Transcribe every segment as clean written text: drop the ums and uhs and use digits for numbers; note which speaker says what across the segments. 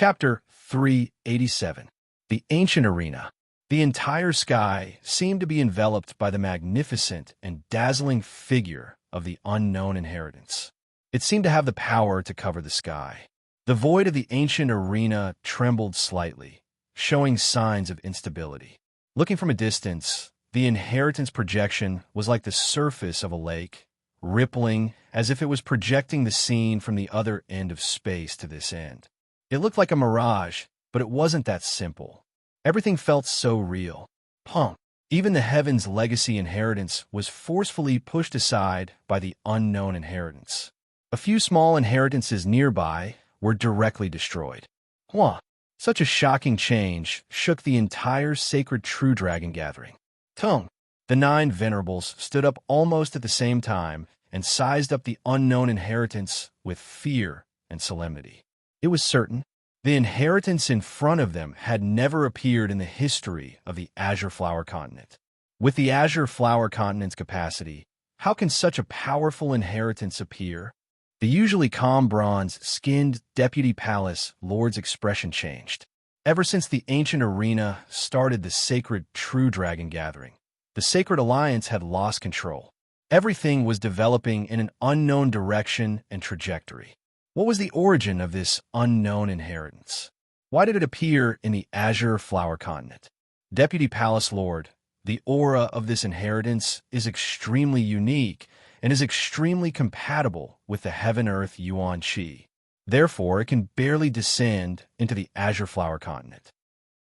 Speaker 1: Chapter 387. The Ancient Arena. The entire sky seemed to be enveloped by the magnificent and dazzling figure of the unknown inheritance. It seemed to have the power to cover the sky. The void of the ancient arena trembled slightly, showing signs of instability. Looking from a distance, the inheritance projection was like the surface of a lake, rippling as if it was projecting the scene from the other end of space to this end. It looked like a mirage, but it wasn't that simple. Everything felt so real. Punk. Even the Heaven's Legacy inheritance was forcefully pushed aside by the unknown inheritance. A few small inheritances nearby were directly destroyed. Such a shocking change shook the entire sacred True Dragon gathering. Tung. The 9 venerables stood up almost at the same time and sized up the unknown inheritance with fear and solemnity. It was certain the inheritance in front of them had never appeared in the history of the Azure Flower Continent. With the Azure Flower Continent's capacity, how can such a powerful inheritance appear? The usually calm bronze-skinned Deputy Palace Lord's expression changed. Ever since the ancient arena started the sacred True Dragon gathering, the Sacred Alliance had lost control. Everything was developing in an unknown direction and trajectory. What was the origin of this unknown inheritance? Why did it appear in the Azure Flower Continent? Deputy Palace Lord, the aura of this inheritance is extremely unique and is extremely compatible with the Heaven-Earth Yuan Qi. Therefore, it can barely descend into the Azure Flower Continent.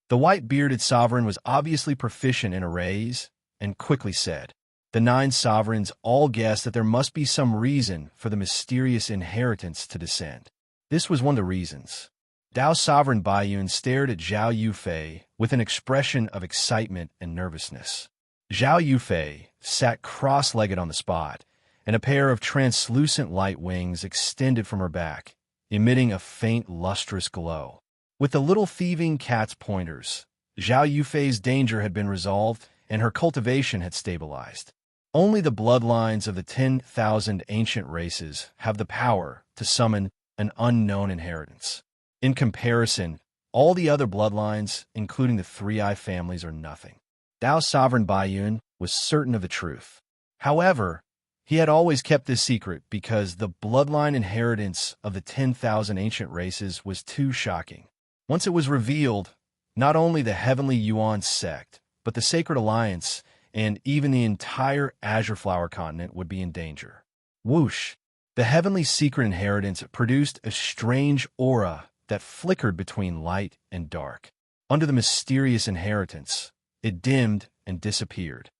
Speaker 1: The white-bearded sovereign was obviously proficient in arrays and quickly said, the 9 sovereigns all guessed that there must be some reason for the mysterious inheritance to descend. This was one of the reasons. Dao Sovereign Baiyun stared at Zhao Yufei with an expression of excitement and nervousness. Zhao Yufei sat cross-legged on the spot, and a pair of translucent light wings extended from her back, emitting a faint lustrous glow. With the little thieving cat's pointers, Zhao Yufei's danger had been resolved, and her cultivation had stabilized. Only the bloodlines of the 10,000 ancient races have the power to summon an unknown inheritance. In comparison, all the other bloodlines, including the 3-Eye families, are nothing. Dao Sovereign Baiyun was certain of the truth. However, he had always kept this secret because the bloodline inheritance of the 10,000 ancient races was too shocking. Once it was revealed, not only the Heavenly Yuan sect, but the Sacred Alliance and even the entire Azure Flower Continent would be in danger. Whoosh! The Heavenly Secret Inheritance produced a strange aura that flickered between light and dark. Under the mysterious inheritance, it dimmed and disappeared.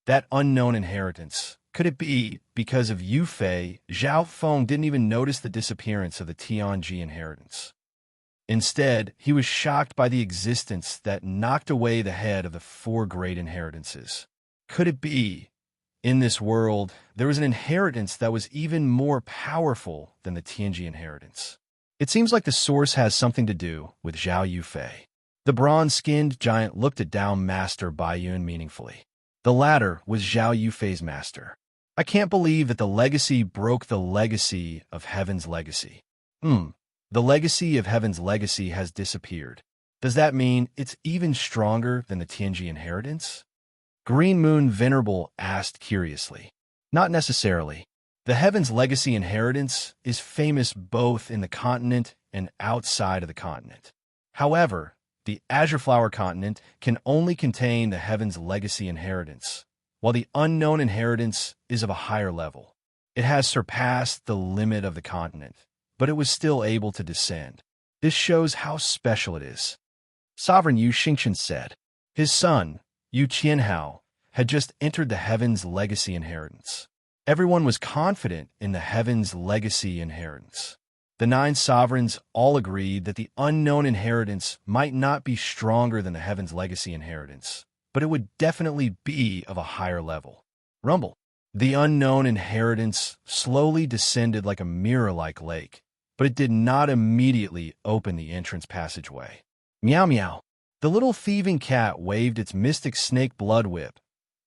Speaker 1: That unknown inheritance, could it be because of Yufei, Zhao Feng didn't even notice the disappearance of the Tianji inheritance. Instead, he was shocked by the existence that knocked away the head of the 4 great inheritances. Could it be, in this world, there was an inheritance that was even more powerful than the Tianji inheritance? It seems like the source has something to do with Zhao Yufei. The bronze-skinned giant looked at Dao Master Baiyun meaningfully. The latter was Zhao Yufei's master. I can't believe that the legacy broke the legacy of Heaven's Legacy. The legacy of Heaven's Legacy has disappeared. Does that mean it's even stronger than the Tianji inheritance? Green Moon Venerable asked curiously. Not necessarily. The Heaven's Legacy inheritance is famous both in the continent and outside of the continent. However, the Azure Flower Continent can only contain the Heaven's Legacy inheritance, while the unknown inheritance is of a higher level. It has surpassed the limit of the continent, but it was still able to descend. This shows how special it is. Sovereign Yu Xingchen said. His son, Yu Qianhao, had just entered the Heaven's Legacy inheritance. Everyone was confident in the Heaven's Legacy inheritance. The 9 sovereigns all agreed that the unknown inheritance might not be stronger than the Heaven's Legacy inheritance, but it would definitely be of a higher level. Rumble. The unknown inheritance slowly descended like a mirror-like lake, but it did not immediately open the entrance passageway. Meow meow. The little thieving cat waved its mystic snake blood whip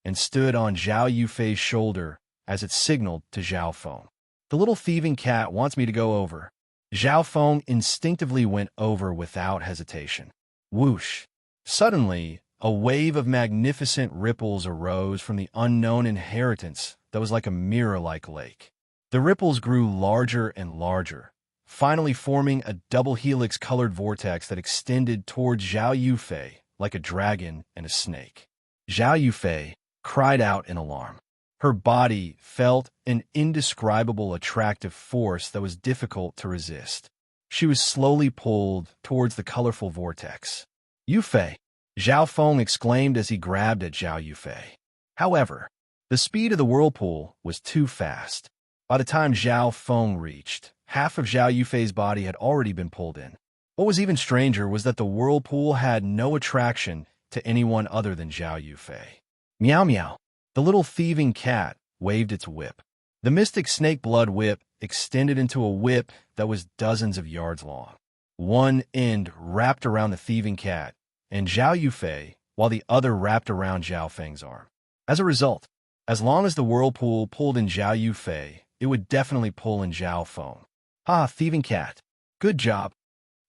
Speaker 1: and stood on Zhao Yufei's shoulder as it signaled to Zhao Feng. The little thieving cat wants me to go over. Zhao Feng instinctively went over without hesitation. Whoosh! Suddenly, a wave of magnificent ripples arose from the unknown inheritance that was like a mirror-like lake. The ripples grew larger and larger, finally forming a double helix-colored vortex that extended towards Zhao Yufei like a dragon and a snake. Zhao Yufei cried out in alarm. Her body felt an indescribable attractive force that was difficult to resist. She was slowly pulled towards the colorful vortex. Yufei! Zhao Feng exclaimed as he grabbed at Zhao Yufei. However, the speed of the whirlpool was too fast. By the time Zhao Feng reached, half of Zhao Yufei's body had already been pulled in. What was even stranger was that the whirlpool had no attraction to anyone other than Zhao Yufei. Meow meow. The little thieving cat waved its whip. The mystic snake blood whip extended into a whip that was dozens of yards long. One end wrapped around the thieving cat and Zhao Yufei, while the other wrapped around Zhao Feng's arm. As a result, as long as the whirlpool pulled in Zhao Yufei, it would definitely pull in Zhao Feng. Ah, thieving cat. Good job.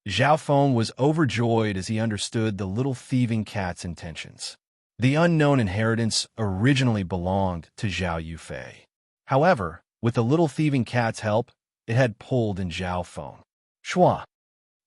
Speaker 1: Zhao Feng was overjoyed as he understood the little thieving cat's intentions. The unknown inheritance originally belonged to Zhao Yufei. However, with the little thieving cat's help, it had pulled in Zhao Feng. Shua!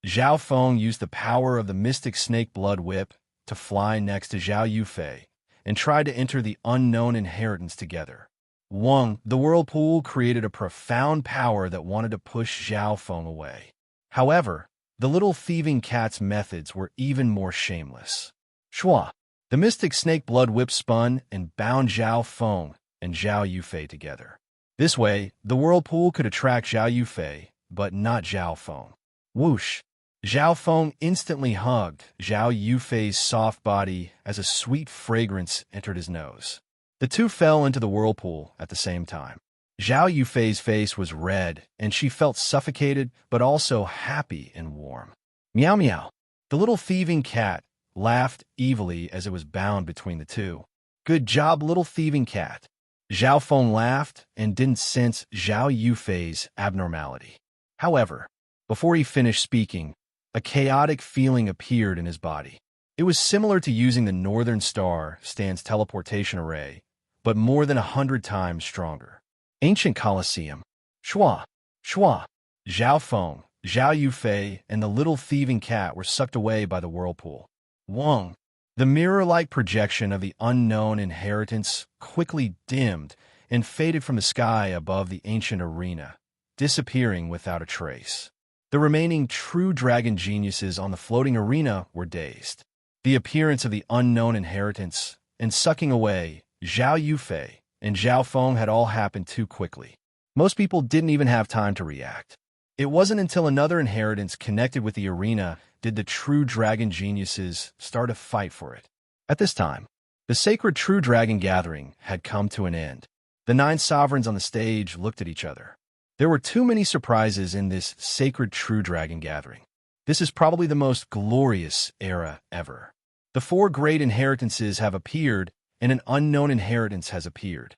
Speaker 1: Zhao Feng used the power of the mystic snake blood whip to fly next to Zhao Yufei and tried to enter the unknown inheritance together. The whirlpool created a profound power that wanted to push Zhao Feng away. However, the little thieving cat's methods were even more shameless. Shua! The mystic snake blood whip spun and bound Zhao Feng and Zhao Yufei together. This way, the whirlpool could attract Zhao Yufei, but not Zhao Feng. Whoosh! Zhao Feng instantly hugged Zhao Yufei's soft body as a sweet fragrance entered his nose. The two fell into the whirlpool at the same time. Zhao Yufei's face was red, and she felt suffocated but also happy and warm. Meow meow. The little thieving cat laughed evilly as it was bound between the two. Good job, little thieving cat. Zhao Feng laughed and didn't sense Zhao Yufei's abnormality. However, before he finished speaking, a chaotic feeling appeared in his body. It was similar to using the Northern Star Stand's teleportation array, but more than 100 times stronger. Ancient Colosseum. Shua! Shua! Zhao Feng, Zhao Yufei, and the little thieving cat were sucked away by the whirlpool. Wong! The mirror-like projection of the unknown inheritance quickly dimmed and faded from the sky above the ancient arena, disappearing without a trace. The remaining true dragon geniuses on the floating arena were dazed. The appearance of the unknown inheritance and sucking away Zhao Yufei and Zhao Feng had all happened too quickly. Most people didn't even have time to react. It wasn't until another inheritance connected with the arena did the true dragon geniuses start a fight for it. At this time, the sacred true dragon gathering had come to an end. The 9 sovereigns on the stage looked at each other. There were too many surprises in this sacred true dragon gathering. This is probably the most glorious era ever. The 4 great inheritances have appeared, and an unknown inheritance has appeared.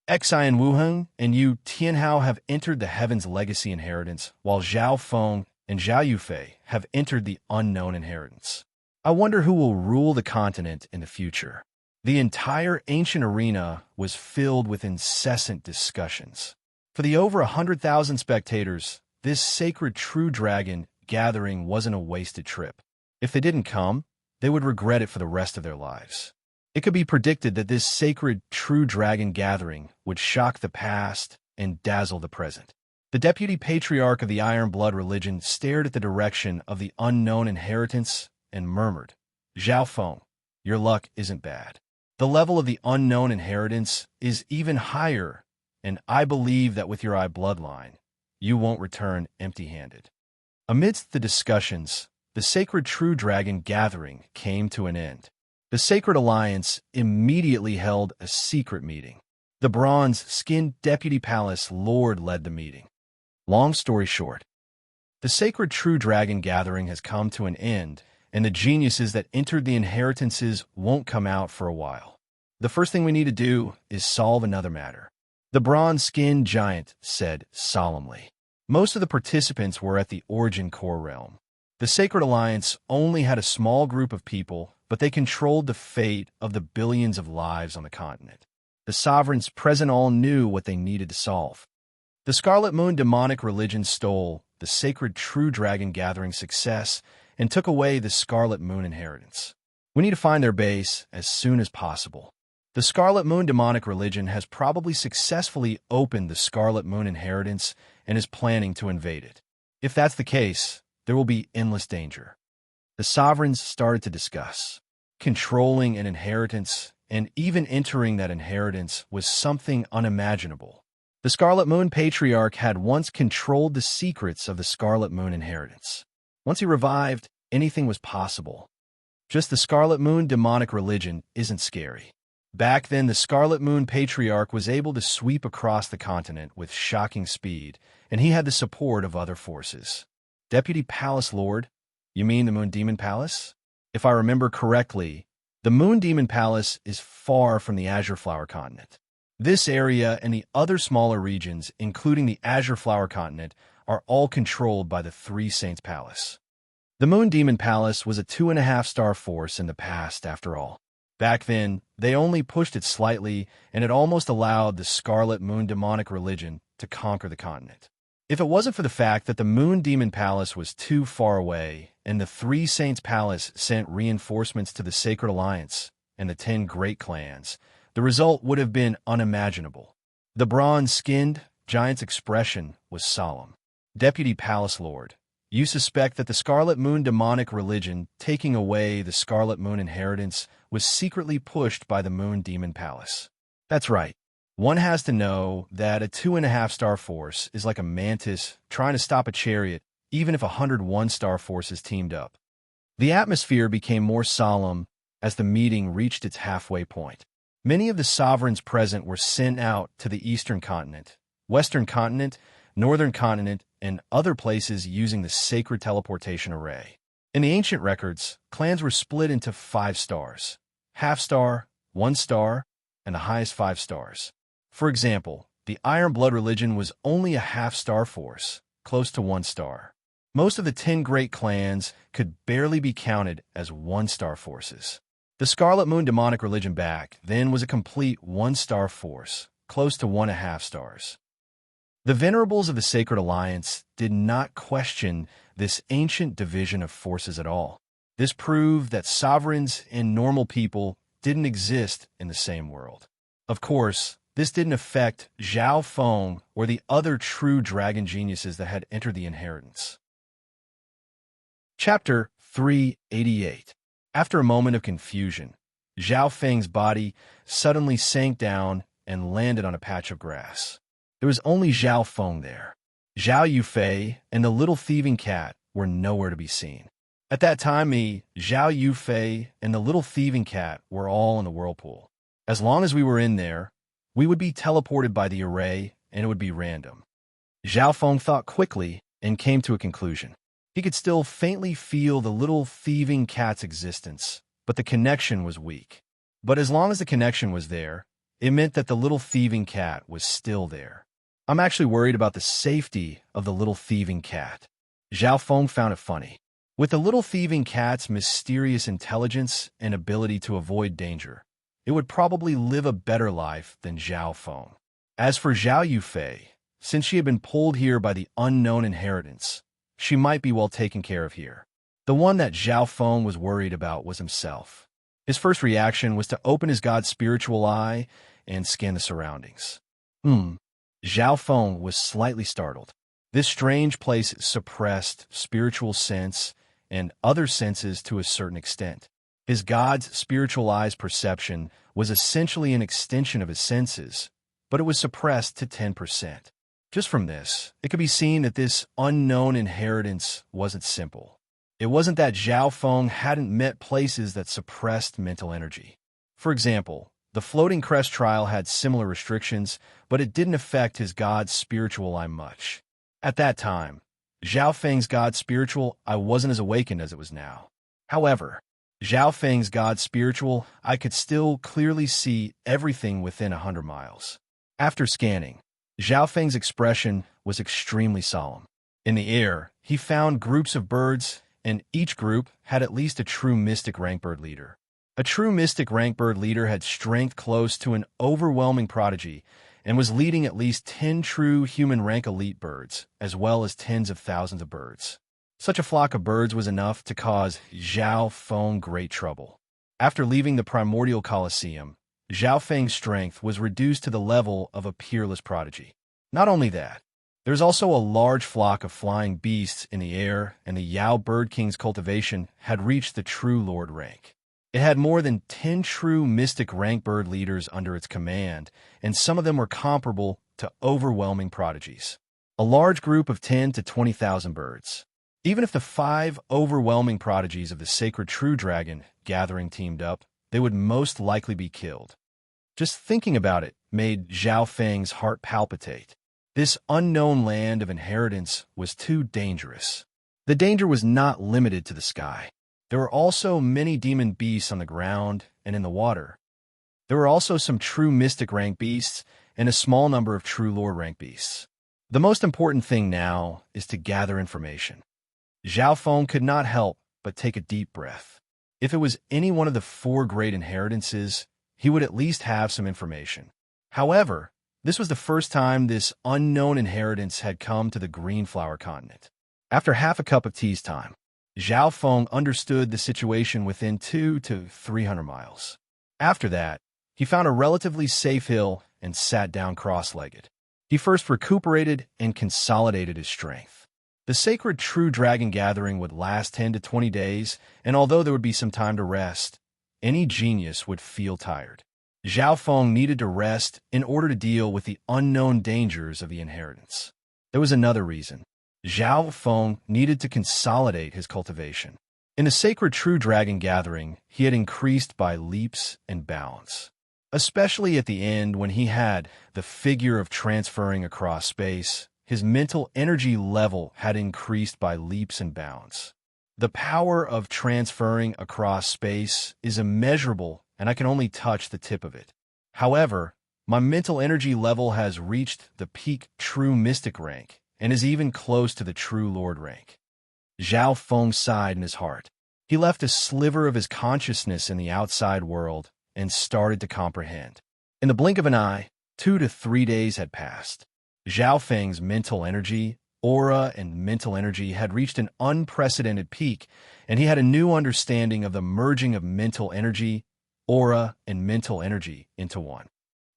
Speaker 1: Xi and Wuheng and Yu Tianhao have entered the Heaven's Legacy inheritance, while Zhao Feng and Zhao Yufei have entered the unknown inheritance. I wonder who will rule the continent in the future. The entire ancient arena was filled with incessant discussions. For the over 100,000 spectators, this sacred true dragon gathering wasn't a wasted trip. If they didn't come, they would regret it for the rest of their lives. It could be predicted that this sacred true dragon gathering would shock the past and dazzle the present. The deputy patriarch of the Iron Blood religion stared at the direction of the unknown inheritance and murmured, Zhao Feng, your luck isn't bad. The level of the unknown inheritance is even higher, and I believe that with your eye bloodline, you won't return empty-handed. Amidst the discussions, the sacred true dragon gathering came to an end. The Sacred Alliance immediately held a secret meeting. The bronze-skinned deputy palace lord led the meeting. Long story short, the sacred true dragon gathering has come to an end, and the geniuses that entered the inheritances won't come out for a while. The first thing we need to do is solve another matter. The bronze-skinned giant said solemnly. Most of the participants were at the origin core realm. The Sacred Alliance only had a small group of people, but they controlled the fate of the billions of lives on the continent. The sovereigns present all knew what they needed to solve. The Scarlet Moon demonic religion stole the sacred True Dragon Gathering success and took away the Scarlet Moon inheritance. We need to find their base as soon as possible. The Scarlet Moon demonic religion has probably successfully opened the Scarlet Moon inheritance and is planning to invade it. If that's the case, there will be endless danger. The sovereigns started to discuss. Controlling an inheritance and even entering that inheritance was something unimaginable. The Scarlet Moon Patriarch had once controlled the secrets of the Scarlet Moon inheritance. Once he revived, anything was possible. Just the Scarlet Moon demonic religion isn't scary. Back then, the Scarlet Moon Patriarch was able to sweep across the continent with shocking speed, and he had the support of other forces. Deputy Palace Lord? You mean the Moon Demon Palace? If I remember correctly, the Moon Demon Palace is far from the Azure Flower Continent. This area and the other smaller regions, including the Azure Flower Continent, are all controlled by the Three Saints Palace. The Moon Demon Palace was a 2.5-star force in the past, after all. Back then, they only pushed it slightly, and it almost allowed the Scarlet Moon demonic religion to conquer the continent. If it wasn't for the fact that the Moon Demon Palace was too far away, and the Three Saints Palace sent reinforcements to the Sacred Alliance and the 10 Great Clans, the result would have been unimaginable. The bronze-skinned giant's expression was solemn. Deputy Palace Lord, you suspect that the Scarlet Moon demonic religion taking away the Scarlet Moon inheritance was secretly pushed by the Moon Demon Palace. That's right. One has to know that a 2.5-star force is like a mantis trying to stop a chariot, even if 101-star forces teamed up. The atmosphere became more solemn as the meeting reached its halfway point. Many of the sovereigns present were sent out to the Eastern Continent, Western Continent, Northern Continent, and other places using the sacred teleportation array. In the ancient records, clans were split into 5 stars, half-star, 1 star, and the highest 5 stars. For example, the Iron Blood religion was only a half-star force, close to 1 star. Most of the 10 great clans could barely be counted as 1-star forces. The Scarlet Moon demonic religion back then was a complete 1-star force, close to 1.5 stars. The venerables of the Sacred Alliance did not question this ancient division of forces at all. This proved that sovereigns and normal people didn't exist in the same world. Of course, this didn't affect Zhao Feng or the other true dragon geniuses that had entered the inheritance. Chapter 388. After a moment of confusion, Zhao Feng's body suddenly sank down and landed on a patch of grass. There was only Zhao Feng there. Zhao Yufei and the little thieving cat were nowhere to be seen. At that time, Zhao Yufei and the little thieving cat were all in the whirlpool. As long as we were in there, we would be teleported by the array, and it would be random. Zhao Feng thought quickly and came to a conclusion. He could still faintly feel the little thieving cat's existence, but the connection was weak. But as long as the connection was there, it meant that the little thieving cat was still there. I'm actually worried about the safety of the little thieving cat. Zhao Feng found it funny. With the little thieving cat's mysterious intelligence and ability to avoid danger, it would probably live a better life than Zhao Feng. As for Zhao Yufei, since she had been pulled here by the unknown inheritance, she might be well taken care of here. The one that Zhao Feng was worried about was himself. His first reaction was to open his god's spiritual eye and scan the surroundings. Zhao Feng was slightly startled. This strange place suppressed spiritual sense and other senses to a certain extent. His god's spiritual eye's perception was essentially an extension of his senses, but it was suppressed to 10%. Just from this, it could be seen that this unknown inheritance wasn't simple. It wasn't that Zhao Feng hadn't met places that suppressed mental energy. For example, the Floating Crest trial had similar restrictions, but it didn't affect his god's spiritual eye much. At that time, Zhao Feng's god's spiritual eye wasn't as awakened as it was now. However, Zhao Feng's god's spiritual eye could still clearly see everything within 100 miles. After scanning, Zhao Feng's expression was extremely solemn. In the air, he found groups of birds, and each group had at least a true mystic rank bird leader. A true mystic rank bird leader had strength close to an overwhelming prodigy and was leading at least 10 true human rank elite birds, as well as tens of thousands of birds. Such a flock of birds was enough to cause Zhao Feng great trouble. After leaving the primordial Colosseum, Zhao Feng's strength was reduced to the level of a peerless prodigy. Not only that, there was also a large flock of flying beasts in the air, and the Yao Bird King's cultivation had reached the true lord rank. It had more than 10 true mystic rank bird leaders under its command, and some of them were comparable to overwhelming prodigies. A large group of 10 to 20,000 birds. Even if the 5 overwhelming prodigies of the sacred true dragon gathering teamed up, they would most likely be killed. Just thinking about it made Zhao Feng's heart palpitate. This unknown land of inheritance was too dangerous. The danger was not limited to the sky. There were also many demon beasts on the ground and in the water. There were also some true mystic rank beasts and a small number of true lord rank beasts. The most important thing now is to gather information. Zhao Feng could not help but take a deep breath. If it was any one of the 4 great inheritances, he would at least have some information. However, this was the first time this unknown inheritance had come to the Greenflower continent. After half a cup of tea's time, Zhao Feng understood the situation within 200 to 300 miles. After that, he found a relatively safe hill and sat down cross-legged. He first recuperated and consolidated his strength. The sacred true dragon gathering would last 10 to 20 days, and although there would be some time to rest, any genius would feel tired. Zhao Feng needed to rest in order to deal with the unknown dangers of the inheritance. There was another reason. Zhao Feng needed to consolidate his cultivation. In the sacred true dragon gathering, he had increased by leaps and bounds. Especially at the end when he had the figure of transferring across space, his mental energy level had increased by leaps and bounds. The power of transferring across space is immeasurable, and I can only touch the tip of it. However, my mental energy level has reached the peak true mystic rank, and is even close to the true lord rank. Zhao Feng sighed in his heart. He left a sliver of his consciousness in the outside world and started to comprehend. In the blink of an eye, 2 to 3 days had passed. Zhao Feng's mental energy, aura, and mental energy had reached an unprecedented peak, and he had a new understanding of the merging of mental energy, aura, and mental energy into one.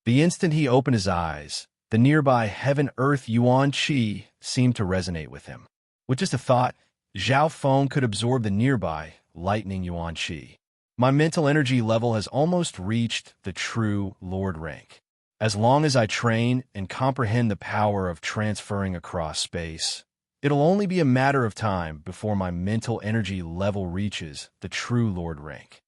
Speaker 1: The instant he opened his eyes, the nearby heaven-earth yuan qi seemed to resonate with him. With just a thought, Zhao Feng could absorb the nearby lightning yuan qi. My mental energy level has almost reached the true lord rank. As long as I train and comprehend the power of transferring across space, it'll only be a matter of time before my mental energy level reaches the true lord rank.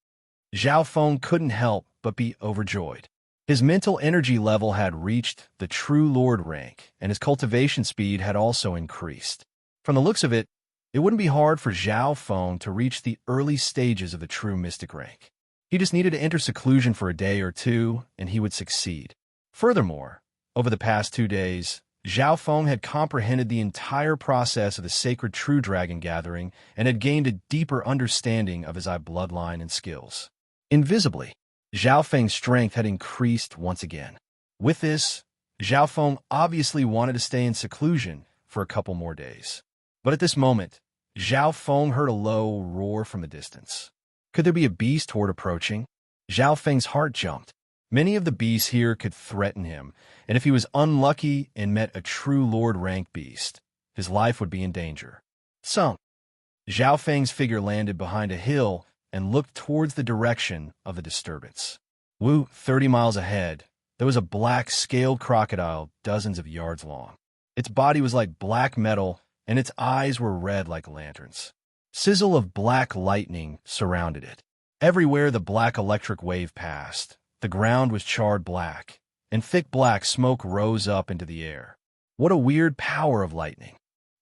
Speaker 1: Zhao Feng couldn't help but be overjoyed. His mental energy level had reached the true lord rank, and his cultivation speed had also increased. From the looks of it, it wouldn't be hard for Zhao Feng to reach the early stages of the true mystic rank. He just needed to enter seclusion for a day or two, and he would succeed. Furthermore, over the past 2 days, Zhao Feng had comprehended the entire process of the sacred true dragon gathering and had gained a deeper understanding of his bloodline and skills. Invisibly, Zhao Feng's strength had increased once again. With this, Zhao Feng obviously wanted to stay in seclusion for a couple more days. But at this moment, Zhao Feng heard a low roar from the distance. Could there be a beast horde approaching? Zhao Feng's heart jumped. Many of the beasts here could threaten him, and if he was unlucky and met a true lord rank beast, his life would be in danger. Zhao Feng's figure landed behind a hill and looked towards the direction of the disturbance. 30 miles ahead, there was a black scaled crocodile dozens of yards long. Its body was like black metal, and its eyes were red like lanterns. Sizzle of black lightning surrounded it. Everywhere the black electric wave passed, the ground was charred black, and thick black smoke rose up into the air. What a weird power of lightning!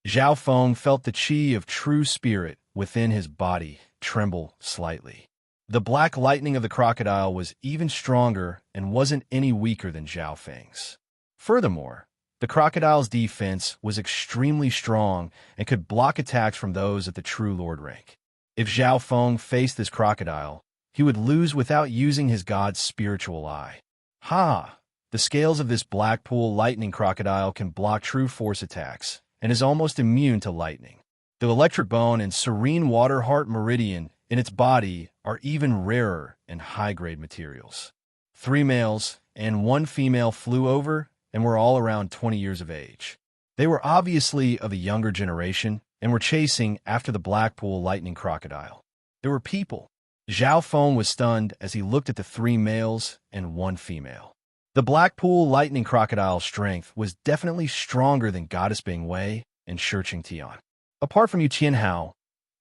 Speaker 1: Zhao Feng felt the qi of true spirit within his body tremble slightly. The black lightning of the crocodile was even stronger and wasn't any weaker than Zhao Feng's. Furthermore, The crocodile's defense was extremely strong and could block attacks from those at the true Lord rank. If Zhao Feng faced this crocodile, he would lose without using his god's spiritual eye. Ha! The scales of this Blackpool lightning crocodile can block true force attacks and is almost immune to lightning. The electric bone and serene water heart meridian in its body are even rarer and high-grade materials. 3 males and 1 female flew over and were all around 20 years of age. They were obviously of a younger generation and were chasing after the Blackpool lightning crocodile. There were people. Zhao Feng was stunned as he looked at the 3 males and 1 female. The Blackpool lightning crocodile's strength was definitely stronger than Goddess Bing Wei and Shirqing Tian. Apart from Yu Qianhao,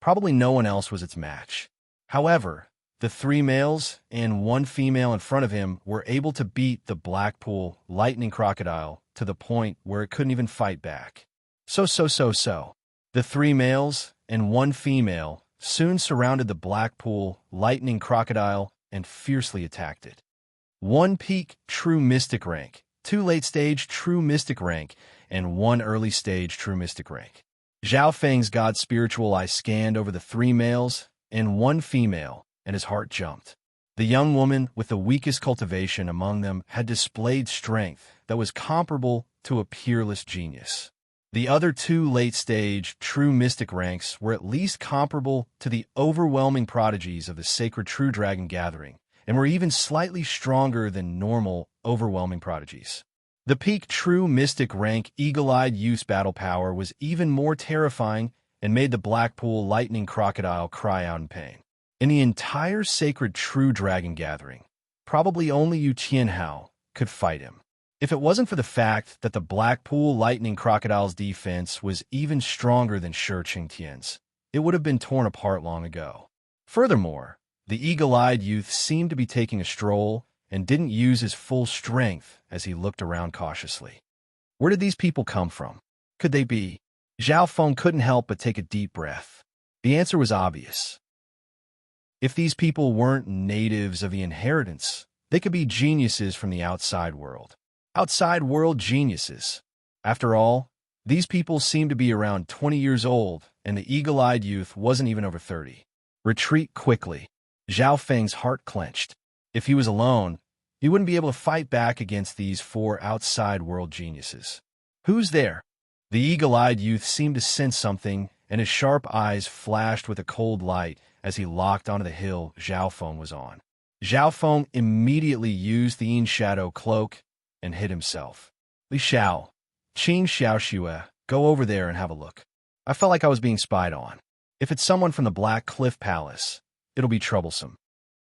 Speaker 1: probably no one else was its match. However, the 3 males and 1 female in front of him were able to beat the Blackpool lightning crocodile to the point where it couldn't even fight back. So. The 3 males and 1 female soon surrounded the Blackpool lightning crocodile and fiercely attacked it. 1 peak true mystic rank, 2 late-stage true mystic rank, and 1 early-stage true mystic rank. Zhao Feng's god's spiritual eye scanned over the 3 males and 1 female, and his heart jumped. The young woman with the weakest cultivation among them had displayed strength that was comparable to a peerless genius. The other 2 late-stage true mystic ranks were at least comparable to the overwhelming prodigies of the sacred true dragon gathering, and were even slightly stronger than normal overwhelming prodigies. The peak true mystic rank eagle-eyed youth's battle power was even more terrifying and made the Blackpool lightning crocodile cry out in pain. In the entire sacred true dragon gathering, probably only Yu Qianhao could fight him. If it wasn't for the fact that the Blackpool lightning crocodile's defense was even stronger than Shirqing Tian's, it would have been torn apart long ago. Furthermore, the eagle-eyed youth seemed to be taking a stroll and didn't use his full strength as he looked around cautiously. Where did these people come from? Could they be? Zhao Feng couldn't help but take a deep breath. The answer was obvious. If these people weren't natives of the inheritance, they could be geniuses from the outside world. Outside world geniuses. After all, these people seemed to be around 20 years old, and the eagle-eyed youth wasn't even over 30. Retreat quickly. Zhao Feng's heart clenched. If he was alone, he wouldn't be able to fight back against these 4 outside world geniuses. Who's there? The eagle-eyed youth seemed to sense something, and his sharp eyes flashed with a cold light as he locked onto the hill Zhao Feng was on. Zhao Feng immediately used the Yin Shadow cloak and hid himself. Li Xiao, Qing Xiaoxue, go over there and have a look. I felt like I was being spied on. If it's someone from the Black Cliff Palace, it'll be troublesome.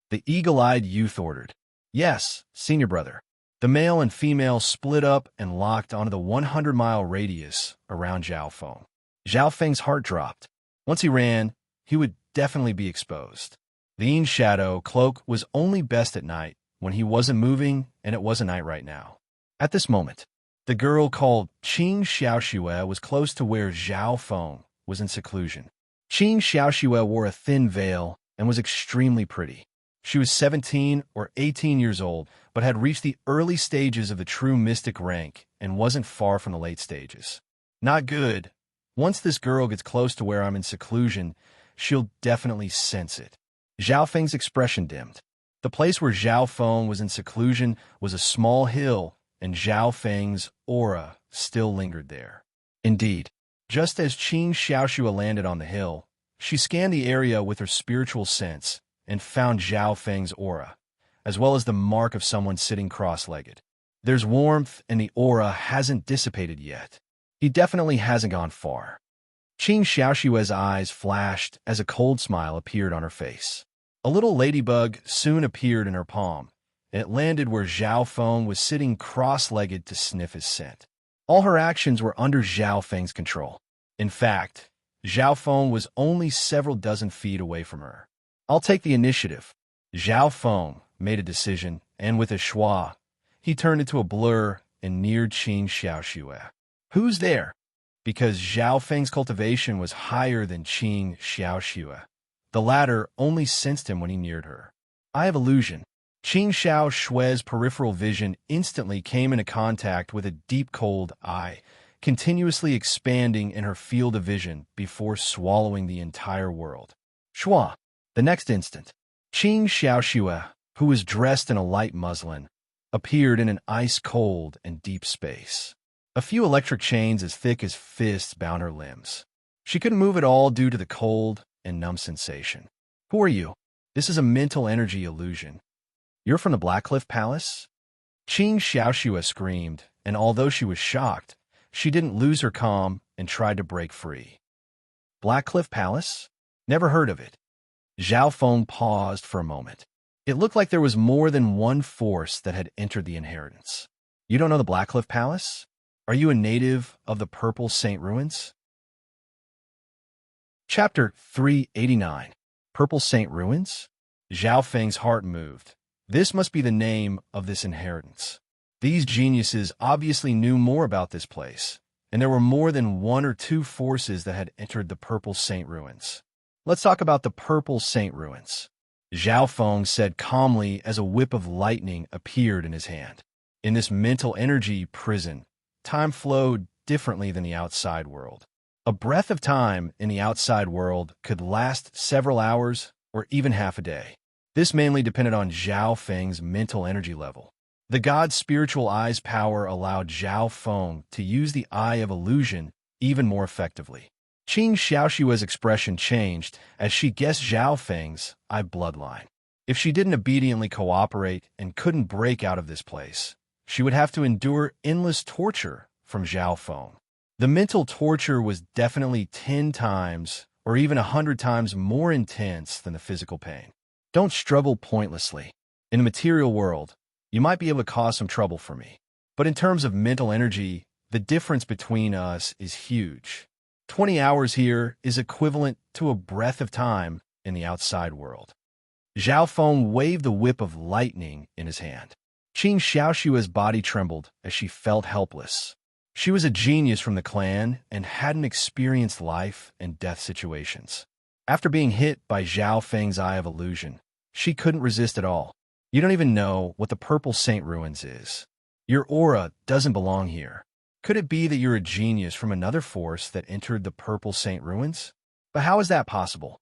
Speaker 1: The eagle-eyed youth ordered. Yes, senior brother. The male and female split up and locked onto the 100-mile radius around Zhao Feng. Zhao Feng's heart dropped. Once he ran, he would definitely be exposed. The Yin Shadow cloak was only best at night when he wasn't moving, and it wasn't night right now. At this moment, the girl called Qing Xiaoxue was close to where Zhao Feng was in seclusion. Qing Xiaoxue wore a thin veil and was extremely pretty. She was 17 or 18 years old, but had reached the early stages of the true mystic rank and wasn't far from the late stages. Not good. Once this girl gets close to where I'm in seclusion, she'll definitely sense it. Zhao Feng's expression dimmed. The place where Zhao Feng was in seclusion was a small hill, and Zhao Feng's aura still lingered there. Indeed, just as Qing Xiaoxue landed on the hill, she scanned the area with her spiritual sense and found Zhao Feng's aura, as well as the mark of someone sitting cross-legged. There's warmth, and the aura hasn't dissipated yet. He definitely hasn't gone far. Qing Xiaoxue's eyes flashed as a cold smile appeared on her face. A little ladybug soon appeared in her palm, and it landed where Zhao Feng was sitting cross-legged to sniff his scent. All her actions were under Zhao Feng's control. In fact, Zhao Feng was only several dozen feet away from her. I'll take the initiative. Zhao Feng made a decision, and with a schwa, he turned into a blur and neared Qing Xiaoxue. Who's there? Because Zhao Feng's cultivation was higher than Qing Xiaoxue. The latter only sensed him when he neared her. I have illusion. Qing Xiao Shui's peripheral vision instantly came into contact with a deep cold eye, continuously expanding in her field of vision before swallowing the entire world. Shua. The next instant, Qing Xiaoxue, who was dressed in a light muslin, appeared in an ice-cold and deep space. A few electric chains as thick as fists bound her limbs. She couldn't move at all due to the cold and numb sensation. Who are you? This is a mental energy illusion. You're from the Blackcliff Palace? Qing Xiaoxue screamed, and although she was shocked, she didn't lose her calm and tried to break free. Blackcliff Palace? Never heard of it. Zhao Feng paused for a moment. It looked like there was more than one force that had entered the inheritance. You don't know the Blackcliff Palace? Are you a native of the Purple Saint Ruins? Chapter 389. Purple Saint Ruins? Zhao Feng's heart moved. This must be the name of this inheritance. These geniuses obviously knew more about this place, and there were more than one or two forces that had entered the Purple Saint Ruins. Let's talk about the Purple Saint Ruins. Zhao Feng said calmly as a whip of lightning appeared in his hand. In this mental energy prison, time flowed differently than the outside world. A breath of time in the outside world could last several hours or even half a day. This mainly depended on Zhao Feng's mental energy level. The god's spiritual eye's power allowed Zhao Feng to use the eye of illusion even more effectively. Qing Xiaoxue's expression changed as she guessed Zhao Feng's eye bloodline. If she didn't obediently cooperate and couldn't break out of this place, she would have to endure endless torture from Zhao Feng. The mental torture was definitely 10 times or even 100 times more intense than the physical pain. Don't struggle pointlessly. In the material world, you might be able to cause some trouble for me. But in terms of mental energy, the difference between us is huge. 20 hours here is equivalent to a breath of time in the outside world. Zhao Feng waved the whip of lightning in his hand. Qing Xiaoxue's body trembled as she felt helpless. She was a genius from the clan and hadn't experienced life and death situations. After being hit by Zhao Feng's eye of illusion, she couldn't resist at all. You don't even know what the Purple Saint Ruins is. Your aura doesn't belong here. Could it be that you're a genius from another force that entered the Purple Saint Ruins? But how is that possible?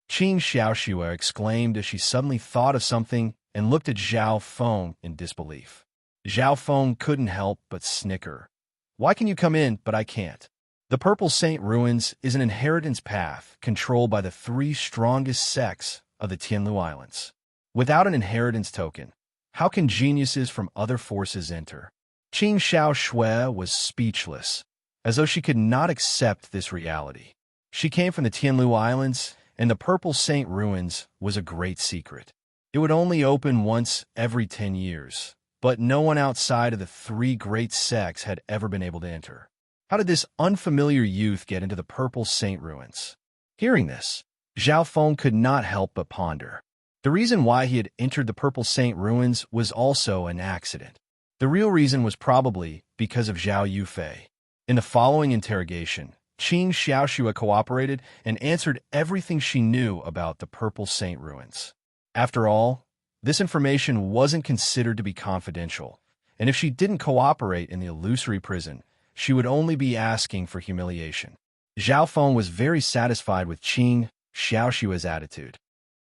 Speaker 1: Qing Xiaoxue exclaimed as she suddenly thought of something and looked at Zhao Feng in disbelief. Zhao Feng couldn't help but snicker. Why can you come in, but I can't? The Purple Saint Ruins is an inheritance path controlled by the 3 strongest sects of the Tianlu Islands. Without an inheritance token, how can geniuses from other forces enter? Qing Xiaoxue was speechless, as though she could not accept this reality. She came from the Tianlu Islands, and the Purple Saint Ruins was a great secret. It would only open once every 10 years, but no one outside of the 3 great sects had ever been able to enter. How did this unfamiliar youth get into the Purple Saint Ruins? Hearing this, Zhao Feng could not help but ponder. The reason why he had entered the Purple Saint Ruins was also an accident. The real reason was probably because of Zhao Yufei. In the following interrogation, Qing Xiaoxue cooperated and answered everything she knew about the Purple Saint Ruins. After all, this information wasn't considered to be confidential, and if she didn't cooperate in the illusory prison, she would only be asking for humiliation. Zhao Feng was very satisfied with Qing Xiaoxue's attitude.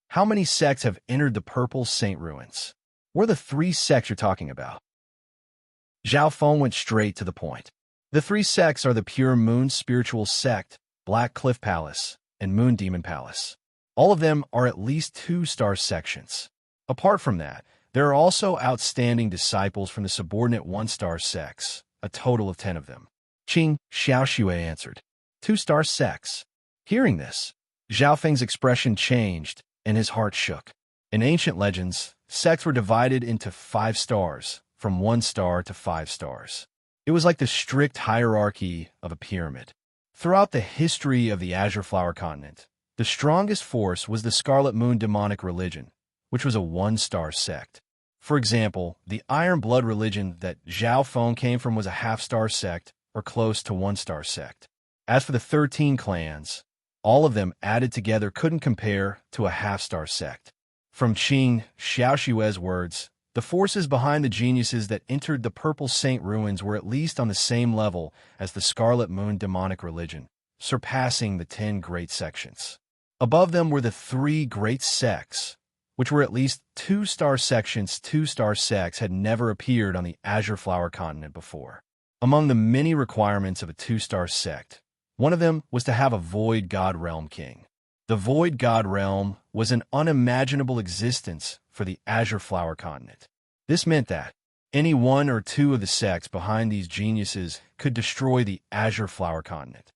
Speaker 1: How many sects have entered the Purple Saint Ruins? What are the 3 sects you're talking about? Zhao Feng went straight to the point. The 3 sects are the Pure Moon Spiritual Sect, Black Cliff Palace, and Moon Demon Palace. All of them are at least 2-star sections. Apart from that, there are also outstanding disciples from the subordinate 1-star sects, a total of 10 of them. Qing Xiaoxue answered. 2-star sects. Hearing this, Zhao Feng's expression changed, and his heart shook. In ancient legends, sects were divided into 5 stars, from 1 star to 5 stars. It was like the strict hierarchy of a pyramid. Throughout the history of the Azure Flower Continent, the strongest force was the Scarlet Moon demonic religion, which was a 1-star sect. For example, the Iron Blood religion that Zhao Feng came from was a half-star sect, or close to 1-star sect. As for the 13 clans, all of them added together couldn't compare to a half-star sect. From Qing Xiaoxue's words, the forces behind the geniuses that entered the Purple Saint ruins were at least on the same level as the Scarlet Moon demonic religion, surpassing the 10 great sections. Above them were the 3 great sects, which were at least 2-star sections. 2-star sects had never appeared on the Azure Flower continent before. Among the many requirements of a 2-star sect, one of them was to have a Void God Realm king. The Void God Realm was an unimaginable existence for the Azure Flower continent. This meant that any 1 or 2 of the sects behind these geniuses could destroy the Azure Flower continent.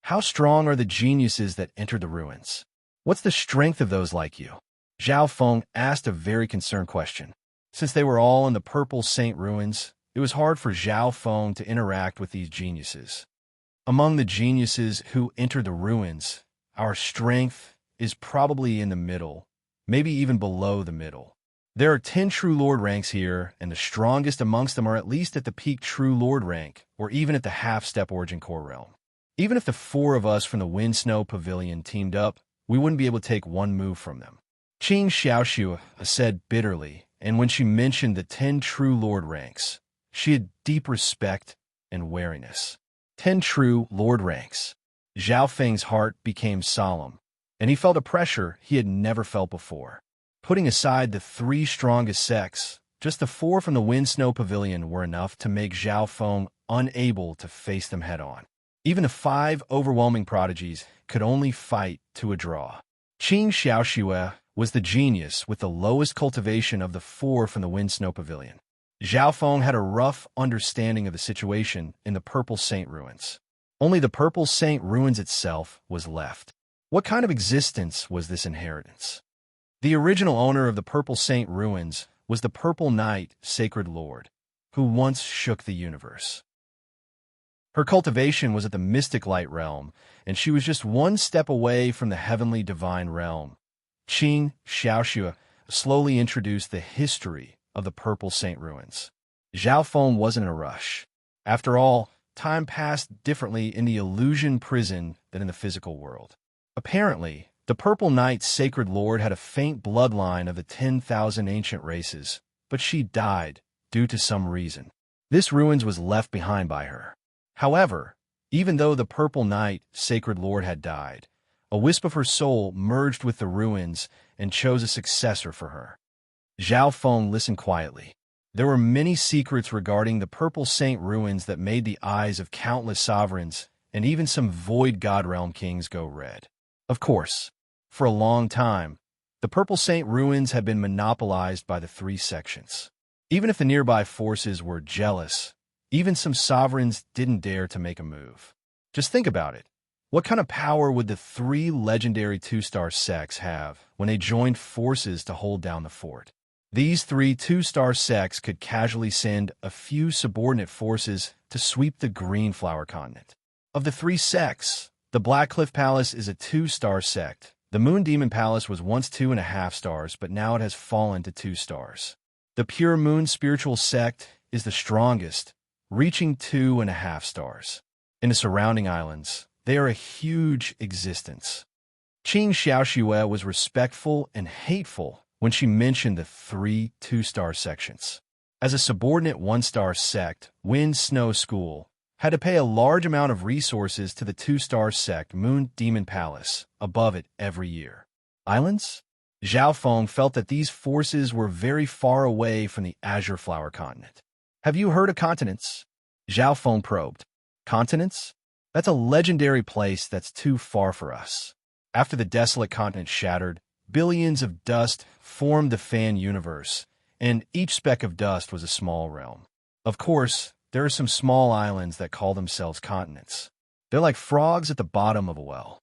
Speaker 1: How strong are the geniuses that entered the ruins? What's the strength of those like you? Zhao Feng asked a very concerned question. Since they were all in the Purple Saint ruins, it was hard for Zhao Feng to interact with these geniuses. Among the geniuses who entered the ruins, our strength is probably in the middle, maybe even below the middle. There are 10 True Lord ranks here, and the strongest amongst them are at least at the peak True Lord rank, or even at the half-step Origin Core realm. Even if the 4 of us from the Wind Snow Pavilion teamed up, we wouldn't be able to take one move from them. Qing Xiaoxue said bitterly, and when she mentioned the 10 True Lord ranks, she had deep respect and wariness. 10 True Lord ranks. Zhao Feng's heart became solemn, and he felt a pressure he had never felt before. Putting aside the 3 strongest sects, just the 4 from the Wind Snow Pavilion were enough to make Zhao Feng unable to face them head-on. Even the 5 overwhelming prodigies could only fight to a draw. Qing Xiaoxue was the genius with the lowest cultivation of the 4 from the Wind Snow Pavilion. Zhao Feng had a rough understanding of the situation in the Purple Saint ruins. Only the Purple Saint ruins itself was left. What kind of existence was this inheritance? The original owner of the Purple Saint ruins was the Purple Knight, Sacred Lord, who once shook the universe. Her cultivation was at the Mystic Light realm, and she was just 1 step away from the Heavenly Divine realm. Qing Xiaoxue slowly introduced the history of the Purple Saint ruins. Zhao Feng wasn't in a rush. After all, time passed differently in the illusion prison than in the physical world. Apparently, the Purple Knight Sacred Lord had a faint bloodline of the 10,000 ancient races, but she died due to some reason. This ruins was left behind by her. However, even though the Purple Knight Sacred Lord had died, a wisp of her soul merged with the ruins and chose a successor for her. Zhao Feng listened quietly. There were many secrets regarding the Purple Saint ruins that made the eyes of countless sovereigns and even some Void God Realm kings go red. Of course, for a long time, the Purple Saint ruins had been monopolized by the 3 sections. Even if the nearby forces were jealous, even some sovereigns didn't dare to make a move. Just think about it. What kind of power would the 3 legendary 2-star sects have when they joined forces to hold down the fort? These 3 2-star sects could casually send a few subordinate forces to sweep the Green Flower continent. Of the 3 sects, the Black Cliff Palace is a 2-star sect. The Moon Demon Palace was once 2.5 stars, but now it has fallen to 2 stars. The Pure Moon Spiritual Sect is the strongest, reaching 2.5 stars. In the surrounding islands, they are a huge existence. Qing Xiaoxue was respectful and hateful when she mentioned the 3 2-star sections. As a subordinate 1-star sect, Wind Snow School had to pay a large amount of resources to the 2-star sect Moon Demon Palace above it every year. Islands? Zhao Feng felt that these forces were very far away from the Azure Flower continent. Have you heard of continents? Zhao Feng probed. Continents? That's a legendary place that's too far for us. After the desolate continent shattered, billions of dust formed the fan universe, and each speck of dust was a small realm. Of course, there are some small islands that call themselves continents. They're like frogs at the bottom of a well.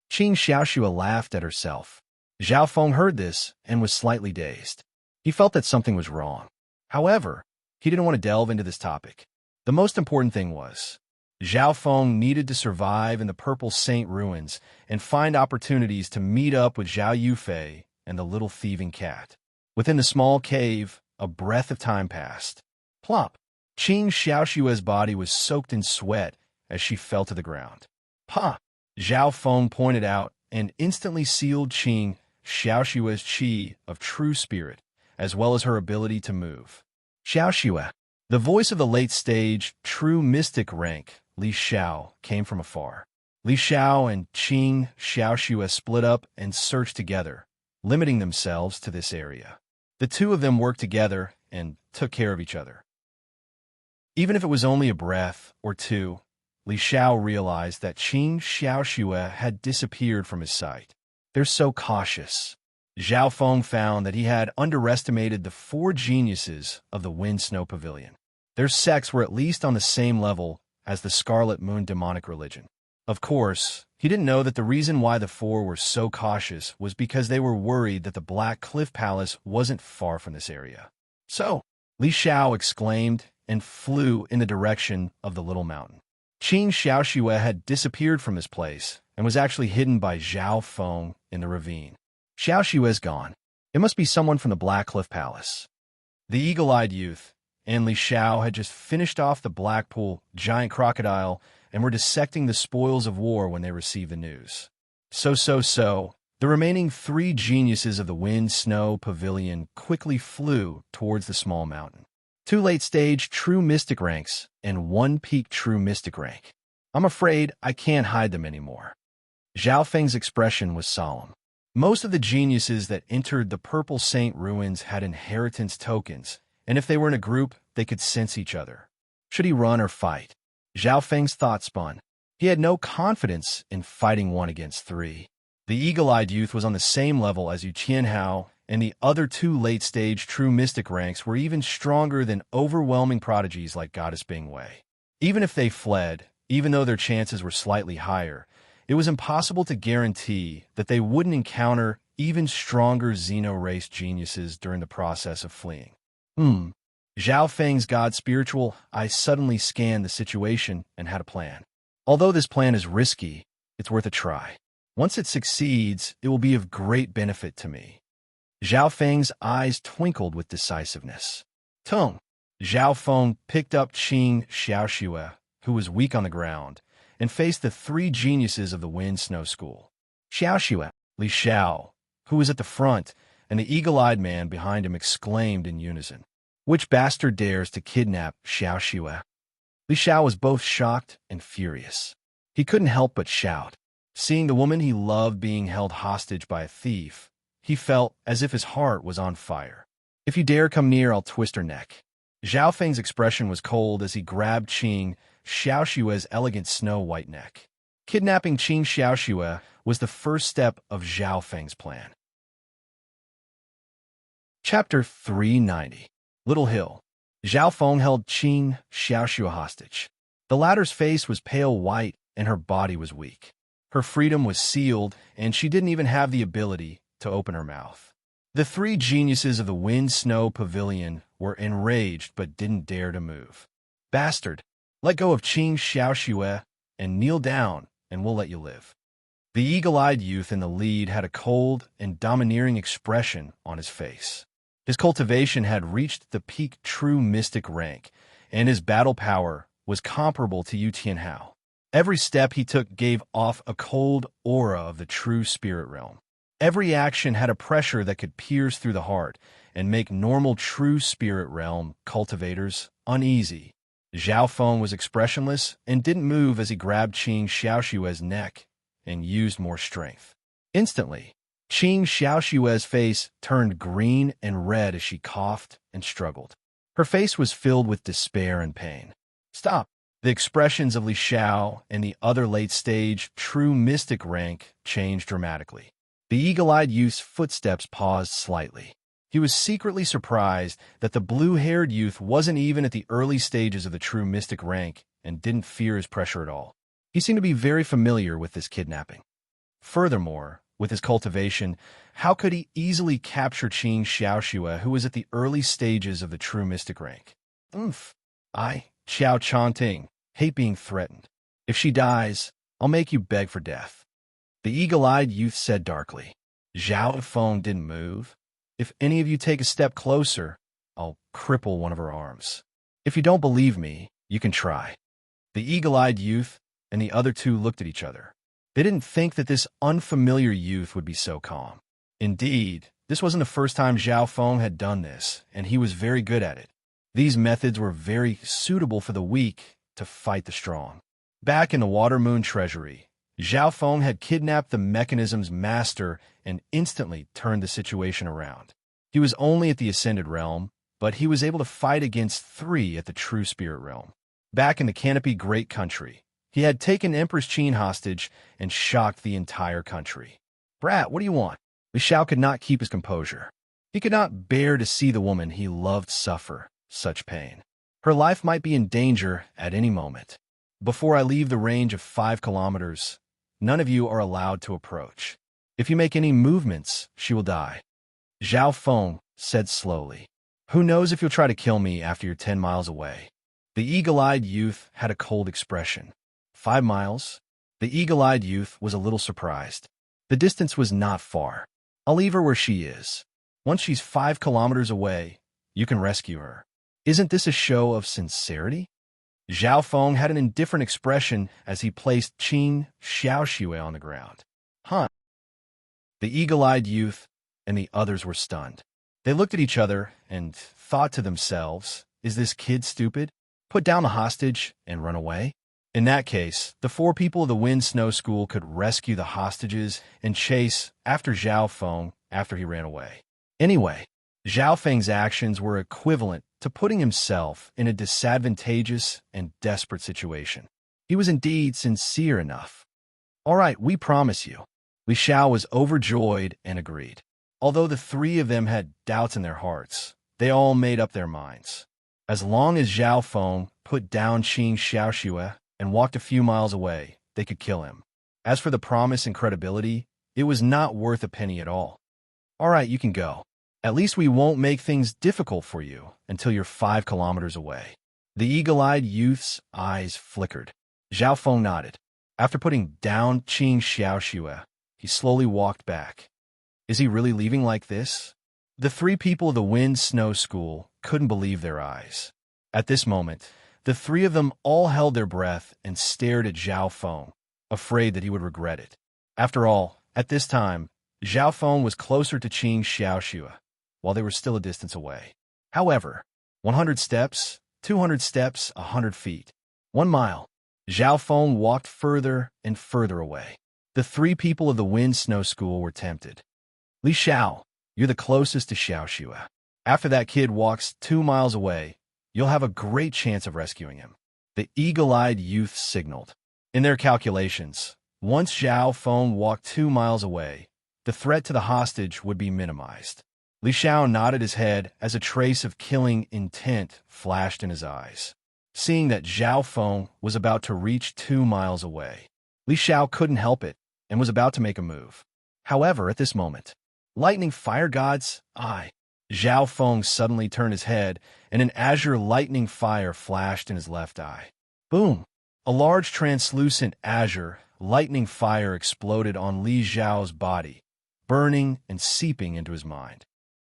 Speaker 1: Qing Xiaoxue laughed at herself. Zhao Feng heard this and was slightly dazed. He felt that something was wrong. However, he didn't want to delve into this topic. The most important thing was, Zhao Feng needed to survive in the Purple Saint ruins and find opportunities to meet up with Zhao Yufei and the little thieving cat. Within the small cave, a breath of time passed. Plop! Qing Xiaoxue's body was soaked in sweat as she fell to the ground. Ha! Zhao Feng pointed out and instantly sealed Qing Xiaoshua's qi of true spirit, as well as her ability to move. Xiaoshua, the voice of the late-stage, true mystic rank, Li Xiao, came from afar. Li Xiao and Qing Xiaoshua split up and searched together, limiting themselves to this area. The two of them worked together and took care of each other. Even if it was only a breath or two, Li Xiao realized that Qing Xiaoshua had disappeared from his sight. They're so cautious. Zhao Feng found that he had underestimated the four geniuses of the Wind-Snow Pavilion. Their sects were at least on the same level as the Scarlet Moon demonic religion. Of course, he didn't know that the reason why the four were so cautious was because they were worried that the Black Cliff Palace wasn't far from this area. So, Li Xiao exclaimed and flew in the direction of the little mountain. Qing Xiaoshua had disappeared from this place and was actually hidden by Zhao Feng in the ravine. Xiaoshua's gone. It must be someone from the Black Cliff Palace. The eagle-eyed youth and Li Xiao had just finished off the Blackpool giant crocodile and were dissecting the spoils of war when they received the news. So, the remaining three geniuses of the Wind-Snow Pavilion quickly flew towards the small mountain. Two late-stage true mystic ranks and one peak true mystic rank. I'm afraid I can't hide them anymore. Zhao Feng's expression was solemn. Most of the geniuses that entered the Purple Saint ruins had inheritance tokens, and if they were in a group, they could sense each other. Should he run or fight? Zhao Feng's thought spun. He had no confidence in fighting one against three. The eagle-eyed youth was on the same level as Yu Qianhao, and the other two late-stage true mystic ranks were even stronger than overwhelming prodigies like Goddess Bingwei. Even if they fled, even though their chances were slightly higher, it was impossible to guarantee that they wouldn't encounter even stronger Xeno-race geniuses during the process of fleeing. Zhao Feng's god spiritual eye suddenly scanned the situation and had a plan. Although this plan is risky, it's worth a try. Once it succeeds, it will be of great benefit to me. Zhao Feng's eyes twinkled with decisiveness. Tung. Zhao Feng picked up Qing Xiaoshua, who was weak on the ground, and faced the three geniuses of the Wind-Snow School. Xiaoshua, Li Xiao, who was at the front, and the eagle-eyed man behind him exclaimed in unison, "Which bastard dares to kidnap Xiaoshua?" Li Xiao was both shocked and furious. He couldn't help but shout. Seeing the woman he loved being held hostage by a thief, he felt as if his heart was on fire. "If you dare come near, I'll twist her neck." Zhao Feng's expression was cold as he grabbed Qing Xiaoshua's elegant snow-white neck. Kidnapping Qing Xiaoshua was the first step of Zhao Feng's plan. Chapter 390. Little Hill. Zhao Feng held Qing Xiaoshua hostage. The latter's face was pale white and her body was weak. Her freedom was sealed, and she didn't even have the ability to open her mouth. The three geniuses of the Wind-Snow Pavilion were enraged but didn't dare to move. "Bastard, let go of Qing Xiaoshua and kneel down, and we'll let you live." The eagle-eyed youth in the lead had a cold and domineering expression on his face. His cultivation had reached the peak true mystic rank, and his battle power was comparable to Yu Tianhao. Every step he took gave off a cold aura of the true spirit realm. Every action had a pressure that could pierce through the heart and make normal true spirit realm cultivators uneasy. Zhao Feng was expressionless and didn't move as he grabbed Qing Xiaoshua's neck and used more strength. Instantly, Qing Xiaoshua's face turned green and red as she coughed and struggled. Her face was filled with despair and pain. "Stop!" The expressions of Li Xiao and the other late-stage true mystic rank changed dramatically. The eagle-eyed youth's footsteps paused slightly. He was secretly surprised that the blue-haired youth wasn't even at the early stages of the true mystic rank and didn't fear his pressure at all. He seemed to be very familiar with this kidnapping. Furthermore, with his cultivation, how could he easily capture Qing Xiaoshua, who was at the early stages of the true mystic rank? I, Xiao Changting, hate being threatened. If she dies, I'll make you beg for death." The eagle-eyed youth said darkly. Zhao Feng didn't move. "If any of you take a step closer, I'll cripple one of her arms. If you don't believe me, you can try." The eagle-eyed youth and the other two looked at each other. They didn't think that this unfamiliar youth would be so calm. Indeed, this wasn't the first time Zhao Feng had done this, and he was very good at it. These methods were very suitable for the weak to fight the strong. Back in the Water Moon Treasury, Zhao Feng had kidnapped the mechanism's master and instantly turned the situation around. He was only at the Ascended Realm, but he was able to fight against 3 at the True Spirit Realm. Back in the Canopy Great Country, he had taken Empress Qin hostage and shocked the entire country. "Brat, what do you want?" Li Xiao could not keep his composure. He could not bear to see the woman he loved suffer such pain. Her life might be in danger at any moment. "Before I leave the range of 5 kilometers, none of you are allowed to approach. If you make any movements, she will die," Zhao Feng said slowly. "Who knows if you'll try to kill me after you're 10 miles away?" The eagle-eyed youth had a cold expression. 5 miles? The eagle-eyed youth was a little surprised. The distance was not far. "I'll leave her where she is. Once she's 5 kilometers away, you can rescue her." Isn't this a show of sincerity? Zhao Feng had an indifferent expression as he placed Qin Xiaoxue on the ground. "Huh?" The eagle-eyed youth and the others were stunned. They looked at each other and thought to themselves, "Is this kid stupid? Put down the hostage and run away?" In that case, the 4 people of the Wind Snow School could rescue the hostages and chase after Zhao Feng after he ran away. Anyway, Zhao Feng's actions were equivalent to putting himself in a disadvantageous and desperate situation. He was indeed sincere enough. "All right, we promise you." Li Xiao was overjoyed and agreed. Although the 3 of them had doubts in their hearts, they all made up their minds. As long as Zhao Feng put down Qin Xiaoxue and walked a few miles away, they could kill him. As for the promise and credibility, it was not worth a penny at all. "All right, you can go. At least we won't make things difficult for you until you're 5 kilometers away." The eagle-eyed youth's eyes flickered. Zhao Feng nodded. After putting down Qin Xiaoxue, he slowly walked back. Is he really leaving like this? The 3 people of the Wind Snow School couldn't believe their eyes. At this moment, the 3 of them all held their breath and stared at Zhao Feng, afraid that he would regret it. After all, at this time, Zhao Feng was closer to Qin Xiaoxue, while they were still a distance away. However, 100 steps, 200 steps, 100 feet, 1 mile. Zhao Feng walked further and further away. The 3 people of the Wind Snow School were tempted. "Li Xiao, you're the closest to Xiaoxue. After that kid walks 2 miles away, you'll have a great chance of rescuing him." The eagle-eyed youth signaled. In their calculations, once Zhao Feng walked 2 miles away, the threat to the hostage would be minimized. Li Xiao nodded his head as a trace of killing intent flashed in his eyes. Seeing that Zhao Feng was about to reach 2 miles away, Li Xiao couldn't help it and was about to make a move. However, at this moment, lightning fire god's eye. Zhao Feng suddenly turned his head, and an azure lightning fire flashed in his left eye. Boom! A large translucent azure lightning fire exploded on Li Xiao's body, burning and seeping into his mind.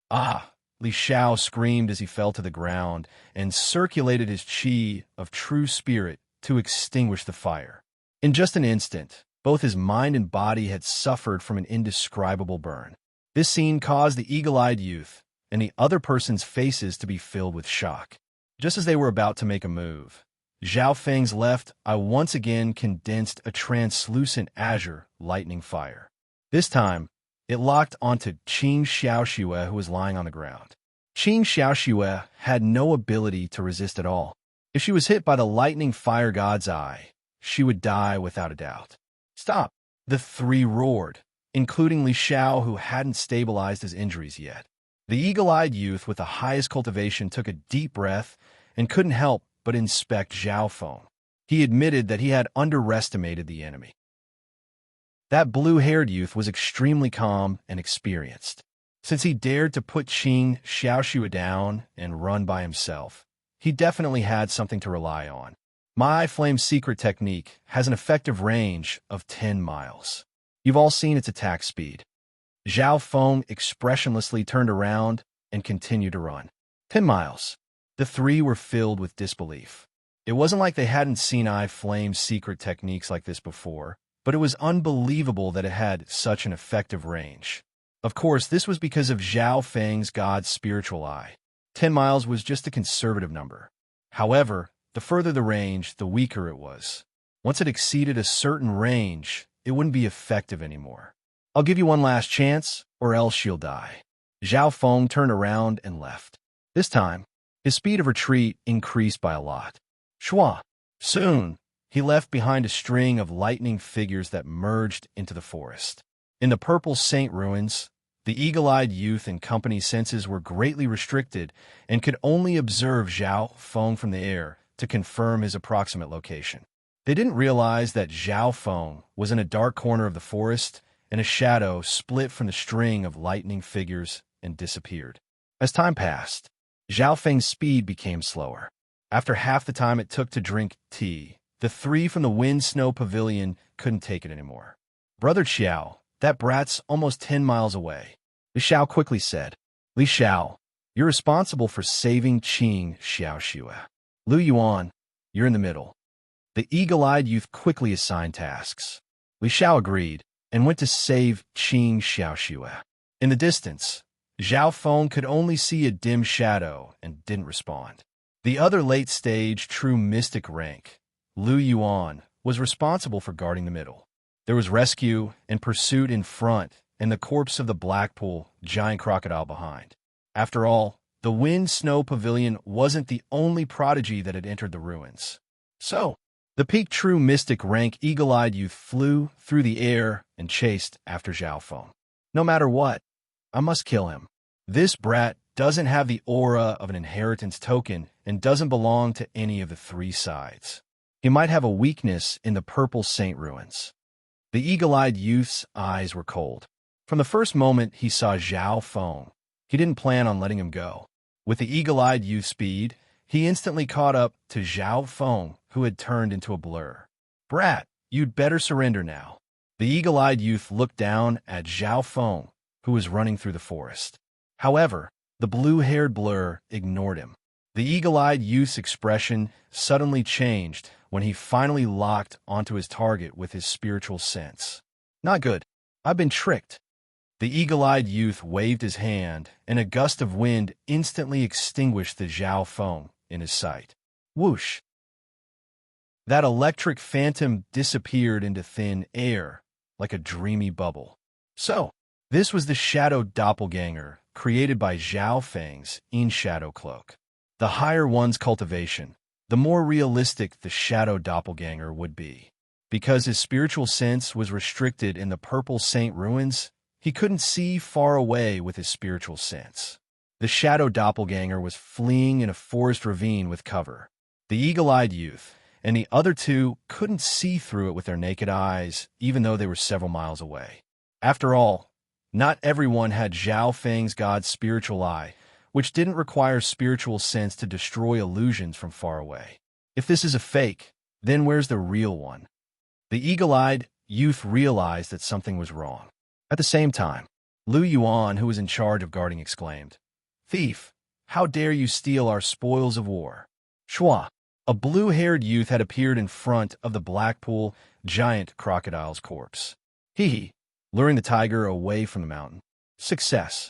Speaker 1: "Ah!" Li Xiao screamed as he fell to the ground and circulated his qi of true spirit to extinguish the fire. In just an instant, both his mind and body had suffered from an indescribable burn. This scene caused the eagle-eyed youth and the other person's faces to be filled with shock. Just as they were about to make a move, Zhao Feng's left eye once again condensed a translucent azure lightning fire. This time, it locked onto Qin Xiaoxue, who was lying on the ground. Qin Xiaoxue had no ability to resist at all. If she was hit by the lightning fire god's eye, she would die without a doubt. "Stop!" the 3 roared, including Li Xiao, who hadn't stabilized his injuries yet. The eagle-eyed youth with the highest cultivation took a deep breath and couldn't help but inspect Zhao Feng. He admitted that he had underestimated the enemy. That blue-haired youth was extremely calm and experienced. Since he dared to put Qin Xiaoxue down and run by himself, he definitely had something to rely on. My Flame's secret technique has an effective range of 10 miles. You've all seen its attack speed. Zhao Feng expressionlessly turned around and continued to run. 10 miles. The 3 were filled with disbelief. It wasn't like they hadn't seen Flame's secret techniques like this before, but it was unbelievable that it had such an effective range. Of course, this was because of Zhao Feng's god's spiritual eye. 10 miles was just a conservative number. However, the further the range, the weaker it was. Once it exceeded a certain range, it wouldn't be effective anymore. I'll give you one last chance, or else she'll die. Zhao Feng turned around and left. This time, his speed of retreat increased by a lot. Shua. Soon, he left behind a string of lightning figures that merged into the forest. In the purple saint ruins, the eagle-eyed youth and company's senses were greatly restricted and could only observe Zhao Feng from the air to confirm his approximate location. They didn't realize that Zhao Feng was in a dark corner of the forest, and a shadow split from the string of lightning figures and disappeared. As time passed, Zhao Feng's speed became slower. After half the time it took to drink tea, the three from the Wind-Snow Pavilion couldn't take it anymore. Brother Xiao, that brat's almost 10 miles away. Li Xiao quickly said, Li Xiao, you're responsible for saving Qing Xiaoxue. Lu Yuan, you're in the middle. The eagle-eyed youth quickly assigned tasks. Li Xiao agreed and went to save Qing Xiaoxue. In the distance, Zhao Feng could only see a dim shadow and didn't respond. The other late-stage true mystic rank, Lu Yuan, was responsible for guarding the middle. There was rescue and pursuit in front, and the corpse of the Blackpool giant crocodile behind. After all, the Wind-Snow Pavilion wasn't the only prodigy that had entered the ruins. So, the peak true mystic rank eagle-eyed youth flew through the air and chased after Zhao Feng. No matter what, I must kill him. This brat doesn't have the aura of an inheritance token and doesn't belong to any of the three sides. He might have a weakness in the purple saint ruins. The eagle-eyed youth's eyes were cold. From the first moment he saw Zhao Feng, he didn't plan on letting him go. With the eagle-eyed youth's speed, he instantly caught up to Zhao Feng, who had turned into a blur. Brat, you'd better surrender now. The eagle-eyed youth looked down at Zhao Feng, who was running through the forest. However, the blue-haired blur ignored him. The eagle-eyed youth's expression suddenly changed when he finally locked onto his target with his spiritual sense. Not good. I've been tricked. The eagle-eyed youth waved his hand, and a gust of wind instantly extinguished the Zhao Feng in his sight. Whoosh! That electric phantom disappeared into thin air, like a dreamy bubble. So, this was the shadow doppelganger created by Zhao Feng's in-shadow cloak. The higher one's cultivation, the more realistic the shadow doppelganger would be. Because his spiritual sense was restricted in the purple saint ruins, he couldn't see far away with his spiritual sense. The shadow doppelganger was fleeing in a forest ravine with cover. The eagle-eyed youth and the other two couldn't see through it with their naked eyes, even though they were several miles away. After all, not everyone had Zhao Feng's god's spiritual eye, which didn't require spiritual sense to destroy illusions from far away. If this is a fake, then where's the real one? The eagle-eyed youth realized that something was wrong. At the same time, Lu Yuan, who was in charge of guarding, exclaimed, Thief, how dare you steal our spoils of war? Shua, a blue-haired youth had appeared in front of the Blackpool giant crocodile's corpse. Hee, luring the tiger away from the mountain. Success.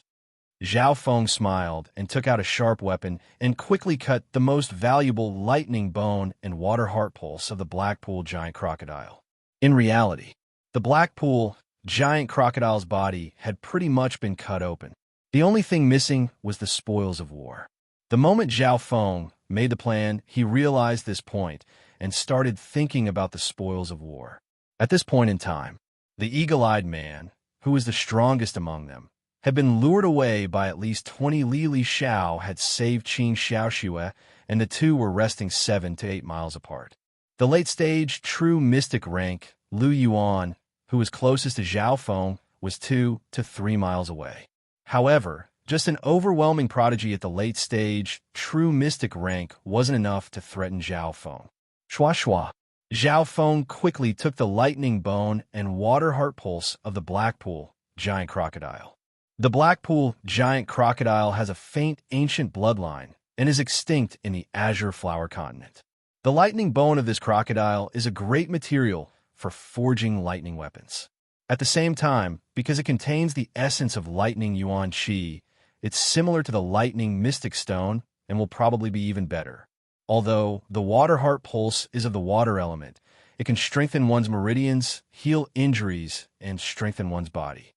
Speaker 1: Zhao Feng smiled and took out a sharp weapon and quickly cut the most valuable lightning bone and water heart pulse of the Blackpool giant crocodile. In reality, the Blackpool giant crocodile's body had pretty much been cut open. The only thing missing was the spoils of war. The moment Zhao Feng made the plan, he realized this point and started thinking about the spoils of war. At this point in time, the eagle-eyed man, who was the strongest among them, had been lured away by at least 20 Li Xiao had saved Qing Xiaoxue, and the two were resting 7 to 8 miles apart. The late-stage true mystic rank, Lu Yuan, who was closest to Zhao Feng, was 2 to 3 miles away. However, just an overwhelming prodigy at the late-stage true mystic rank wasn't enough to threaten Zhao Feng. Shua shua. Zhao Feng quickly took the lightning bone and water heart pulse of the Blackpool giant crocodile. The Blackpool giant crocodile has a faint ancient bloodline and is extinct in the Azure Flower continent. The lightning bone of this crocodile is a great material for forging lightning weapons. At the same time, because it contains the essence of lightning yuan qi, it's similar to the lightning mystic stone and will probably be even better. Although the water heart pulse is of the water element, it can strengthen one's meridians, heal injuries, and strengthen one's body.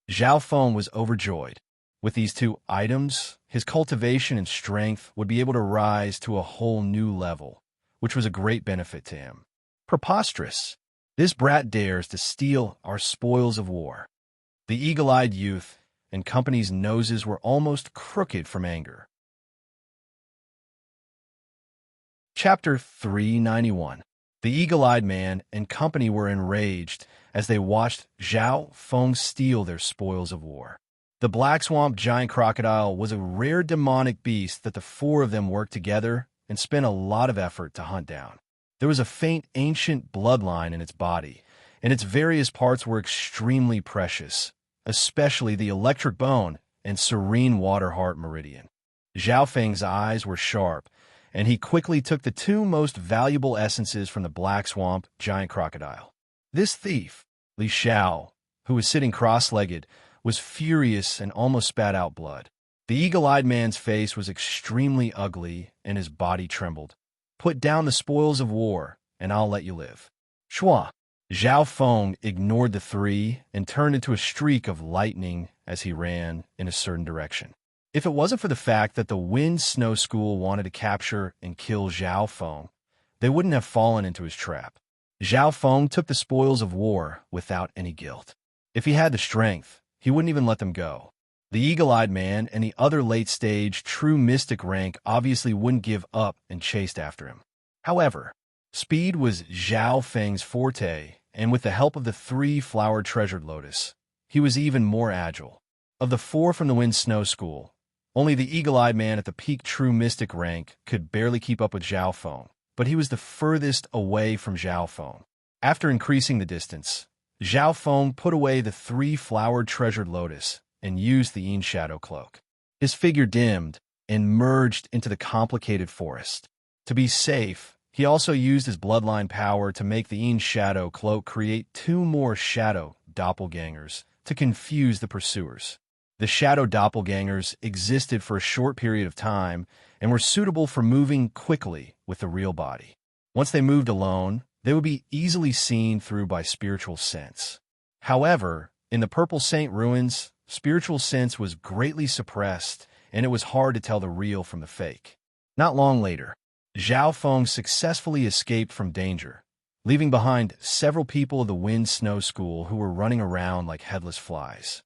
Speaker 1: Zhao Feng was overjoyed. With these two items, his cultivation and strength would be able to rise to a whole new level, which was a great benefit to him. Preposterous! This brat dares to steal our spoils of war. The eagle-eyed youth and company's noses were almost crooked from anger. Chapter 391. The eagle-eyed man and company were enraged as they watched Zhao Feng steal their spoils of war. The Black Swamp giant crocodile was a rare demonic beast that the four of them worked together and spent a lot of effort to hunt down. There was a faint ancient bloodline in its body, and its various parts were extremely precious, especially the electric bone and serene water heart meridian. Zhao Feng's eyes were sharp, and he quickly took the two most valuable essences from the Black Swamp giant crocodile. This thief, Li Xiao, who was sitting cross-legged, was furious and almost spat out blood. The eagle-eyed man's face was extremely ugly, and his body trembled. Put down the spoils of war, and I'll let you live. Shua! Zhao Feng ignored the three and turned into a streak of lightning as he ran in a certain direction. If it wasn't for the fact that the Wind Snow School wanted to capture and kill Zhao Feng, they wouldn't have fallen into his trap. Zhao Feng took the spoils of war without any guilt. If he had the strength, he wouldn't even let them go. The eagle-eyed man and the other late-stage true mystic rank obviously wouldn't give up and chased after him. However, speed was Zhao Feng's forte, and with the help of the three flowered treasured lotus, he was even more agile. Of the four from the Wind Snow School, only the eagle-eyed man at the peak true mystic rank could barely keep up with Zhao Feng, but he was the furthest away from Zhao Feng. After increasing the distance, Zhao Feng put away the three flowered treasured lotus and used the Yin Shadow Cloak. His figure dimmed and merged into the complicated forest. To be safe, he also used his bloodline power to make the Yin Shadow Cloak create two more shadow doppelgangers to confuse the pursuers. The shadow doppelgangers existed for a short period of time and were suitable for moving quickly with the real body. Once they moved alone, they would be easily seen through by spiritual sense. However, in the Purple Saint ruins, spiritual sense was greatly suppressed, and it was hard to tell the real from the fake. Not long later, Zhao Feng successfully escaped from danger, leaving behind several people of the Wind Snow School who were running around like headless flies.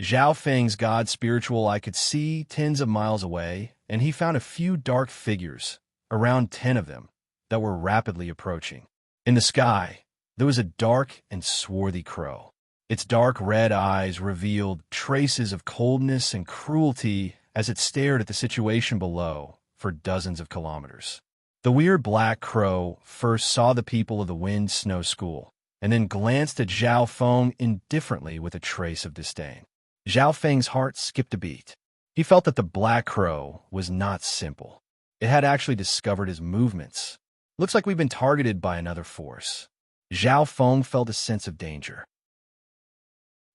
Speaker 1: Zhao Feng's god spiritual eye could see tens of miles away, and he found a few dark figures, around 10 of them, that were rapidly approaching. In the sky, there was a dark and swarthy crow. Its dark red eyes revealed traces of coldness and cruelty as it stared at the situation below for dozens of kilometers. The weird black crow first saw the people of the Wind Snow School, and then glanced at Zhao Feng indifferently with a trace of disdain. Zhao Feng's heart skipped a beat. He felt that the black crow was not simple. It had actually discovered his movements. Looks like we've been targeted by another force. Zhao Feng felt a sense of danger.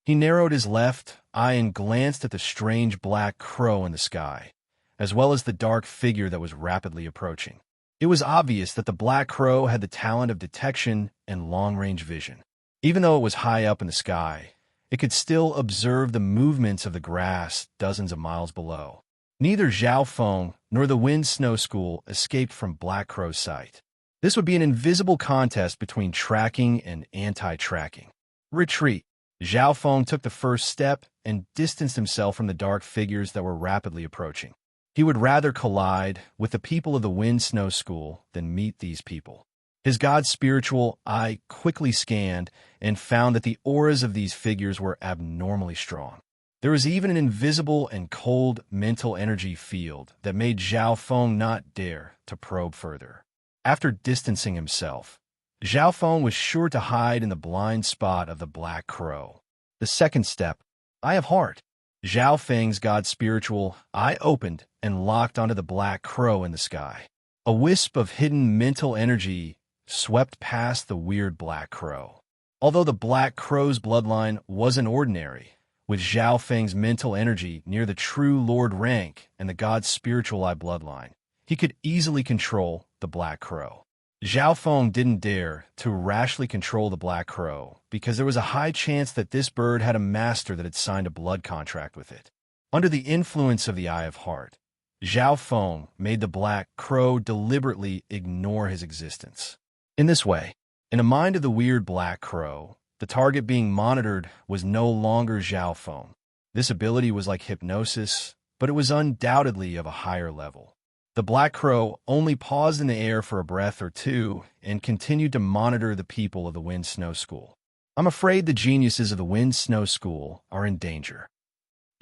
Speaker 1: He narrowed his left eye and glanced at the strange black crow in the sky, as well as the dark figure that was rapidly approaching. It was obvious that the black crow had the talent of detection and long-range vision. Even though it was high up in the sky, it could still observe the movements of the grass dozens of miles below. Neither Zhao Feng nor the Wind Snow School escaped from Black Crow's sight. This would be an invisible contest between tracking and anti-tracking. Retreat. Zhao Feng took the first step and distanced himself from the dark figures that were rapidly approaching. He would rather collide with the people of the Wind Snow School than meet these people. His god's spiritual eye quickly scanned and found that the auras of these figures were abnormally strong. There was even an invisible and cold mental energy field that made Zhao Feng not dare to probe further. After distancing himself, Zhao Feng was sure to hide in the blind spot of the Black Crow. The second step, Eye of Heart. Zhao Feng's god spiritual eye opened and locked onto the Black Crow in the sky. A wisp of hidden mental energy swept past the weird Black Crow. Although the Black Crow's bloodline wasn't ordinary, with Zhao Feng's mental energy near the true Lord rank and the God's spiritual eye bloodline, he could easily control the Black Crow. Zhao Feng didn't dare to rashly control the Black Crow because there was a high chance that this bird had a master that had signed a blood contract with it. Under the influence of the Eye of Heart, Zhao Feng made the Black Crow deliberately ignore his existence. In this way, in the mind of the weird Black Crow, the target being monitored was no longer Zhao Feng. This ability was like hypnosis, but it was undoubtedly of a higher level. The Black Crow only paused in the air for a breath or two and continued to monitor the people of the Wind Snow School. I'm afraid the geniuses of the Wind Snow School are in danger.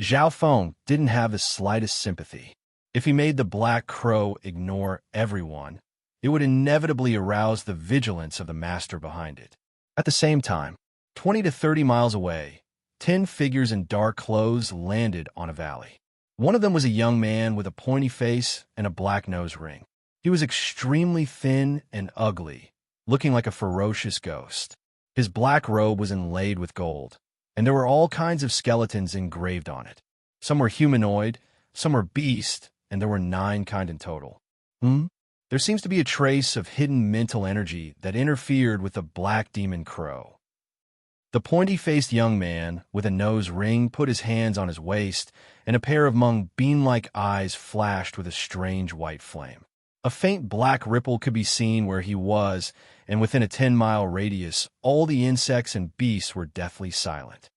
Speaker 1: Zhao Feng didn't have the slightest sympathy. If he made the Black Crow ignore everyone, it would inevitably arouse the vigilance of the master behind it. At the same time, 20 to 30 miles away, 10 figures in dark clothes landed on a valley. One of them was a young man with a pointy face and a black nose ring. He was extremely thin and ugly, looking like a ferocious ghost. His black robe was inlaid with gold, and there were all kinds of skeletons engraved on it. Some were humanoid, some were beast, and there were 9 kind in total. There seems to be a trace of hidden mental energy that interfered with the Black Demon Crow. The pointy-faced young man with a nose ring put his hands on his waist, and a pair of bean-like eyes flashed with a strange white flame. A faint black ripple could be seen where he was, and within a 10-mile radius, all the insects and beasts were deathly silent.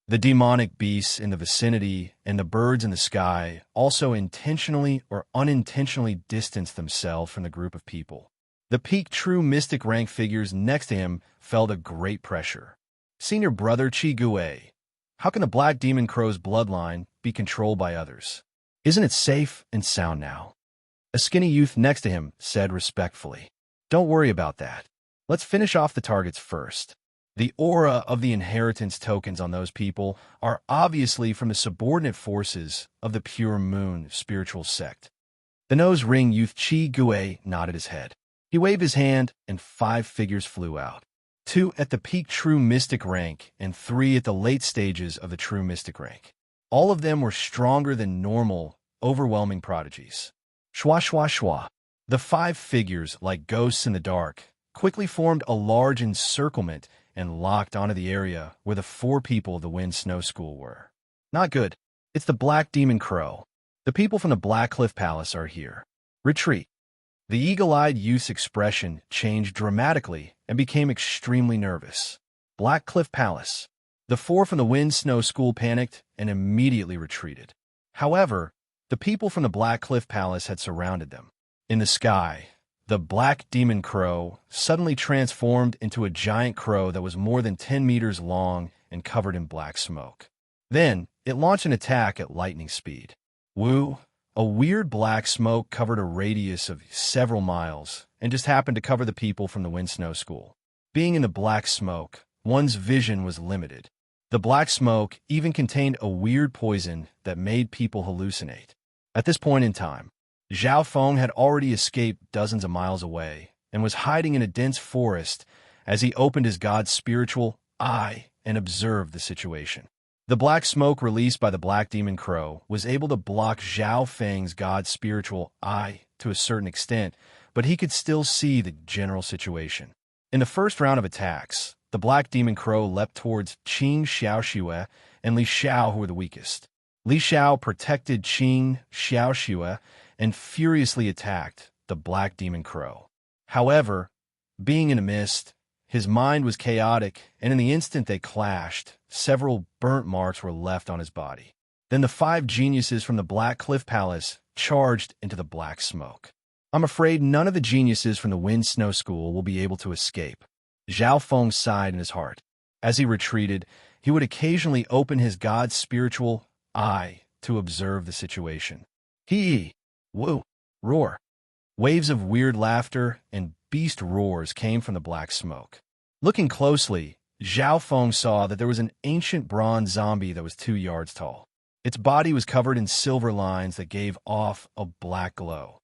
Speaker 1: The demonic beasts in the vicinity and the birds in the sky also intentionally or unintentionally distanced themselves from the group of people. The peak true mystic rank figures next to him felt a great pressure. Senior brother Chi Gue, how can the Black Demon Crow's bloodline be controlled by others? Isn't it safe and sound now? A skinny youth next to him said respectfully, "Don't worry about that. Let's finish off the targets first." The aura of the inheritance tokens on those people are obviously from the subordinate forces of the Pure Moon spiritual sect. The nose ring youth Chi Gue nodded his head. He waved his hand, and 5 figures flew out. 2 at the peak true mystic rank, and 3 at the late stages of the true mystic rank. All of them were stronger than normal, overwhelming prodigies. Shwa shwa shwa. The 5 figures, like ghosts in the dark, quickly formed a large encirclement and locked onto the area where the 4 people of the Wind Snow School were. Not good. It's the Black Demon Crow. The people from the Black Cliff Palace are here. Retreat. The eagle-eyed youth's expression changed dramatically and became extremely nervous. Black Cliff Palace. The 4 from the Wind Snow School panicked and immediately retreated. However, the people from the Black Cliff Palace had surrounded them. In the sky, the Black Demon Crow suddenly transformed into a giant crow that was more than 10 meters long and covered in black smoke. Then, it launched an attack at lightning speed. Woo! A weird black smoke covered a radius of several miles and just happened to cover the people from the Wind Snow School. Being in the black smoke, one's vision was limited. The black smoke even contained a weird poison that made people hallucinate. At this point in time, Zhao Feng had already escaped dozens of miles away and was hiding in a dense forest as he opened his God's spiritual eye and observed the situation. The black smoke released by the Black Demon Crow was able to block Zhao Feng's God's spiritual eye to a certain extent, but he could still see the general situation. In the first round of attacks, the Black Demon Crow leapt towards Qing Xiaoxue and Li Xiao, who were the weakest. Li Xiao protected Qing Xiaoxue and furiously attacked the Black Demon Crow. However, being in a mist, his mind was chaotic, and in the instant they clashed, several burnt marks were left on his body. Then the 5 geniuses from the Black Cliff Palace charged into the black smoke. I'm afraid none of the geniuses from the Wind Snow School will be able to escape. Zhao Feng sighed in his heart. As he retreated, he would occasionally open his God's spiritual eye to observe the situation. Hee! Woo! Roar! Waves of weird laughter and beast roars came from the black smoke. Looking closely, Zhao Feng saw that there was an ancient bronze zombie that was 2 yards tall. Its body was covered in silver lines that gave off a black glow.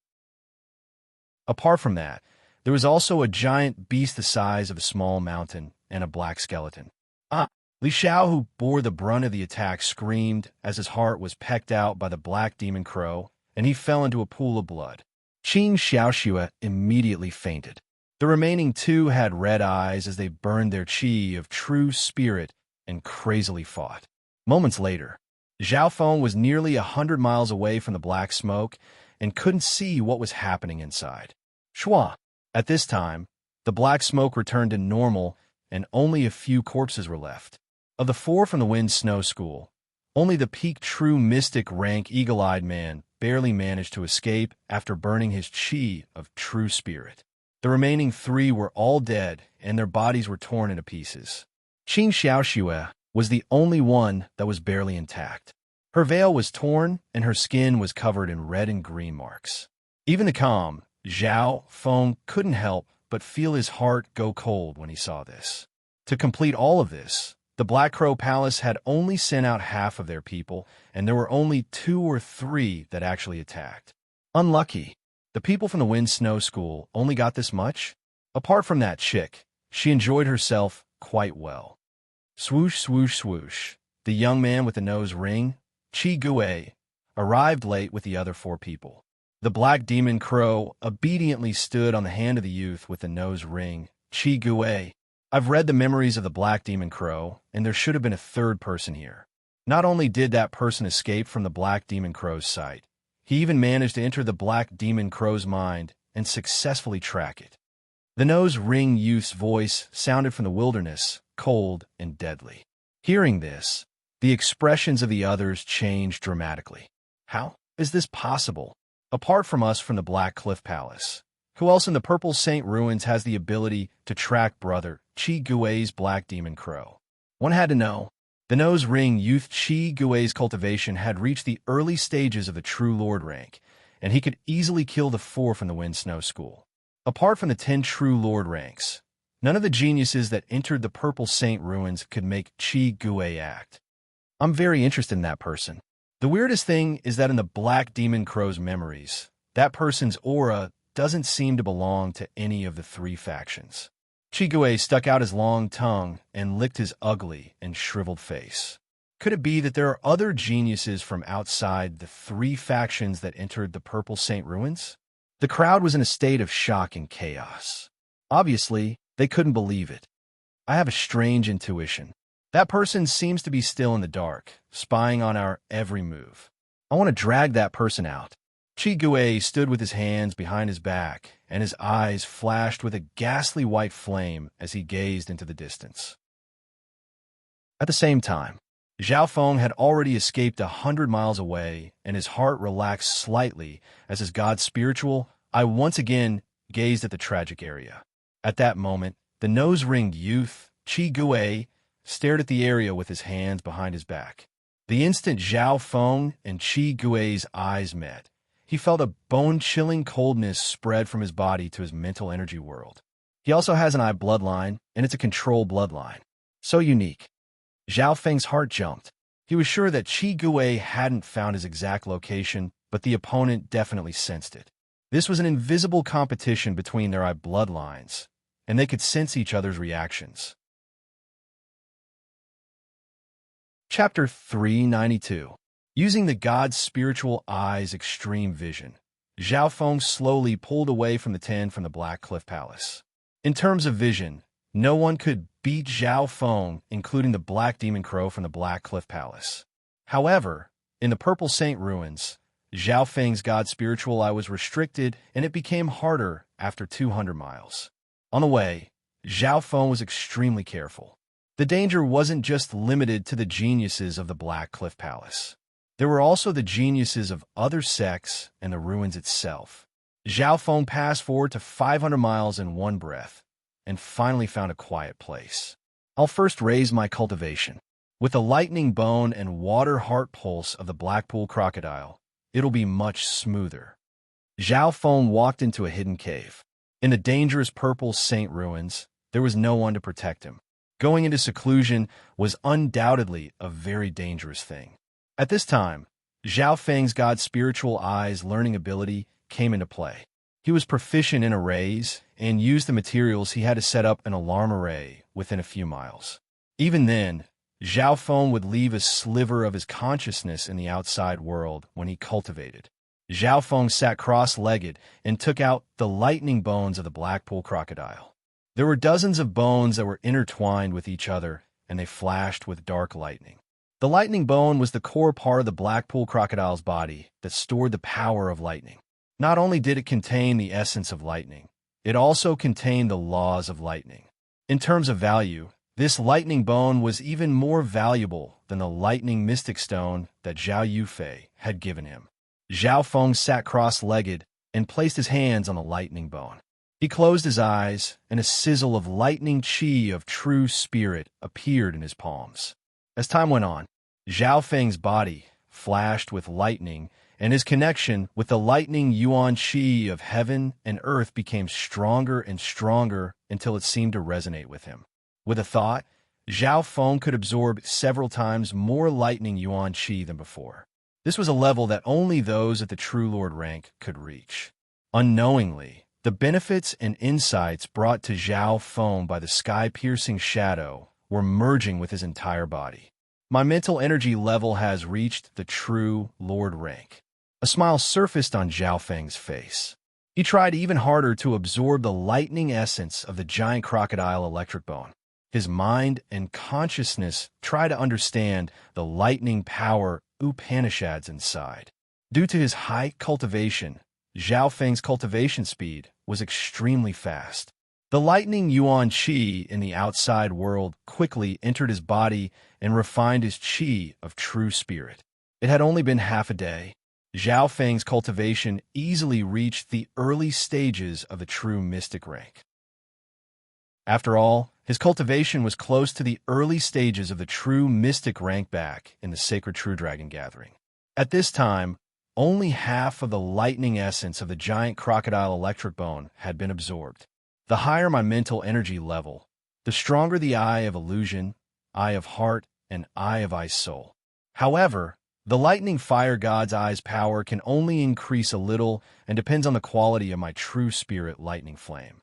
Speaker 1: Apart from that, There was also a giant beast the size of a small mountain and a black skeleton. Li Xiao, who bore the brunt of the attack, screamed as his heart was pecked out by the black demon crow, and he fell into a pool of blood. Qin Xiaoxue immediately fainted. The remaining two had red eyes as they burned their qi of true spirit and crazily fought. Moments later, Zhao Feng was nearly 100 miles away from the black smoke and couldn't see what was happening inside. Shua. At this time, the black smoke returned to normal and only a few corpses were left. Of the 4 from the Wind Snow School, only the peak true mystic rank eagle-eyed man barely managed to escape after burning his qi of true spirit. The remaining 3 were all dead, and their bodies were torn into pieces. Qin Xiaoxue was the only one that was barely intact. Her veil was torn, and her skin was covered in red and green marks. Even the calm Zhao Feng couldn't help but feel his heart go cold when he saw this. To complete all of this, the Black Crow Palace had only sent out half of their people, and there were only 2 or 3 that actually attacked. Unlucky. The people from the Wind Snow School only got this much? Apart from that chick, she enjoyed herself quite well. Swoosh, swoosh, swoosh. The young man with the nose ring, Qi Gui, arrived late with the other 4 people. The black demon crow obediently stood on the hand of the youth with the nose ring, Qi Gui. I've read the memories of the black demon crow, and there should have been a 3rd person here. Not only did that person escape from the black demon crow's sight, he even managed to enter the black demon crow's mind and successfully track it. The nose ring youth's voice sounded from the wilderness, cold and deadly. Hearing this, the expressions of the others changed dramatically. How is this possible? Apart from us from the Black Cliff Palace, who else in the Purple Saint Ruins has the ability to track brother Qi Gui's black demon crow? One had to know. The nose ring youth Qi Gui's cultivation had reached the early stages of the true lord rank, and he could easily kill the 4 from the Wind Snow School. Apart from the 10 true lord ranks, none of the geniuses that entered the Purple Saint Ruins could make Qi Gui act. I'm very interested in that person. The weirdest thing is that in the Black Demon Crow's memories, that person's aura doesn't seem to belong to any of the 3 factions. Qi Gui stuck out his long tongue and licked his ugly and shriveled face. Could it be that there are other geniuses from outside the 3 factions that entered the Purple Saint Ruins? The crowd was in a state of shock and chaos. Obviously, they couldn't believe it. I have a strange intuition. That person seems to be still in the dark, spying on our every move. I want to drag that person out. Qi Gui stood with his hands behind his back, and his eyes flashed with a ghastly white flame as he gazed into the distance. At the same time, Zhao Feng had already escaped 100 miles away, and his heart relaxed slightly as his god spiritual eye once again gazed at the tragic area. At that moment, the nose-ringed youth, Qi Gui, stared at the area with his hands behind his back. The instant Zhao Feng and Qi Gui's eyes met, he felt a bone-chilling coldness spread from his body to his mental energy world. He also has an eye bloodline, and it's a control bloodline. So unique. Zhao Feng's heart jumped. He was sure that Qi Gui hadn't found his exact location, but the opponent definitely sensed it. This was an invisible competition between their eye bloodlines, and they could sense each other's reactions. Chapter 392. Using the god's spiritual eye's extreme vision, Zhao Feng slowly pulled away from the 10 from the Black Cliff Palace. In terms of vision, no one could beat Zhao Feng, including the Black Demon Crow from the Black Cliff Palace. However, in the Purple Saint Ruins, Zhao Feng's god spiritual eye was restricted, and it became harder after 200 miles. On the way, Zhao Feng was extremely careful. The danger wasn't just limited to the geniuses of the Black Cliff Palace. There were also the geniuses of other sects and the ruins itself. Zhao Feng passed forward to 500 miles in one breath, and finally found a quiet place. I'll first raise my cultivation. With the lightning bone and water heart pulse of the Blackpool crocodile, it'll be much smoother. Zhao Feng walked into a hidden cave. In the dangerous Purple Saint Ruins, there was no one to protect him. Going into seclusion was undoubtedly a very dangerous thing. At this time, Zhao Feng's god spiritual eye's learning ability came into play. He was proficient in arrays, and used the materials, he had to set up an alarm array within a few miles. Even then, Zhao Feng would leave a sliver of his consciousness in the outside world when he cultivated. Zhao Feng sat cross-legged and took out the lightning bones of the Blackpool crocodile. There were dozens of bones that were intertwined with each other, and they flashed with dark lightning. The lightning bone was the core part of the Blackpool crocodile's body that stored the power of lightning. Not only did it contain the essence of lightning, it also contained the laws of lightning. In terms of value, this lightning bone was even more valuable than the lightning mystic stone that Zhao Yufei had given him. Zhao Feng sat cross-legged and placed his hands on the lightning bone. He closed his eyes, and a sizzle of lightning qi of true spirit appeared in his palms. As time went on, Zhao Feng's body flashed with lightning, and his connection with the lightning yuan qi of heaven and earth became stronger and stronger until it seemed to resonate with him. With a thought, Zhao Feng could absorb several times more lightning yuan qi than before. This was a level that only those at the True Lord rank could reach. Unknowingly, the benefits and insights brought to Zhao Feng by the sky-piercing shadow were merging with his entire body. My mental energy level has reached the True Lord rank. A smile surfaced on Zhao Feng's face. He tried even harder to absorb the lightning essence of the giant crocodile electric bone. His mind and consciousness tried to understand the lightning power Upanishads inside. Due to his high cultivation, Zhao Feng's cultivation speed was extremely fast. The lightning yuan qi in the outside world quickly entered his body and refined his qi of true spirit. It had only been half a day. Zhao Feng's cultivation easily reached the early stages of the true mystic rank. After all, his cultivation was close to the early stages of the true mystic rank back in the sacred True Dragon gathering. At this time, only half of the lightning essence of the giant crocodile electric bone had been absorbed. The higher my mental energy level, the stronger the eye of illusion, eye of heart, and eye of eye soul. However, the lightning fire god's eye's power can only increase a little and depends on the quality of my true spirit lightning flame.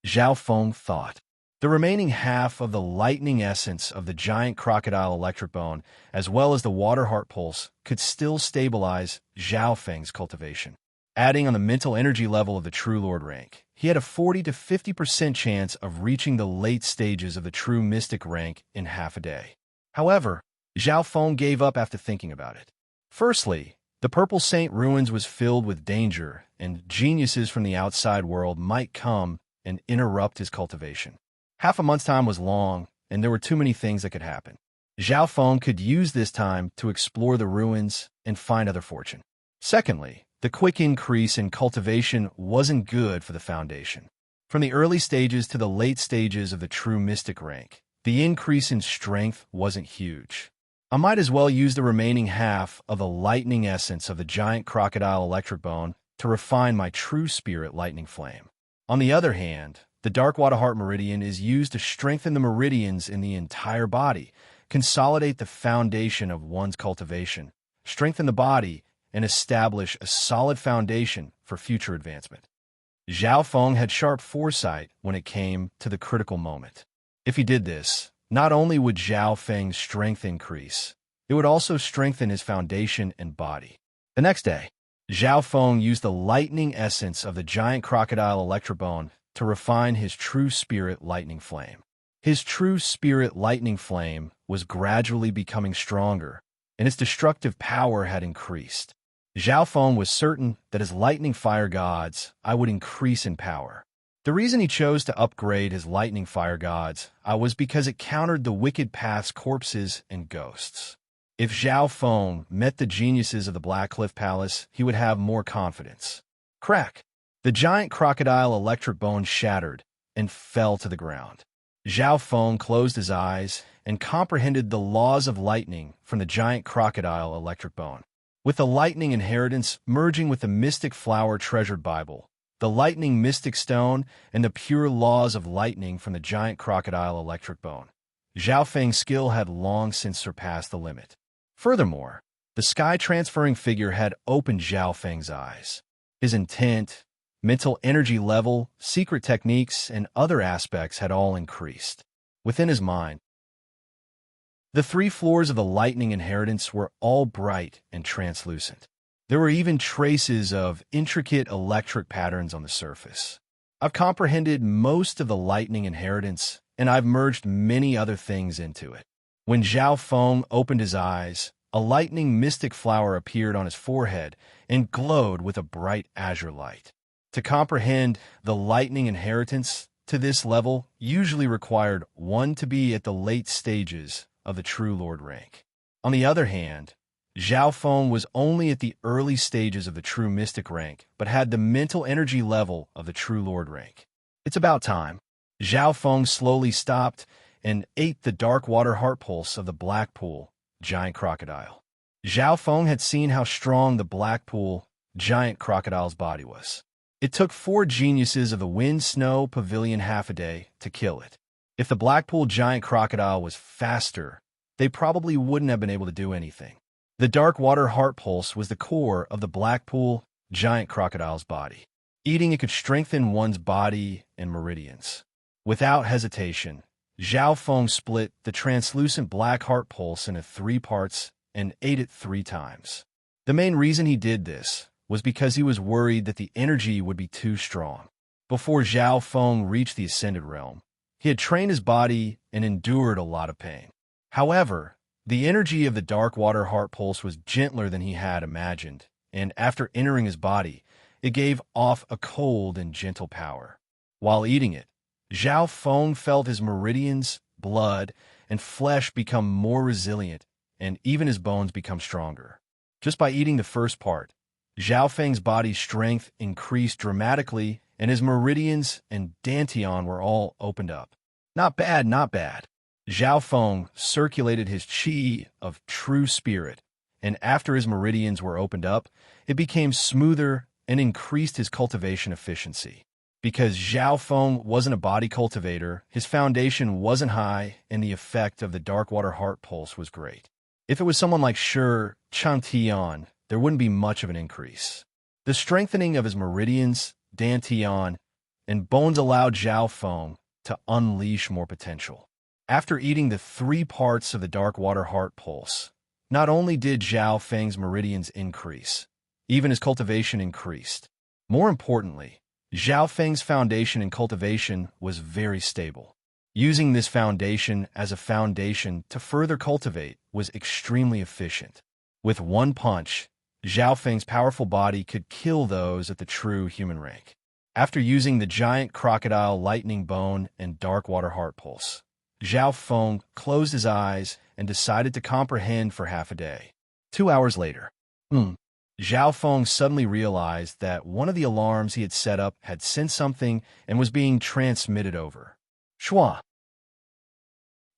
Speaker 1: Zhao Feng thought. The remaining half of the lightning essence of the giant crocodile electric bone, as well as the water heart pulse, could still stabilize Zhao Feng's cultivation. Adding on the mental energy level of the True Lord rank, he had a 40 to 50% chance of reaching the late stages of the true mystic rank in half a day. However, Zhao Feng gave up after thinking about it. Firstly, the Purple Saint Ruins was filled with danger, and geniuses from the outside world might come and interrupt his cultivation. Half a month's time was long, and there were too many things that could happen. Zhao Feng could use this time to explore the ruins and find other fortune. Secondly, the quick increase in cultivation wasn't good for the foundation. From the early stages to the late stages of the true mystic rank, the increase in strength wasn't huge. I might as well use the remaining half of the lightning essence of the giant crocodile electric bone to refine my true spirit lightning flame. On the other hand, the Dark Water Heart Meridian is used to strengthen the meridians in the entire body, consolidate the foundation of one's cultivation, strengthen the body, and establish a solid foundation for future advancement. Zhao Feng had sharp foresight when it came to the critical moment. If he did this, not only would Zhao Feng's strength increase, it would also strengthen his foundation and body. The next day, Zhao Feng used the lightning essence of the giant crocodile electric bone to refine his true spirit lightning flame. His true spirit lightning flame was gradually becoming stronger, and its destructive power had increased. Zhao Feng was certain that as lightning fire gods, I would increase in power. The reason he chose to upgrade his lightning fire gods was because it countered the wicked path's corpses and ghosts. If Zhao Feng met the geniuses of the Black Cliff Palace, he would have more confidence. Crack! The giant crocodile electric bone shattered and fell to the ground. Zhao Feng closed his eyes and comprehended the laws of lightning from the giant crocodile electric bone. With the lightning inheritance merging with the mystic flower treasured Bible, the lightning mystic stone, and the pure laws of lightning from the giant crocodile electric bone, Zhao Feng's skill had long since surpassed the limit. Furthermore, the sky-transferring figure had opened Zhao Feng's eyes. His intent, Mental energy level, secret techniques, and other aspects had all increased. Within his mind, the 3 floors of the lightning inheritance were all bright and translucent. There were even traces of intricate electric patterns on the surface. I've comprehended most of the lightning inheritance, and I've merged many other things into it. When Zhao Feng opened his eyes, a lightning mystic flower appeared on his forehead and glowed with a bright azure light. To comprehend the lightning inheritance to this level usually required one to be at the late stages of the True Lord rank. On the other hand, Zhao Feng was only at the early stages of the True Mystic rank, but had the mental energy level of the True Lord rank. It's about time. Zhao Feng slowly stopped and ate the dark water heart pulse of the Black Pool giant crocodile. Zhao Feng had seen how strong the Black Pool giant crocodile's body was. It took 4 geniuses of the Wind Snow Pavilion half a day to kill it. If the Blackpool giant crocodile was faster, they probably wouldn't have been able to do anything. The dark water heart pulse was the core of the Blackpool giant crocodile's body. Eating it could strengthen one's body and meridians. Without hesitation, Zhao Feng split the translucent black heart pulse into 3 parts and ate it 3 times. The main reason he did this was because he was worried that the energy would be too strong. Before Zhao Feng reached the Ascended Realm, he had trained his body and endured a lot of pain. However, the energy of the dark water heart pulse was gentler than he had imagined, and after entering his body, it gave off a cold and gentle power. While eating it, Zhao Feng felt his meridians, blood, and flesh become more resilient, and even his bones become stronger. Just by eating the first part, Zhao Feng's body's strength increased dramatically, and his meridians and dantian were all opened up. Not bad, not bad. Zhao Feng circulated his qi of true spirit, and after his meridians were opened up, it became smoother and increased his cultivation efficiency. Because Zhao Feng wasn't a body cultivator, his foundation wasn't high, and the effect of the dark water heart pulse was great. If it was someone like Shi Changtian, there wouldn't be much of an increase. The strengthening of his meridians, dantian, and bones allowed Zhao Feng to unleash more potential. After eating the 3 parts of the dark water heart pulse, not only did Zhao Feng's meridians increase, even his cultivation increased. More importantly, Zhao Feng's foundation and cultivation was very stable. Using this foundation as a foundation to further cultivate was extremely efficient. With one punch, Zhao Feng's powerful body could kill those at the true human rank. After using the giant crocodile lightning bone and dark water heart pulse, Zhao Feng closed his eyes and decided to comprehend for half a day. 2 hours later, Zhao Feng suddenly realized that one of the alarms he had set up had sent something and was being transmitted over. Shua.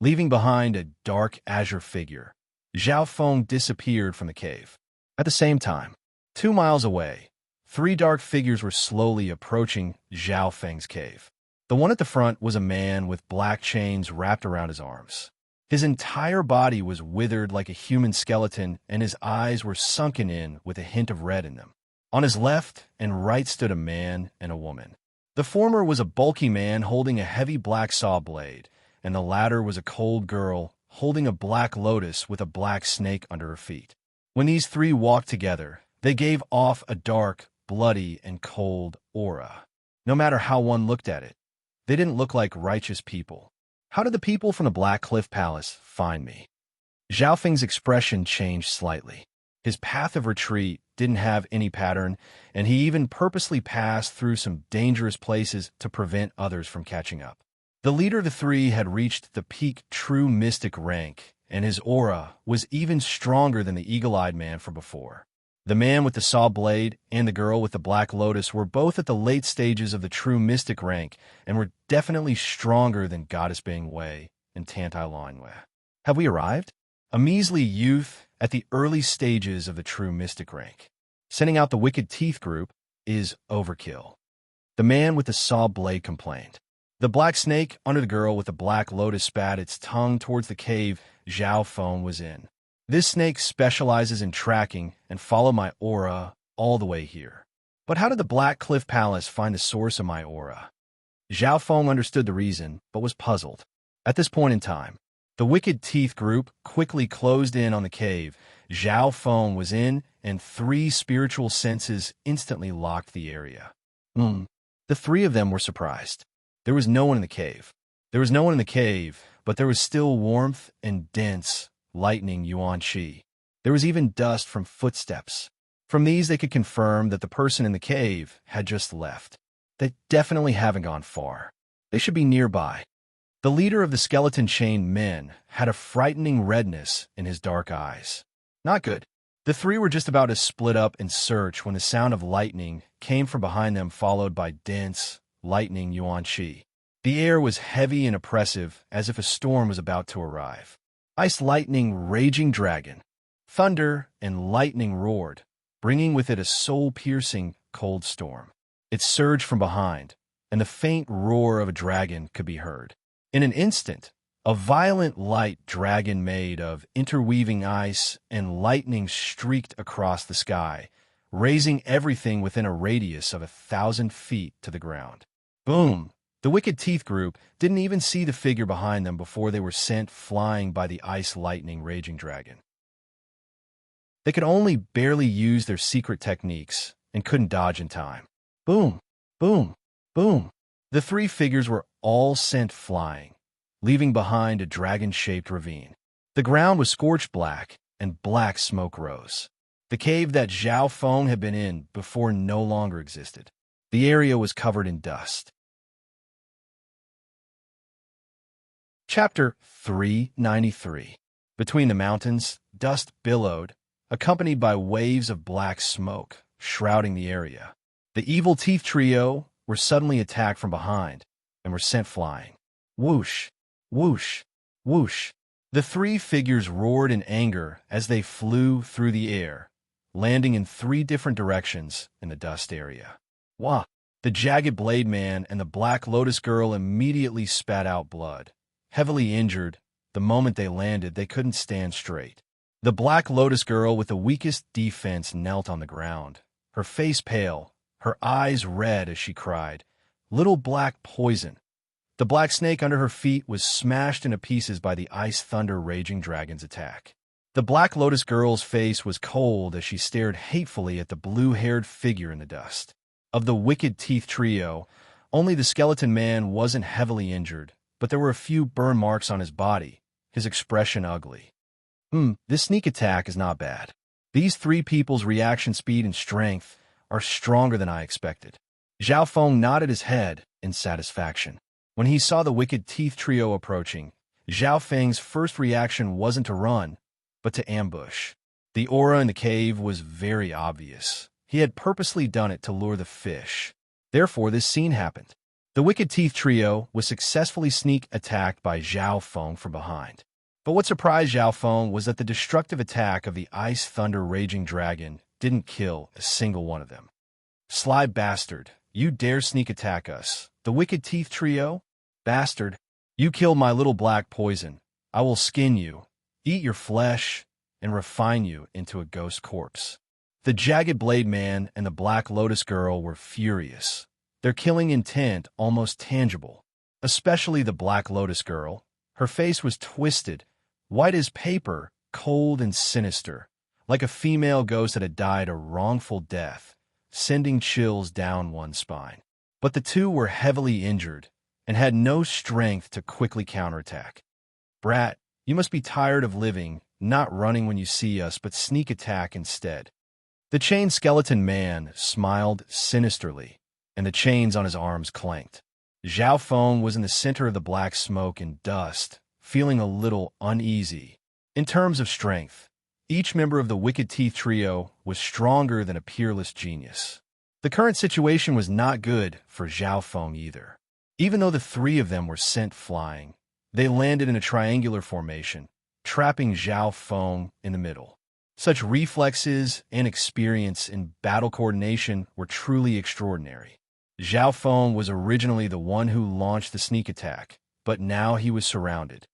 Speaker 1: Leaving behind a dark azure figure, Zhao Feng disappeared from the cave. At the same time, 2 miles away, 3 dark figures were slowly approaching Zhao Feng's cave. The one at the front was a man with black chains wrapped around his arms. His entire body was withered like a human skeleton, and his eyes were sunken in with a hint of red in them. On his left and right stood a man and a woman. The former was a bulky man holding a heavy black saw blade, and the latter was a cold girl holding a black lotus with a black snake under her feet. When these 3 walked together, they gave off a dark, bloody, and cold aura. No matter how one looked at it, they didn't look like righteous people. How did the people from the Black Cliff Palace find me? Zhao Feng's expression changed slightly. His path of retreat didn't have any pattern, and he even purposely passed through some dangerous places to prevent others from catching up. The leader of the 3 had reached the peak true mystic rank, and his aura was even stronger than the eagle-eyed man from before. The man with the saw blade and the girl with the black lotus were both at the late stages of the true mystic rank and were definitely stronger than Goddess Bing Wei and Tantai Lan Wei. Have we arrived? A measly youth at the early stages of the true mystic rank. Sending out the Wicked Teeth group is overkill. The man with the saw blade complained. The black snake under the girl with the black lotus spat its tongue towards the cave Zhao Feng was in. This snake specializes in tracking and follow my aura all the way here. But how did the Black Cliff Palace find the source of my aura? Zhao Feng understood the reason, but was puzzled. At this point in time, the Wicked Teeth group quickly closed in on the cave Zhao Feng was in, and 3 spiritual senses instantly locked the area. The 3 of them were surprised. There was no one in the cave. There was no one in the cave, but there was still warmth and dense, lightning yuan qi. There was even dust from footsteps. From these, they could confirm that the person in the cave had just left. They definitely haven't gone far. They should be nearby. The leader of the skeleton-chained men had a frightening redness in his dark eyes. Not good. The 3 were just about to split up and search when the sound of lightning came from behind them, followed by dense, lightning yuan qi. The air was heavy and oppressive, as if a storm was about to arrive. Ice lightning raging dragon. Thunder and lightning roared, bringing with it a soul-piercing cold storm. It surged from behind, and the faint roar of a dragon could be heard. In an instant, a violent light dragon made of interweaving ice and lightning streaked across the sky, raising everything within a radius of 1,000 feet to the ground. Boom! The Wicked Teeth group didn't even see the figure behind them before they were sent flying by the ice lightning raging dragon. They could only barely use their secret techniques and couldn't dodge in time. Boom! Boom! Boom! The 3 figures were all sent flying, leaving behind a dragon-shaped ravine. The ground was scorched black, and black smoke rose. The cave that Zhao Feng had been in before no longer existed. The area was covered in dust. Chapter 393. Between the mountains, dust billowed, accompanied by waves of black smoke, shrouding the area. The evil teeth trio were suddenly attacked from behind and were sent flying. Whoosh! Whoosh! Whoosh! The 3 figures roared in anger as they flew through the air, landing in 3 different directions in the dust area. Wah! The Jagged Blade Man and the Black Lotus Girl immediately spat out blood. Heavily injured, the moment they landed, they couldn't stand straight. The Black Lotus Girl with the weakest defense knelt on the ground, her face pale, her eyes red as she cried, "Little black poison." The black snake under her feet was smashed into pieces by the ice thunder raging dragon's attack. The Black Lotus Girl's face was cold as she stared hatefully at the blue-haired figure in the dust. Of the Wicked Teeth trio, only the skeleton man wasn't heavily injured, but there were a few burn marks on his body, his expression ugly. This sneak attack is not bad. These 3 people's reaction speed and strength are stronger than I expected. Zhao Feng nodded his head in satisfaction. When he saw the Wicked Teeth trio approaching, Zhao Feng's first reaction wasn't to run, but to ambush. The aura in the cave was very obvious. He had purposely done it to lure the fish. Therefore, this scene happened. The Wicked Teeth trio was successfully sneak attacked by Zhao Feng from behind. But what surprised Zhao Feng was that the destructive attack of the ice thunder raging dragon didn't kill a single one of them. "Sly bastard, you dare sneak attack us. The Wicked Teeth trio? Bastard, you killed my little black poison. I will skin you, eat your flesh, and refine you into a ghost corpse." The Jagged Blade Man and the Black Lotus Girl were furious, their killing intent almost tangible. Especially the Black Lotus Girl. Her face was twisted, white as paper, cold and sinister, like a female ghost that had died a wrongful death, sending chills down one's spine. But the 2 were heavily injured and had no strength to quickly counterattack. "Brat, you must be tired of living, not running when you see us, but sneak attack instead." The chained skeleton man smiled sinisterly, and the chains on his arms clanked. Zhao Feng was in the center of the black smoke and dust, feeling a little uneasy. In terms of strength, each member of the Wicked Teeth trio was stronger than a peerless genius. The current situation was not good for Zhao Feng either. Even though the 3 of them were sent flying, they landed in a triangular formation, trapping Zhao Feng in the middle. Such reflexes and experience in battle coordination were truly extraordinary. Zhao Feng was originally the one who launched the sneak attack, but now he was surrounded.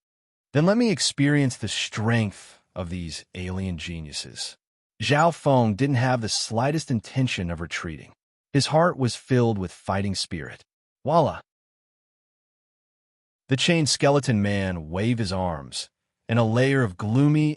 Speaker 1: Then let me experience the strength of these alien geniuses. Zhao Feng didn't have the slightest intention of retreating. His heart was filled with fighting spirit. Voila! The chained skeleton man waved his arms, and a layer of gloomy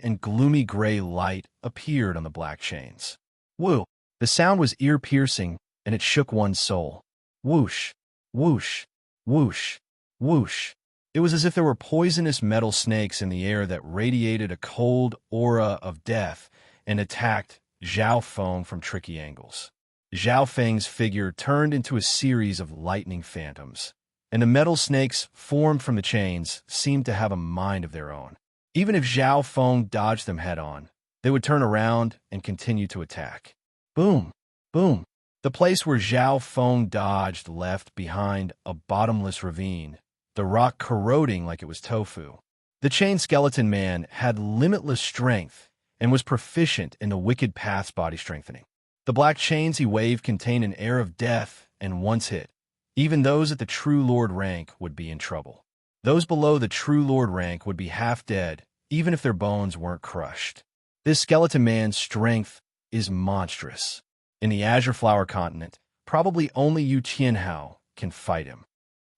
Speaker 1: gray light appeared on the black chains. Woo! The sound was ear-piercing, and it shook one's soul. Whoosh! Whoosh! Whoosh! Whoosh! It was as if there were poisonous metal snakes in the air that radiated a cold aura of death and attacked Zhao Feng from tricky angles. Zhao Feng's figure turned into a series of lightning phantoms, and the metal snakes formed from the chains seemed to have a mind of their own. Even if Zhao Feng dodged them head-on, they would turn around and continue to attack. Boom! Boom! The place where Zhao Feng dodged left behind a bottomless ravine, the rock corroding like it was tofu. The chained skeleton man had limitless strength and was proficient in the wicked path's body strengthening. The black chains he waved contained an air of death, and once hit, even those at the True Lord rank would be in trouble. Those below the True Lord rank would be half dead, even if their bones weren't crushed. This skeleton man's strength is monstrous. In the Azure Flower continent, probably only Yu Qianhao can fight him.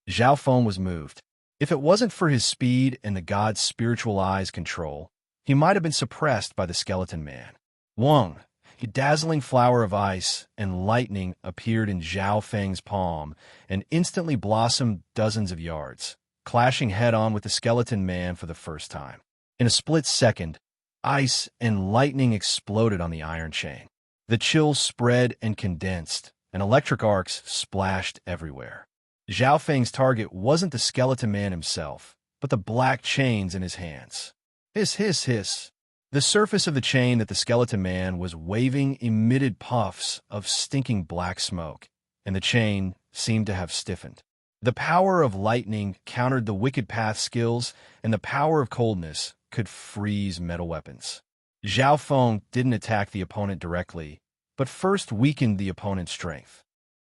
Speaker 1: Zhao Feng was moved. If it wasn't for his speed and the god's spiritual eye's control, he might have been suppressed by the skeleton man. Wang, a dazzling flower of ice and lightning appeared in Zhao Feng's palm and instantly blossomed dozens of yards, clashing head-on with the skeleton man for the first time. In a split second, ice and lightning exploded on the iron chain. The chill spread and condensed, and electric arcs splashed everywhere. Zhao Feng's target wasn't the skeleton man himself, but the black chains in his hands. Hiss, hiss, hiss. The surface of the chain that the skeleton man was waving emitted puffs of stinking black smoke, and the chain seemed to have stiffened. The power of lightning countered the wicked path skills, and the power of coldness could freeze metal weapons. Zhao Feng didn't attack the opponent directly, but first weakened the opponent's strength.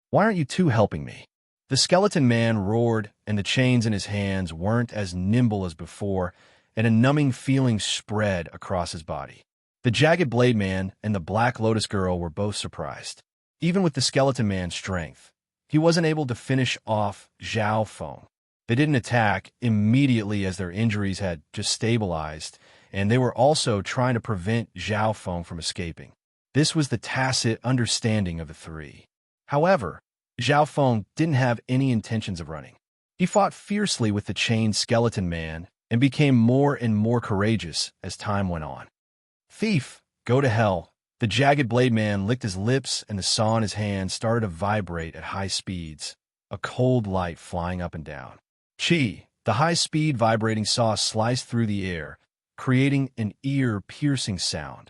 Speaker 1: Why aren't you two helping me? The skeleton man roared, and the chains in his hands weren't as nimble as before, and a numbing feeling spread across his body. The Jagged Blade Man and the Black Lotus Girl were both surprised. Even with the skeleton man's strength, he wasn't able to finish off Zhao Feng. They didn't attack immediately as their injuries had just stabilized, and they were also trying to prevent Zhao Feng from escaping. This was the tacit understanding of the three. However, Zhao Feng didn't have any intentions of running. He fought fiercely with the chained skeleton man and became more and more courageous as time went on. Thief, go to hell. The Jagged Blade Man licked his lips, and the saw in his hand started to vibrate at high speeds, a cold light flying up and down. Chi, the high-speed vibrating saw sliced through the air, creating an ear-piercing sound.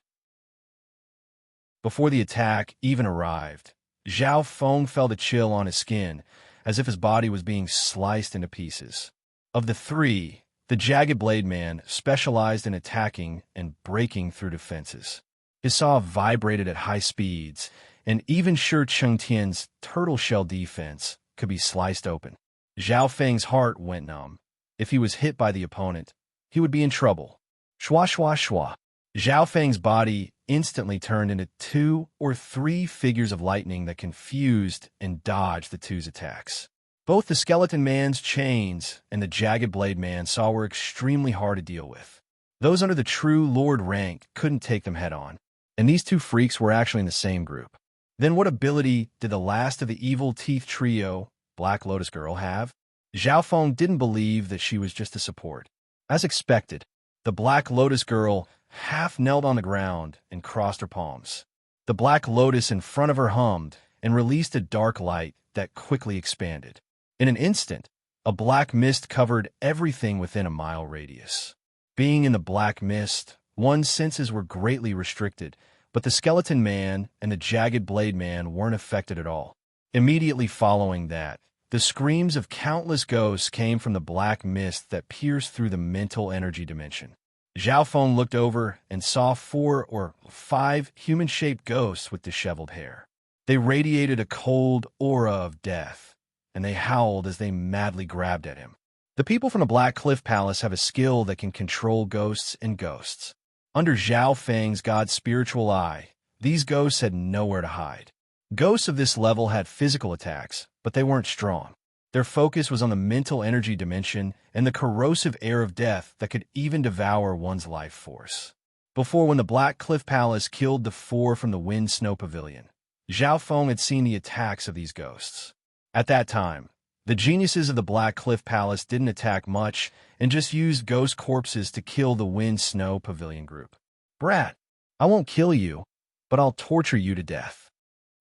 Speaker 1: Before the attack even arrived, Zhao Feng felt a chill on his skin, as if his body was being sliced into pieces. Of the three, the Jagged Blade Man specialized in attacking and breaking through defenses. His saw vibrated at high speeds, and even Shi Chengtian's turtle shell defense could be sliced open. Zhao Feng's heart went numb. If he was hit by the opponent, he would be in trouble. Shwa shwa shwa. Zhao Feng's body instantly turned into 2 or 3 figures of lightning that confused and dodged the two's attacks. Both the skeleton man's chains and the Jagged Blade Man saw were extremely hard to deal with. Those under the True Lord rank couldn't take them head-on, and these two freaks were actually in the same group. Then what ability did the last of the Evil Teeth trio, Black Lotus Girl, have? Zhao Feng didn't believe that she was just a support. As expected, the Black Lotus Girl half knelt on the ground and crossed her palms. The Black Lotus in front of her hummed and released a dark light that quickly expanded. In an instant, a black mist covered everything within a mile radius. Being in the black mist, one's senses were greatly restricted, but the skeleton man and the Jagged Blade Man weren't affected at all. Immediately following that, the screams of countless ghosts came from the black mist that pierced through the mental energy dimension. Zhao Feng looked over and saw 4 or 5 human-shaped ghosts with disheveled hair. They radiated a cold aura of death, and they howled as they madly grabbed at him. The people from the Black Cliff Palace have a skill that can control ghosts and ghosts. Under Zhao Feng's god's spiritual eye, these ghosts had nowhere to hide. Ghosts of this level had physical attacks, but they weren't strong. Their focus was on the mental energy dimension and the corrosive air of death that could even devour one's life force. Before, when the Black Cliff Palace killed the 4 from the Wind Snow Pavilion, Zhao Feng had seen the attacks of these ghosts. At that time, the geniuses of the Black Cliff Palace didn't attack much and just used ghost corpses to kill the Wind Snow Pavilion group. "Brat, I won't kill you, but I'll torture you to death."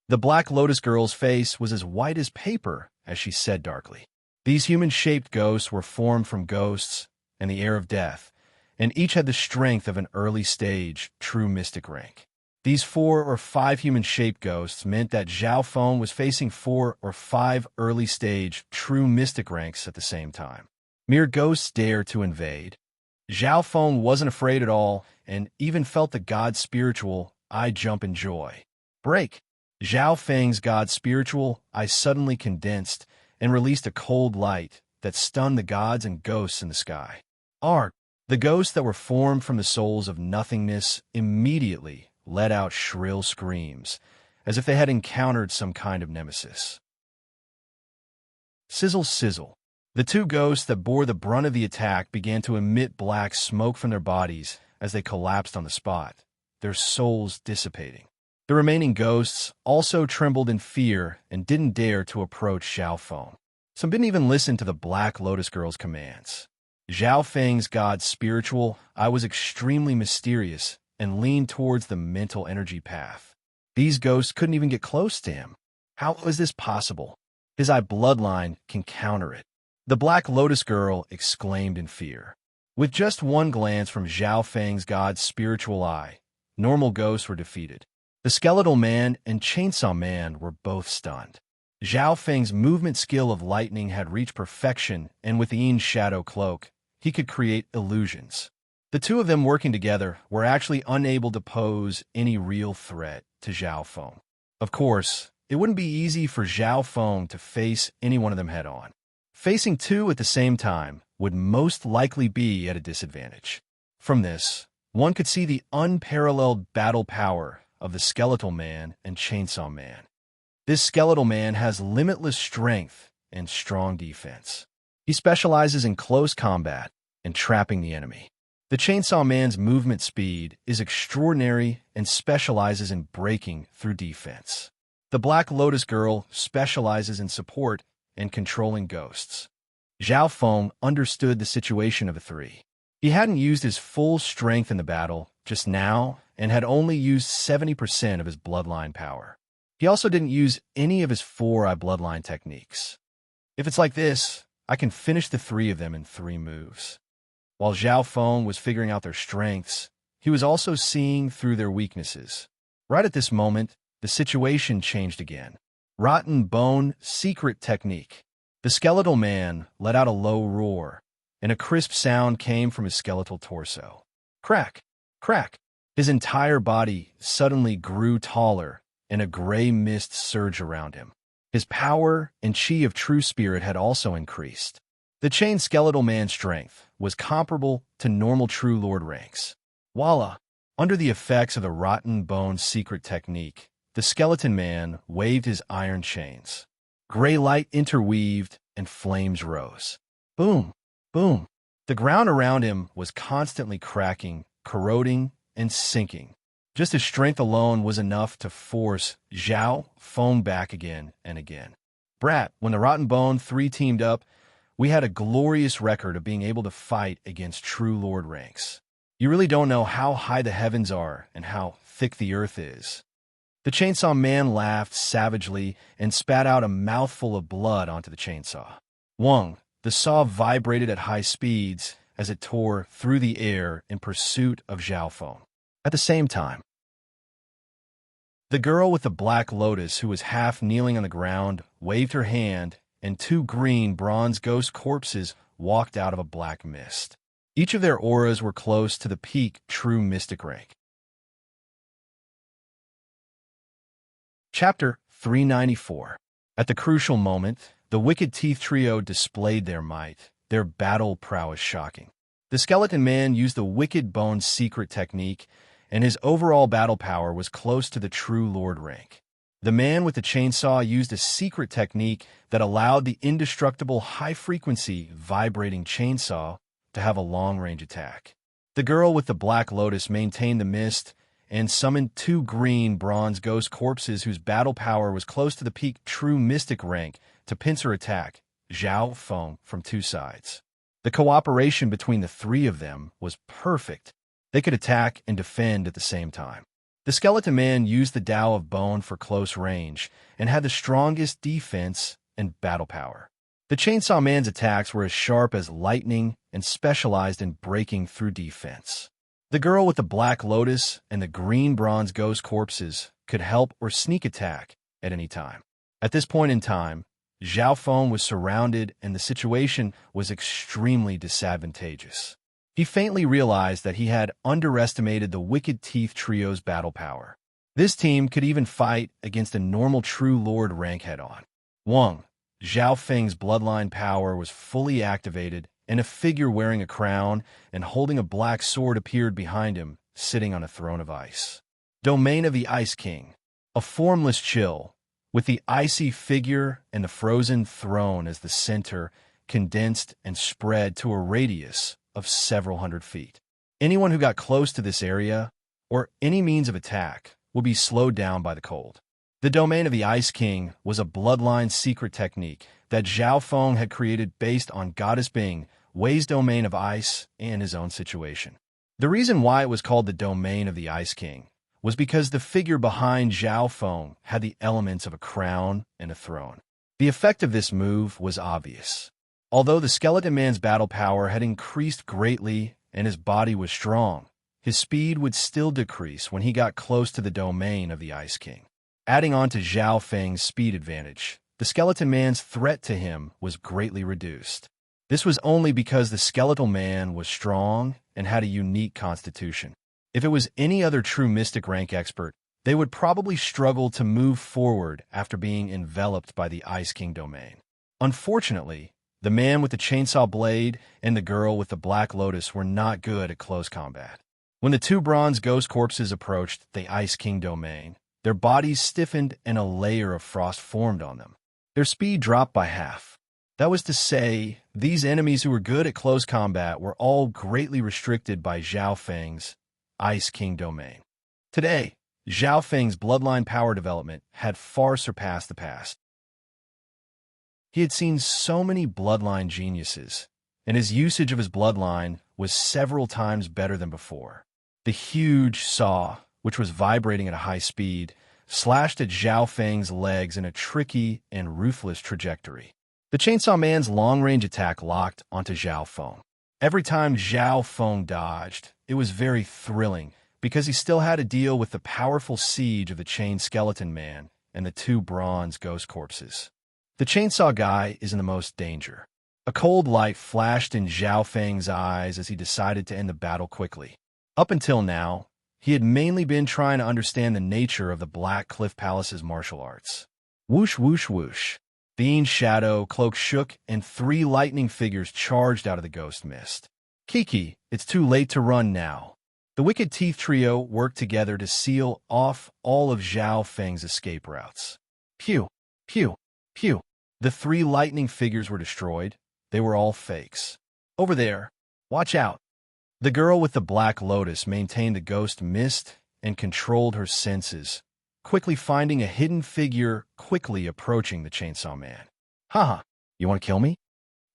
Speaker 1: The Black Lotus Girl's face was as white as paper as she said darkly. These human-shaped ghosts were formed from ghosts and the air of death, and each had the strength of an early-stage, true mystic rank. These 4 or 5 human-shaped ghosts meant that Zhao Feng was facing 4 or 5 early-stage, true mystic ranks at the same time. Mere ghosts dare to invade. Zhao Feng wasn't afraid at all, and even felt the god's spiritual eye jump in joy. Break! Zhao Feng's god's spiritual eye suddenly condensed and released a cold light that stunned the gods and ghosts in the sky. Arg! The ghosts that were formed from the souls of nothingness immediately let out shrill screams, as if they had encountered some kind of nemesis. Sizzle, sizzle. The 2 ghosts that bore the brunt of the attack began to emit black smoke from their bodies as they collapsed on the spot, their souls dissipating. The remaining ghosts also trembled in fear and didn't dare to approach Zhao Feng. Some didn't even listen to the Black Lotus Girl's commands. Zhao Feng's god's spiritual eye was extremely mysterious and leaned towards the mental energy path. These ghosts couldn't even get close to him. How was this possible? His eye bloodline can counter it. The Black Lotus Girl exclaimed in fear. With just one glance from Zhao Feng's god's spiritual eye, normal ghosts were defeated. The Skeletal Man and Chainsaw Man were both stunned. Zhao Feng's movement skill of lightning had reached perfection, and with Yin's shadow cloak, he could create illusions. The 2 of them working together were actually unable to pose any real threat to Zhao Feng. Of course, it wouldn't be easy for Zhao Feng to face any one of them head-on. Facing 2 at the same time would most likely be at a disadvantage. From this, one could see the unparalleled battle power of the Skeletal Man and Chainsaw Man. This Skeletal Man has limitless strength and strong defense. He specializes in close combat and trapping the enemy. The Chainsaw Man's movement speed is extraordinary and specializes in breaking through defense. The Black Lotus Girl specializes in support and controlling ghosts. Zhao Feng understood the situation of the 3. He hadn't used his full strength in the battle just now and had only used 70% of his bloodline power. He also didn't use any of his 4-eye bloodline techniques. If it's like this, I can finish the 3 of them in 3 moves. While Zhao Feng was figuring out their strengths, he was also seeing through their weaknesses. Right at this moment, the situation changed again. Rotten Bone Secret Technique. The Skeletal Man let out a low roar, and a crisp sound came from his skeletal torso. Crack! Crack! His entire body suddenly grew taller, and a gray mist surged around him. His power and chi of true spirit had also increased. The chained Skeletal Man's strength was comparable to normal True Lord ranks. Voila! Under the effects of the Rotten Bone Secret Technique, the Skeleton Man waved his iron chains. Gray light interweaved, and flames rose. Boom! Boom! The ground around him was constantly cracking, corroding, and sinking. Just his strength alone was enough to force Zhao Feng back again and again. Brat, when the Rotten Bone 3 teamed up, we had a glorious record of being able to fight against True Lord ranks. You really don't know how high the heavens are and how thick the earth is. The Chainsaw Man laughed savagely and spat out a mouthful of blood onto the chainsaw. Wong, the saw vibrated at high speeds as it tore through the air in pursuit of Zhao Feng. At the same time, the girl with the black lotus, who was half kneeling on the ground, waved her hand, and 2 green bronze ghost corpses walked out of a black mist. Each of their auras were close to the peak true mystic rank. Chapter 394. At the crucial moment, the Wicked Teeth Trio displayed their might, their battle prowess shocking. The Skeleton Man used the Wicked Bone Secret Technique, and his overall battle power was close to the True Lord rank. The man with the chainsaw used a secret technique that allowed the indestructible high-frequency vibrating chainsaw to have a long-range attack. The girl with the black lotus maintained the mist and summoned two green bronze ghost corpses whose battle power was close to the peak true mystic rank to pincer attack Zhao Feng from two sides. The cooperation between the three of them was perfect. They could attack and defend at the same time. The skeleton man used the Tao of Bone for close range and had the strongest defense and battle power. The chainsaw man's attacks were as sharp as lightning and specialized in breaking through defense. The girl with the black lotus and the green bronze ghost corpses could help or sneak attack at any time. At this point in time, Zhao Feng was surrounded and the situation was extremely disadvantageous. He faintly realized that he had underestimated the Wicked Teeth Trio's battle power. This team could even fight against a normal True Lord rank head-on. Wang, Zhao Feng's bloodline power was fully activated, and a figure wearing a crown and holding a black sword appeared behind him, sitting on a throne of ice. Domain of the Ice King, a formless chill, with the icy figure and the frozen throne as the center, condensed and spread to a radius of several hundred feet. Anyone who got close to this area, or any means of attack, would be slowed down by the cold. The Domain of the Ice King was a bloodline secret technique that Zhao Feng had created based on Goddess Bing, Wei's domain of ice, and his own situation. The reason why it was called the Domain of the Ice King was because the figure behind Zhao Feng had the elements of a crown and a throne. The effect of this move was obvious. Although the skeleton man's battle power had increased greatly and his body was strong, his speed would still decrease when he got close to the Domain of the Ice King. Adding on to Zhao Feng's speed advantage, the skeleton man's threat to him was greatly reduced. This was only because the skeletal man was strong and had a unique constitution. If it was any other true mystic rank expert, they would probably struggle to move forward after being enveloped by the Ice King domain. Unfortunately, the man with the chainsaw blade and the girl with the black lotus were not good at close combat. When the two bronze ghost corpses approached the Ice King domain, their bodies stiffened and a layer of frost formed on them. Their speed dropped by half. That was to say, these enemies who were good at close combat were all greatly restricted by Zhao Feng's Ice King domain. Today, Zhao Feng's bloodline power development had far surpassed the past. He had seen so many bloodline geniuses, and his usage of his bloodline was several times better than before. The huge saw, which was vibrating at a high speed, slashed at Zhao Feng's legs in a tricky and ruthless trajectory. The chainsaw man's long-range attack locked onto Zhao Feng. Every time Zhao Feng dodged, it was very thrilling because he still had to deal with the powerful siege of the chained skeleton man and the two bronze ghost corpses. The chainsaw guy is in the most danger. A cold light flashed in Zhao Feng's eyes as he decided to end the battle quickly. Up until now, he had mainly been trying to understand the nature of the Black Cliff Palace's martial arts. Whoosh, whoosh, whoosh. Fiend's shadow cloak shook and three lightning figures charged out of the ghost mist. Kiki, it's too late to run now. The Wicked Teeth Trio worked together to seal off all of Zhao Feng's escape routes. Pew, pew, pew. The three lightning figures were destroyed. They were all fakes. Over there, watch out. The girl with the black lotus maintained the ghost mist and controlled her senses, quickly finding a hidden figure quickly approaching the chainsaw man. Haha, you want to kill me?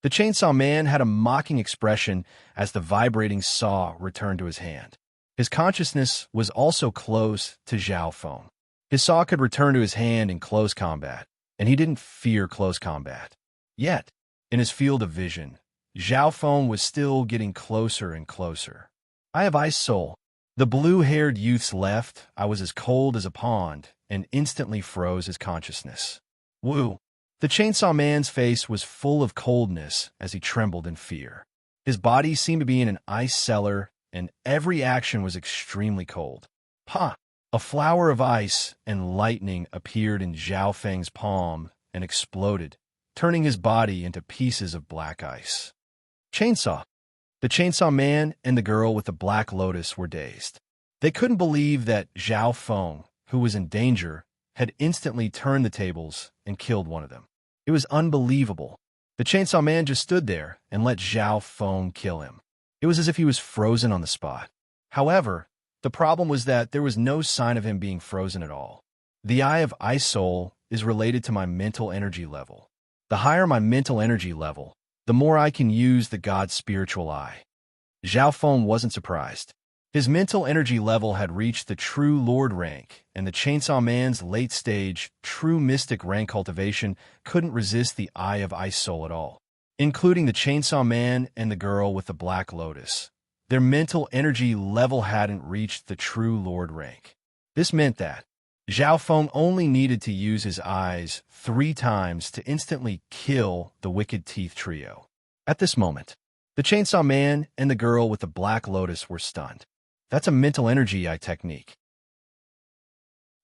Speaker 1: The chainsaw man had a mocking expression as the vibrating saw returned to his hand. His consciousness was also close to Zhao Feng. His saw could return to his hand in close combat, and he didn't fear close combat. Yet, in his field of vision, Zhao Feng was still getting closer and closer. I have ice soul. The blue-haired youth's left, I was as cold as a pond, and instantly froze his consciousness. Woo! The chainsaw man's face was full of coldness as he trembled in fear. His body seemed to be in an ice cellar, and every action was extremely cold. Ha! A flower of ice and lightning appeared in Zhao Feng's palm and exploded, turning his body into pieces of black ice. Chainsaw. The chainsaw man and the girl with the black lotus were dazed. They couldn't believe that Zhao Feng, who was in danger, had instantly turned the tables and killed one of them. It was unbelievable. The Chainsaw Man just stood there and let Zhao Feng kill him. It was as if he was frozen on the spot. However, the problem was that there was no sign of him being frozen at all. The Eye of Ice Soul is related to my mental energy level. The higher my mental energy level, the more I can use the God's spiritual eye. Zhao Feng wasn't surprised. His mental energy level had reached the True Lord rank, and the Chainsaw Man's late-stage, True Mystic rank cultivation couldn't resist the Eye of Ice Soul at all, including the Chainsaw Man and the girl with the Black Lotus. Their mental energy level hadn't reached the True Lord rank. This meant that Zhao Feng only needed to use his eyes 3 times to instantly kill the Wicked Teeth trio. At this moment, the Chainsaw Man and the girl with the Black Lotus were stunned. That's a mental energy eye technique.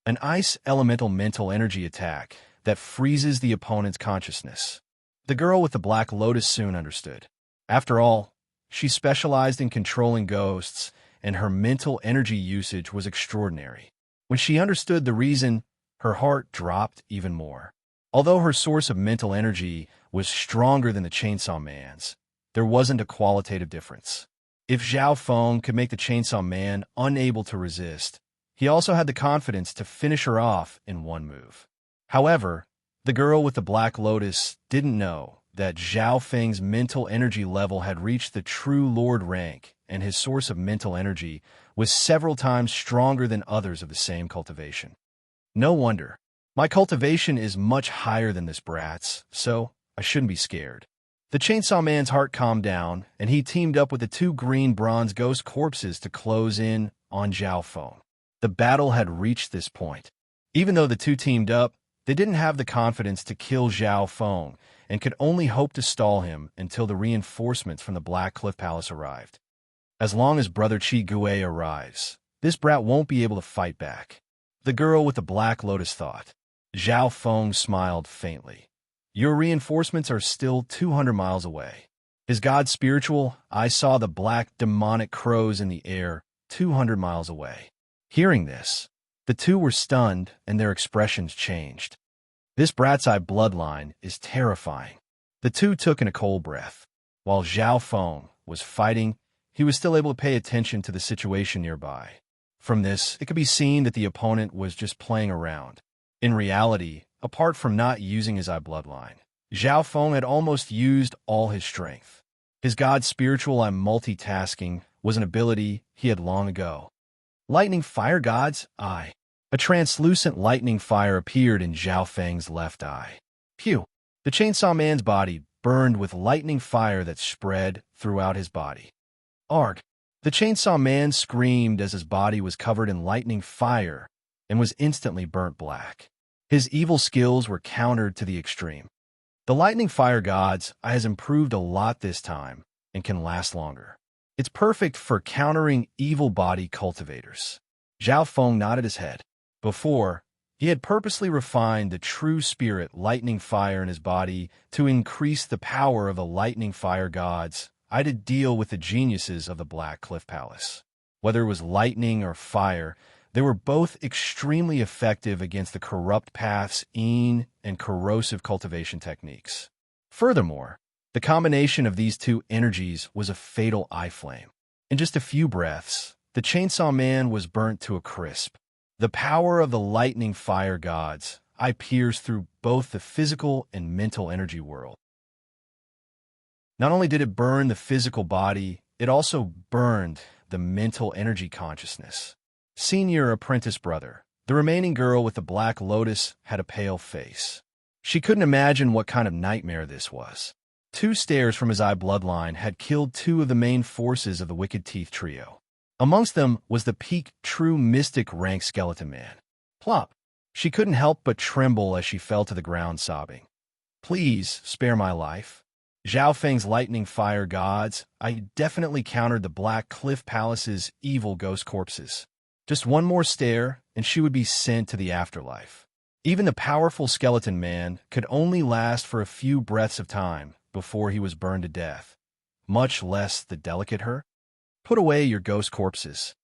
Speaker 1: An ice elemental mental energy attack that freezes the opponent's consciousness. The girl with the Black Lotus soon understood. After all, she specialized in controlling ghosts, and her mental energy usage was extraordinary. When she understood the reason, her heart dropped even more. Although her source of mental energy was stronger than the Chainsaw Man's, there wasn't a qualitative difference. If Zhao Feng could make the Chainsaw Man unable to resist, he also had the confidence to finish her off in one move. However, the girl with the Black Lotus didn't know that Zhao Feng's mental energy level had reached the True Lord rank, and his source of mental energy was several times stronger than others of the same cultivation. No wonder. My cultivation is much higher than this brat's, so I shouldn't be scared. The Chainsaw Man's heart calmed down, and he teamed up with the 2 green bronze ghost corpses to close in on Zhao Feng. The battle had reached this point. Even though the 2 teamed up, they didn't have the confidence to kill Zhao Feng, and could only hope to stall him until the reinforcements from the Black Cliff Palace arrived. As long as Brother Chi Gue arrives, this brat won't be able to fight back. The girl with the Black Lotus thought. Zhao Feng smiled faintly. Your reinforcements are still 200 miles away. His god spiritual, I saw the black demonic crows in the air 200 miles away. Hearing this, the 2 were stunned and their expressions changed. This brat's eye bloodline is terrifying. The 2 took in a cold breath. While Zhao Feng was fighting, he was still able to pay attention to the situation nearby. From this, it could be seen that the opponent was just playing around. In reality, apart from not using his eye bloodline, Zhao Feng had almost used all his strength. His god spiritual eye multitasking was an ability he had long ago. Lightning Fire God's Eye. A translucent lightning fire appeared in Zhao Feng's left eye. Phew! The Chainsaw Man's body burned with lightning fire that spread throughout his body. Arg! The Chainsaw Man screamed as his body was covered in lightning fire and was instantly burnt black. His evil skills were countered to the extreme. The Lightning Fire God's Eye has improved a lot this time and can last longer. It's perfect for countering evil body cultivators. Zhao Feng nodded his head. Before, he had purposely refined the true spirit lightning fire in his body to increase the power of the Lightning Fire God's Eye to deal with the geniuses of the Black Cliff Palace. Whether it was lightning or fire, they were both extremely effective against the corrupt paths and corrosive cultivation techniques. Furthermore, the combination of these 2 energies was a fatal eye flame. In just a few breaths, the Chainsaw Man was burnt to a crisp. The power of the Lightning Fire God's Eye pierced through both the physical and mental energy world. Not only did it burn the physical body, it also burned the mental energy consciousness. Senior apprentice brother, the remaining girl with the Black Lotus, had a pale face. She couldn't imagine what kind of nightmare this was. 2 stares from his eye bloodline had killed 2 of the main forces of the Wicked Teeth trio. Amongst them was the peak True Mystic rank Skeleton Man. Plop! She couldn't help but tremble as she fell to the ground sobbing. Please spare my life. Zhao Feng's Lightning Fire God's Eye definitely countered the Black Cliff Palace's evil ghost corpses. Just one more stare, and she would be sent to the afterlife. Even the powerful Skeleton Man could only last for a few breaths of time before he was burned to death, much less the delicate her. Put away your ghost corpses.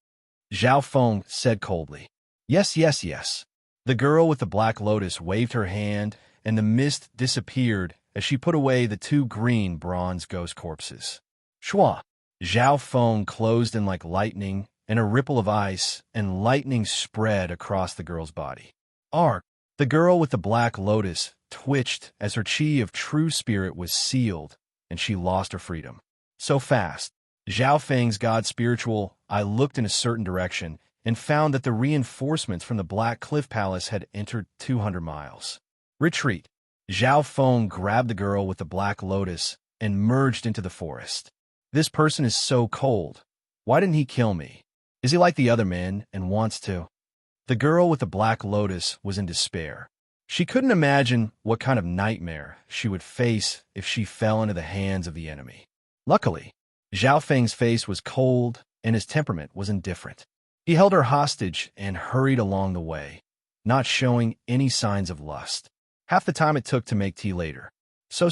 Speaker 1: Zhao Feng said coldly. Yes, yes, yes. The girl with the black lotus waved her hand, and the mist disappeared as she put away the two green bronze ghost corpses. Shua! Zhao Feng closed in like lightning, and a ripple of ice and lightning spread across the girl's body. Ark! The girl with the black lotus twitched as her chi of true spirit was sealed, and she lost her freedom. So fast. Zhao Feng's god spiritual, I looked in a certain direction and found that the reinforcements from the Black Cliff Palace had entered 200 miles. Retreat. Zhao Feng grabbed the girl with the black lotus and merged into the forest. This person is so cold. Why didn't he kill me? Is he like the other men and wants to? The girl with the black lotus was in despair. She couldn't imagine what kind of nightmare she would face if she fell into the hands of the enemy. Luckily, Zhao Feng's face was cold and his temperament was indifferent. He held her hostage and hurried along the way, not showing any signs of lust. Half the time it took to make tea later. So.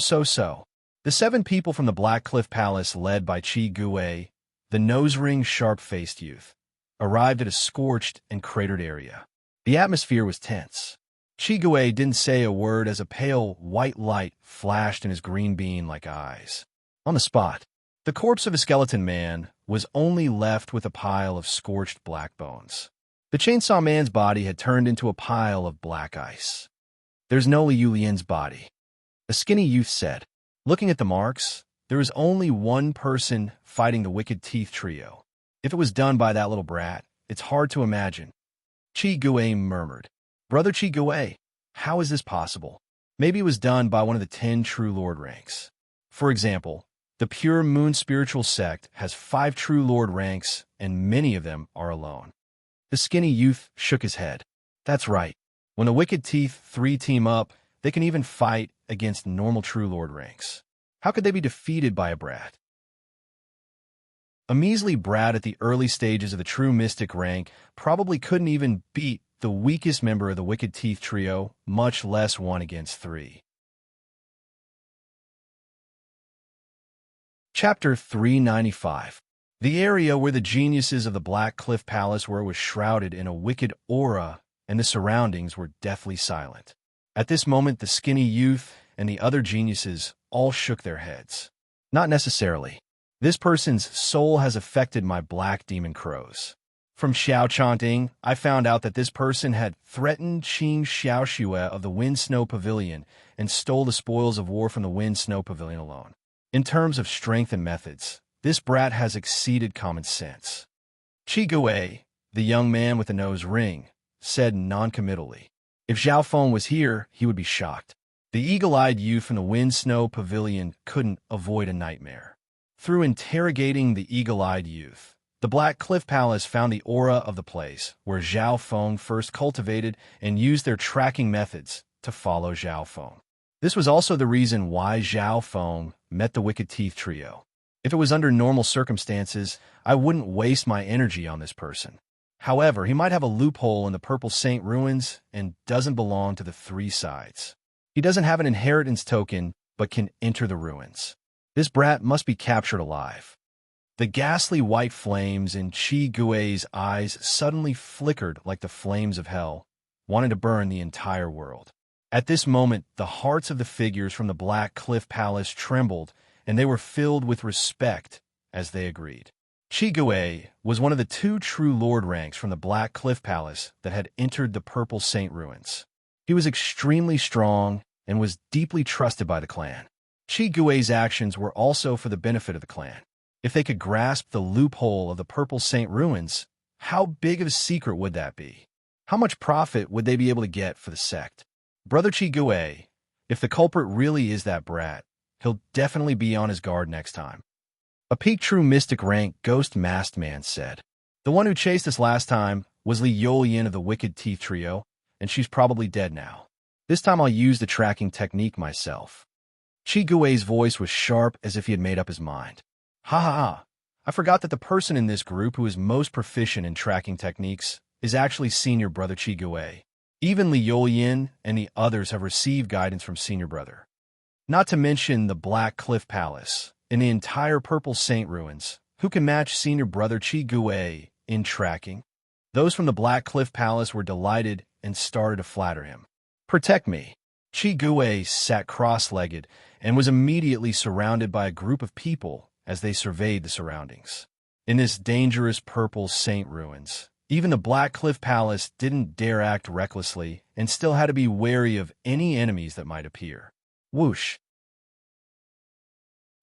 Speaker 1: The 7 people from the Black Cliff Palace, led by Qi Gui, the nose-ring, sharp-faced youth, arrived at a scorched and cratered area. The atmosphere was tense. Qi Gui didn't say a word as a pale white light flashed in his green bean-like eyes. On the spot, the corpse of a skeleton man was only left with a pile of scorched black bones. The chainsaw man's body had turned into a pile of black ice. There's no Liu Lian's body. A skinny youth said. Looking at the marks, there is only one person fighting the Wicked Teeth trio. If it was done by that little brat, it's hard to imagine. Qi Gui murmured. Brother Qi Gui, how is this possible? Maybe it was done by one of the 10 True Lord ranks. For example, the Pure Moon Spiritual Sect has 5 True Lord ranks, and many of them are alone. The skinny youth shook his head. That's right. When the Wicked Teeth 3 team up, they can even fight against normal True Lord ranks. How could they be defeated by a brat? A measly brat at the early stages of the True Mystic rank probably couldn't even beat the weakest member of the Wicked Teeth trio, much less 1 against 3. Chapter 395. The area where the geniuses of the Black Cliff Palace were was shrouded in a wicked aura, and the surroundings were deathly silent. At this moment, the skinny youth and the other geniuses all shook their heads. Not necessarily. This person's soul has affected my black demon crows. From Xiao Chanting, I found out that this person had threatened Qing Xiaoxue of the Wind Snow Pavilion and stole the spoils of war from the Wind Snow Pavilion alone. In terms of strength and methods, this brat has exceeded common sense. Qi Gui, the young man with the nose ring, said noncommittally. If Zhao Feng was here, he would be shocked. The eagle-eyed youth from the Wind Snow Pavilion couldn't avoid a nightmare. Through interrogating the eagle-eyed youth, the Black Cliff Palace found the aura of the place where Zhao Feng first cultivated and used their tracking methods to follow Zhao Feng. This was also the reason why Zhao Feng met the Wicked Teeth trio. If it was under normal circumstances, I wouldn't waste my energy on this person. However, he might have a loophole in the Purple Saint ruins and doesn't belong to the 3 sides. He doesn't have an inheritance token, but can enter the ruins. This brat must be captured alive. The ghastly white flames in Qi Gui's eyes suddenly flickered like the flames of hell, wanting to burn the entire world. At this moment, the hearts of the figures from the Black Cliff Palace trembled, and they were filled with respect as they agreed. Qi Gui was one of the 2 True Lord ranks from the Black Cliff Palace that had entered the Purple Saint ruins. He was extremely strong and was deeply trusted by the clan. Qi Gui's actions were also for the benefit of the clan. If they could grasp the loophole of the Purple Saint ruins, how big of a secret would that be? How much profit would they be able to get for the sect? Brother Qi Gui, if the culprit really is that brat, he'll definitely be on his guard next time. A peak True Mystic rank Ghost Masked Man said. The one who chased us last time was Li Yolian of the Wicked Teeth trio, and she's probably dead now. This time I'll use the tracking technique myself. Qi Gui's voice was sharp as if he had made up his mind. Ha ha ha. I forgot that the person in this group who is most proficient in tracking techniques is actually Senior Brother Qi Gui. Even Li Yolian and the others have received guidance from Senior Brother. Not to mention the Black Cliff Palace, in the entire Purple Saint ruins, who can match Senior Brother Qi Gui in tracking? Those from the Black Cliff Palace were delighted and started to flatter him. "Protect me." Chi Gui sat cross-legged and was immediately surrounded by a group of people as they surveyed the surroundings. In this dangerous purple saint ruins, even the Black Cliff Palace didn't dare act recklessly and still had to be wary of any enemies that might appear. Whoosh!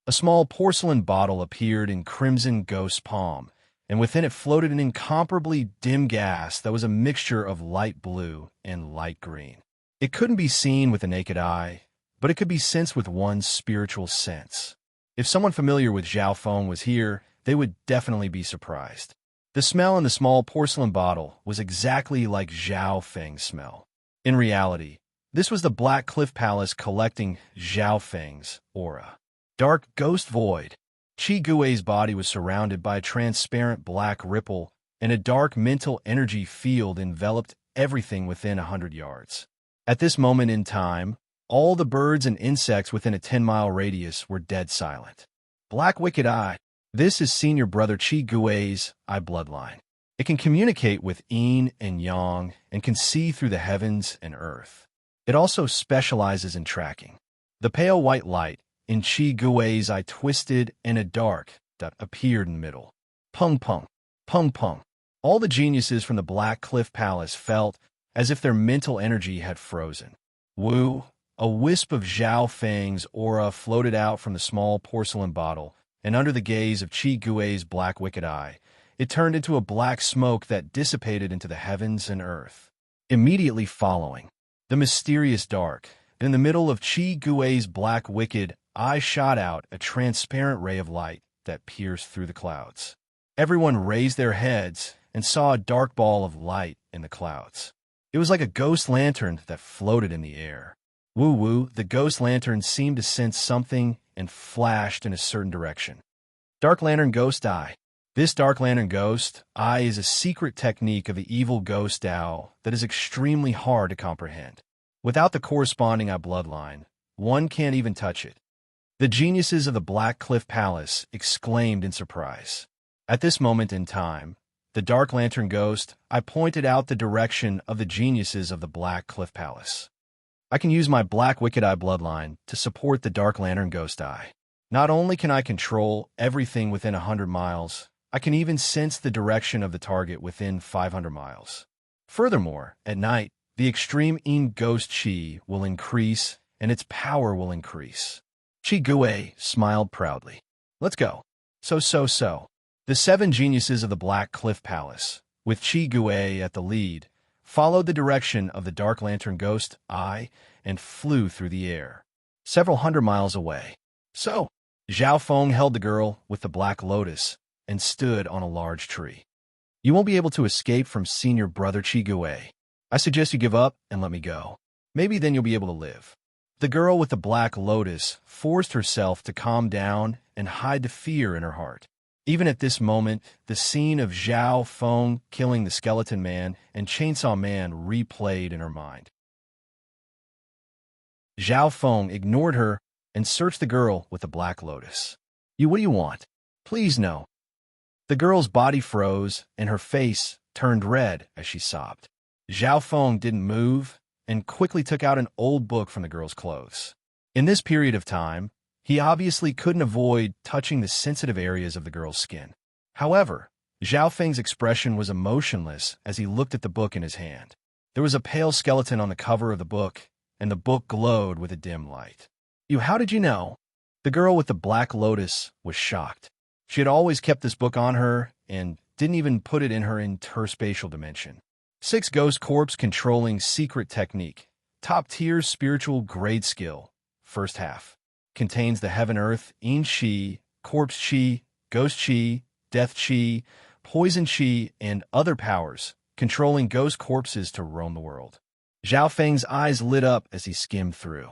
Speaker 1: A small porcelain bottle appeared in crimson ghost palm, and within it floated an incomparably dim gas that was a mixture of light blue and light green. It couldn't be seen with the naked eye, but it could be sensed with one's spiritual sense. If someone familiar with Zhao Feng was here, they would definitely be surprised. The smell in the small porcelain bottle was exactly like Zhao Feng's smell. In reality, this was the Black Cliff Palace collecting Zhao Feng's aura. Dark ghost void. Chi Gui's body was surrounded by a transparent black ripple, and a dark mental energy field enveloped everything within 100 yards. At this moment in time, all the birds and insects within a 10-mile radius were dead silent. Black Wicked Eye. This is Senior Brother Chi Gui's eye bloodline. It can communicate with yin and yang and can see through the heavens and earth. It also specializes in tracking. The pale white light in Chi Gui's eye twisted and a dark dot appeared in the middle. Pung pung, pung pung. All the geniuses from the Black Cliff Palace felt as if their mental energy had frozen. Woo! A wisp of Zhao Feng's aura floated out from the small porcelain bottle, and under the gaze of Chi Gui's Black Wicked Eye, it turned into a black smoke that dissipated into the heavens and earth. Immediately following, the mysterious dark, in the middle of Chi Gui's Black Wicked Eye shot out a transparent ray of light that pierced through the clouds. Everyone raised their heads and saw a dark ball of light in the clouds. It was like a ghost lantern that floated in the air. Woo-woo, the ghost lantern seemed to sense something and flashed in a certain direction. Dark Lantern Ghost Eye. This Dark Lantern Ghost Eye is a secret technique of the evil ghost Dao that is extremely hard to comprehend. Without the corresponding eye bloodline, one can't even touch it. The geniuses of the Black Cliff Palace exclaimed in surprise. At this moment in time, the Dark Lantern Ghost Eye pointed out the direction of the geniuses of the Black Cliff Palace. I can use my Black Wicked Eye bloodline to support the Dark Lantern Ghost Eye. Not only can I control everything within 100 miles, I can even sense the direction of the target within 500 miles. Furthermore, at night, the extreme Yin Ghost Chi will increase and its power will increase. Chi Gui smiled proudly. Let's go. So. The 7 geniuses of the Black Cliff Palace, with Chi Gui at the lead, followed the direction of the Dark Lantern Ghost Eye and flew through the air, several hundred miles away. So, Zhao Feng held the girl with the Black Lotus and stood on a large tree. You won't be able to escape from Senior Brother Chi Gui. I suggest you give up and let me go. Maybe then you'll be able to live. The girl with the Black Lotus forced herself to calm down and hide the fear in her heart. Even at this moment, the scene of Zhao Feng killing the Skeleton Man and Chainsaw Man replayed in her mind. Zhao Feng ignored her and searched the girl with the Black Lotus. What do you want? Please no. The girl's body froze and her face turned red as she sobbed. Zhao Feng didn't move and quickly took out an old book from the girl's clothes. In this period of time, he obviously couldn't avoid touching the sensitive areas of the girl's skin. However, Zhao Feng's expression was emotionless as he looked at the book in his hand. There was a pale skeleton on the cover of the book, and the book glowed with a dim light. How did you know? The girl with the Black Lotus was shocked. She had always kept this book on her and didn't even put it in her interspatial dimension. 6 Ghost Corpse Controlling Secret Technique. Top-tier spiritual grade skill. First half. Contains the Heaven Earth, Yin Chi, Corpse Chi, Ghost Chi, Death Chi, Poison Chi, and other powers, controlling ghost corpses to roam the world. Zhao Feng's eyes lit up as he skimmed through.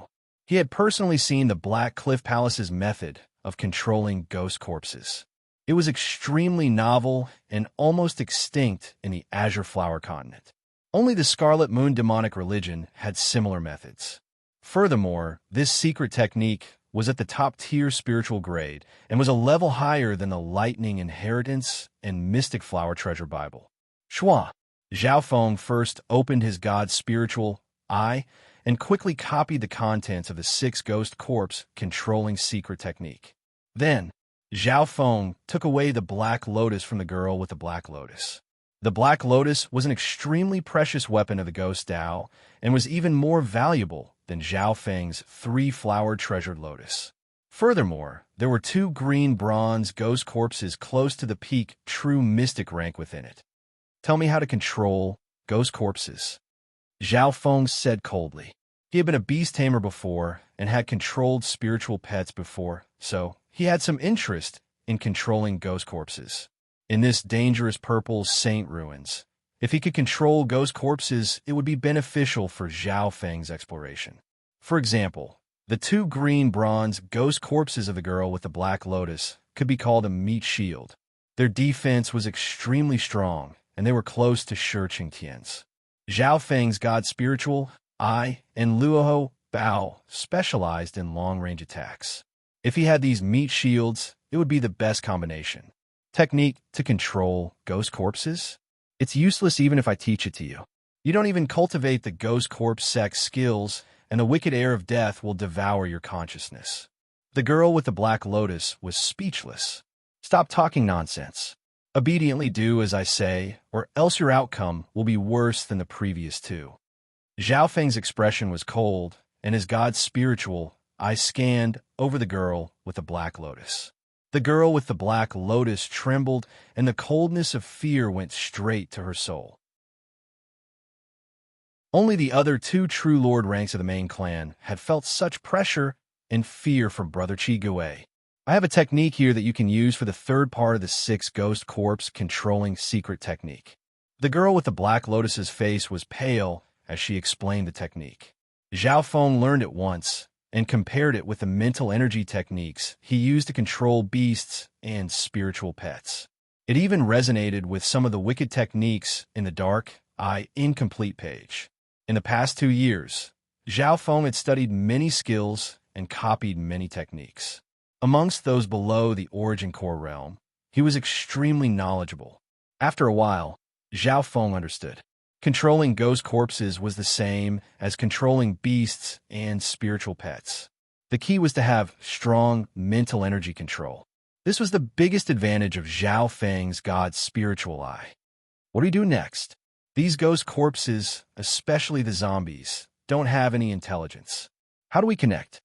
Speaker 1: He had personally seen the Black Cliff Palace's method of controlling ghost corpses. It was extremely novel and almost extinct in the Azure Flower continent. Only the Scarlet Moon demonic religion had similar methods. Furthermore, this secret technique was at the top-tier spiritual grade and was a level higher than the Lightning Inheritance and Mystic Flower Treasure Bible. Shua! Zhao Feng first opened his god's spiritual eye and quickly copied the contents of the six ghost corpse controlling secret technique. Then, Zhao Feng took away the black lotus from the girl with the black lotus. The black lotus was an extremely precious weapon of the ghost Tao and was even more valuable than Zhao Feng's three-flowered treasured lotus. Furthermore, there were two green bronze ghost corpses close to the peak true mystic rank within it. Tell me how to control ghost corpses. Zhao Feng said coldly. He had been a beast tamer before and had controlled spiritual pets before, so he had some interest in controlling ghost corpses. In this dangerous purple saint ruins, if he could control ghost corpses, it would be beneficial for Zhao Feng's exploration. For example, the two green bronze ghost corpses of the girl with the black lotus could be called a meat shield. Their defense was extremely strong, and they were close to Shi Qingtian's. Zhao Feng's god spiritual eye and Luoho Bao specialized in long-range attacks. If he had these meat shields, it would be the best combination. Technique to control ghost corpses? It's useless even if I teach it to you. You don't even cultivate the ghost corpse sex skills, and the wicked air of death will devour your consciousness. The girl with the black lotus was speechless. Stop talking nonsense. Obediently do as I say, or else your outcome will be worse than the previous two. Zhao Feng's expression was cold, and his god's spiritual eye scanned over the girl with the black lotus. The girl with the black lotus trembled, and the coldness of fear went straight to her soul. Only the other two true lord ranks of the main clan had felt such pressure and fear from Brother Qi Gui. I have a technique here that you can use for the third part of the six ghost corpse controlling secret technique. The girl with the black lotus's face was pale as she explained the technique. Zhao Feng learned it once and compared it with the mental energy techniques he used to control beasts and spiritual pets. It even resonated with some of the wicked techniques in the Dark Eye Incomplete page. In the past 2 years, Zhao Feng had studied many skills and copied many techniques. Amongst those below the Origin Core realm, he was extremely knowledgeable. After a while, Zhao Feng understood. Controlling ghost corpses was the same as controlling beasts and spiritual pets. The key was to have strong mental energy control. This was the biggest advantage of Zhao Feng's god's spiritual eye. What do we do next? These ghost corpses, especially the zombies, don't have any intelligence. How do we connect?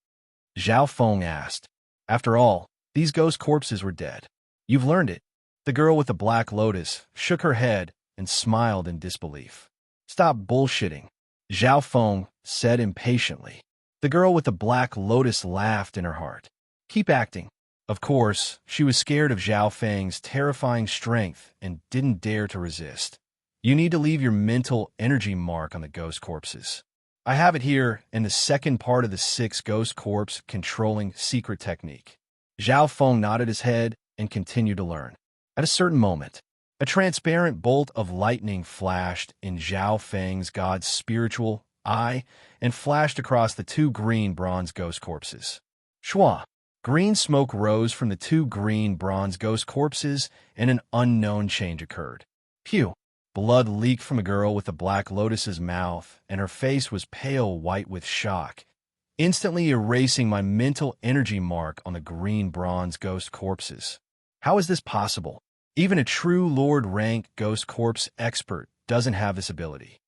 Speaker 1: Zhao Feng asked. After all, these ghost corpses were dead. You've learned it. The girl with the black lotus shook her head and smiled in disbelief. Stop bullshitting, Zhao Feng said impatiently. The girl with the black lotus laughed in her heart. Keep acting. Of course, she was scared of Zhao Feng's terrifying strength and didn't dare to resist. You need to leave your mental energy mark on the ghost corpses. I have it here in the second part of the six ghost corpse controlling secret technique. Zhao Feng nodded his head and continued to learn. At a certain moment, a transparent bolt of lightning flashed in Zhao Feng's god's spiritual eye and flashed across the two green bronze ghost corpses. Shua! Green smoke rose from the two green bronze ghost corpses and an unknown change occurred. Pew! Blood leaked from a girl with the black lotus's mouth, and her face was pale white with shock, instantly erasing my mental energy mark on the green bronze ghost corpses. How is this possible? Even a true Lord rank ghost corpse expert doesn't have this ability.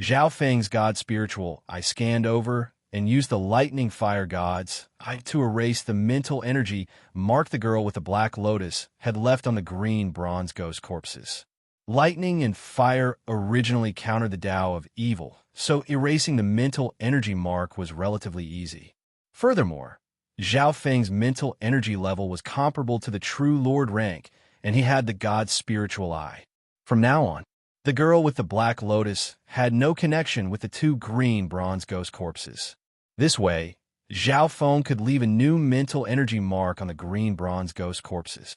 Speaker 1: Zhao Feng's god spiritual I scanned over and used the lightning fire god's eye to erase the mental energy mark the girl with the black lotus had left on the green bronze ghost corpses. Lightning and fire originally countered the Tao of evil, so erasing the mental energy mark was relatively easy. Furthermore, Zhao Feng's mental energy level was comparable to the true Lord rank, and he had the god's spiritual eye. From now on, the girl with the black lotus had no connection with the two green bronze ghost corpses. This way, Zhao Feng could leave a new mental energy mark on the green bronze ghost corpses.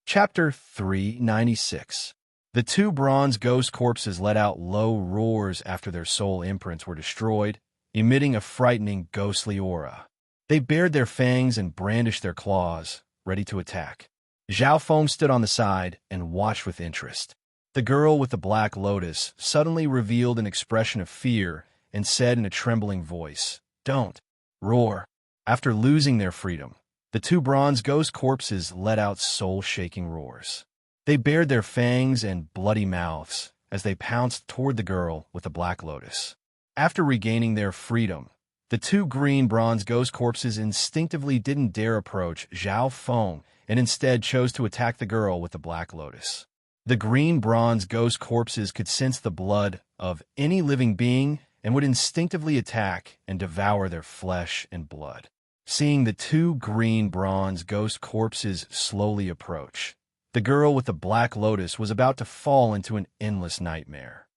Speaker 1: Chapter 396. The two bronze ghost corpses let out low roars after their soul imprints were destroyed, emitting a frightening ghostly aura. They bared their fangs and brandished their claws, ready to attack. Zhao Feng stood on the side and watched with interest. The girl with the black lotus suddenly revealed an expression of fear and said in a trembling voice, "Don't roar." After losing their freedom, the two bronze ghost corpses let out soul-shaking roars. They bared their fangs and bloody mouths as they pounced toward the girl with the black lotus. After regaining their freedom, the two green bronze ghost corpses instinctively didn't dare approach Zhao Feng and instead chose to attack the girl with the black lotus. The green bronze ghost corpses could sense the blood of any living being and would instinctively attack and devour their flesh and blood. Seeing the two green bronze ghost corpses slowly approach, the girl with the black lotus was about to fall into an endless nightmare.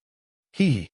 Speaker 1: Hee!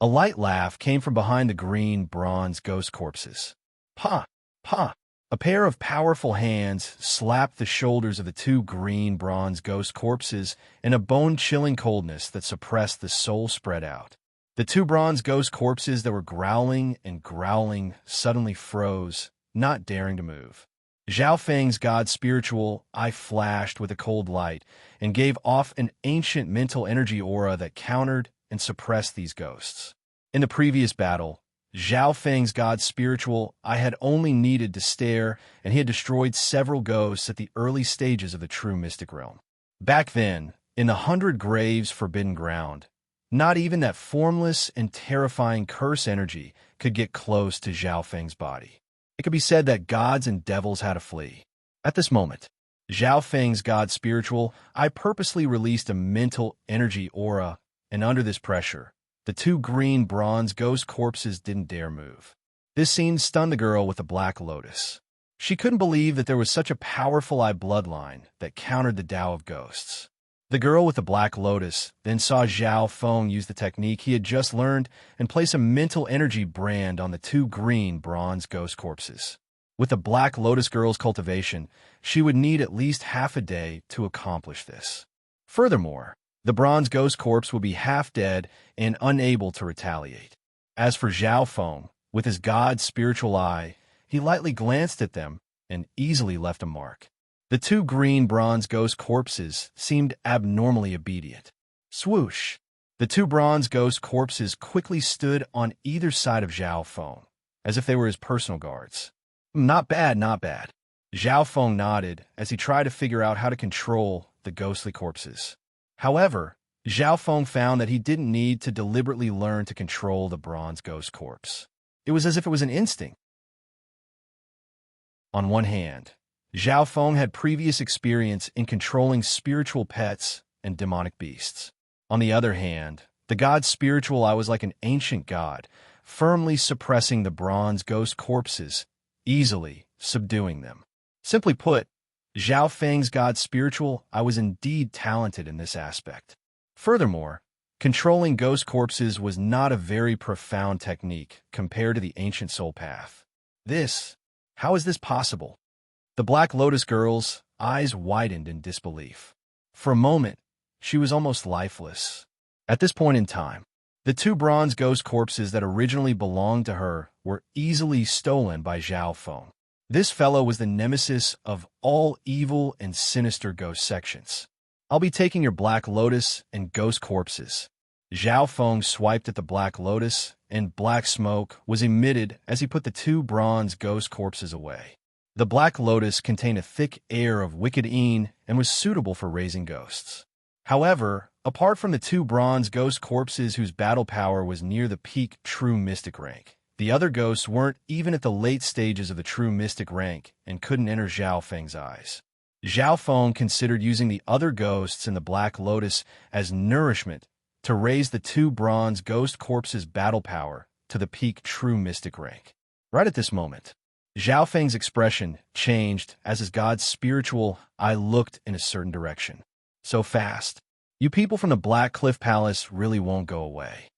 Speaker 1: A light laugh came from behind the green bronze ghost corpses. Pa! Pa! A pair of powerful hands slapped the shoulders of the two green bronze ghost corpses in a bone-chilling coldness that suppressed the soul spread out. The two bronze ghost corpses that were growling and growling suddenly froze, not daring to move. Zhao Feng's god spiritual eye flashed with a cold light and gave off an ancient mental energy aura that countered and suppressed these ghosts. In the previous battle, Zhao Feng's god spiritual eye had only needed to stare, and he had destroyed several ghosts at the early stages of the true mystic realm. Back then, in the 100 Graves Forbidden Ground, not even that formless and terrifying curse energy could get close to Zhao Feng's body. It could be said that gods and devils had to flee. At this moment, Zhao Feng's god spiritual eye purposely released a mental energy aura, and under this pressure, the two green bronze ghost corpses didn't dare move. This scene stunned the girl with the black lotus. She couldn't believe that there was such a powerful eye bloodline that countered the Tao of ghosts. The girl with the black lotus then saw Zhao Feng use the technique he had just learned and place a mental energy brand on the two green bronze ghost corpses. With the black lotus girl's cultivation, she would need at least half a day to accomplish this. Furthermore, the bronze ghost corpse would be half dead and unable to retaliate. As for Zhao Feng, with his god spiritual eye, he lightly glanced at them and easily left a mark. The two green bronze ghost corpses seemed abnormally obedient. Swoosh! The two bronze ghost corpses quickly stood on either side of Zhao Feng, as if they were his personal guards. Not bad, not bad. Zhao Feng nodded as he tried to figure out how to control the ghostly corpses. However, Zhao Feng found that he didn't need to deliberately learn to control the bronze ghost corpse. It was as if it was an instinct. On one hand, Zhao Feng had previous experience in controlling spiritual pets and demonic beasts. On the other hand, the god spiritual eye was like an ancient god, firmly suppressing the bronze ghost corpses, easily subduing them. Simply put, Zhao Feng's god spiritual eye was indeed talented in this aspect. Furthermore, controlling ghost corpses was not a very profound technique compared to the ancient soul path. How is this possible? The Black Lotus girl's eyes widened in disbelief. For a moment, she was almost lifeless. At this point in time, the two bronze ghost corpses that originally belonged to her were easily stolen by Zhao Feng. This fellow was the nemesis of all evil and sinister ghost sections. I'll be taking your Black Lotus and ghost corpses. Zhao Feng swiped at the Black Lotus, and black smoke was emitted as he put the two bronze ghost corpses away. The Black Lotus contained a thick air of wicked een and was suitable for raising ghosts. However, apart from the two bronze ghost corpses whose battle power was near the peak true mystic rank, the other ghosts weren't even at the late stages of the true mystic rank and couldn't enter Zhao Feng's eyes. Zhao Feng considered using the other ghosts in the Black Lotus as nourishment to raise the two bronze ghost corpses' battle power to the peak true mystic rank. Right at this moment, Zhao Feng's expression changed as his god's spiritual eye looked in a certain direction. So fast. You people from the Black Cliff Palace really won't go away.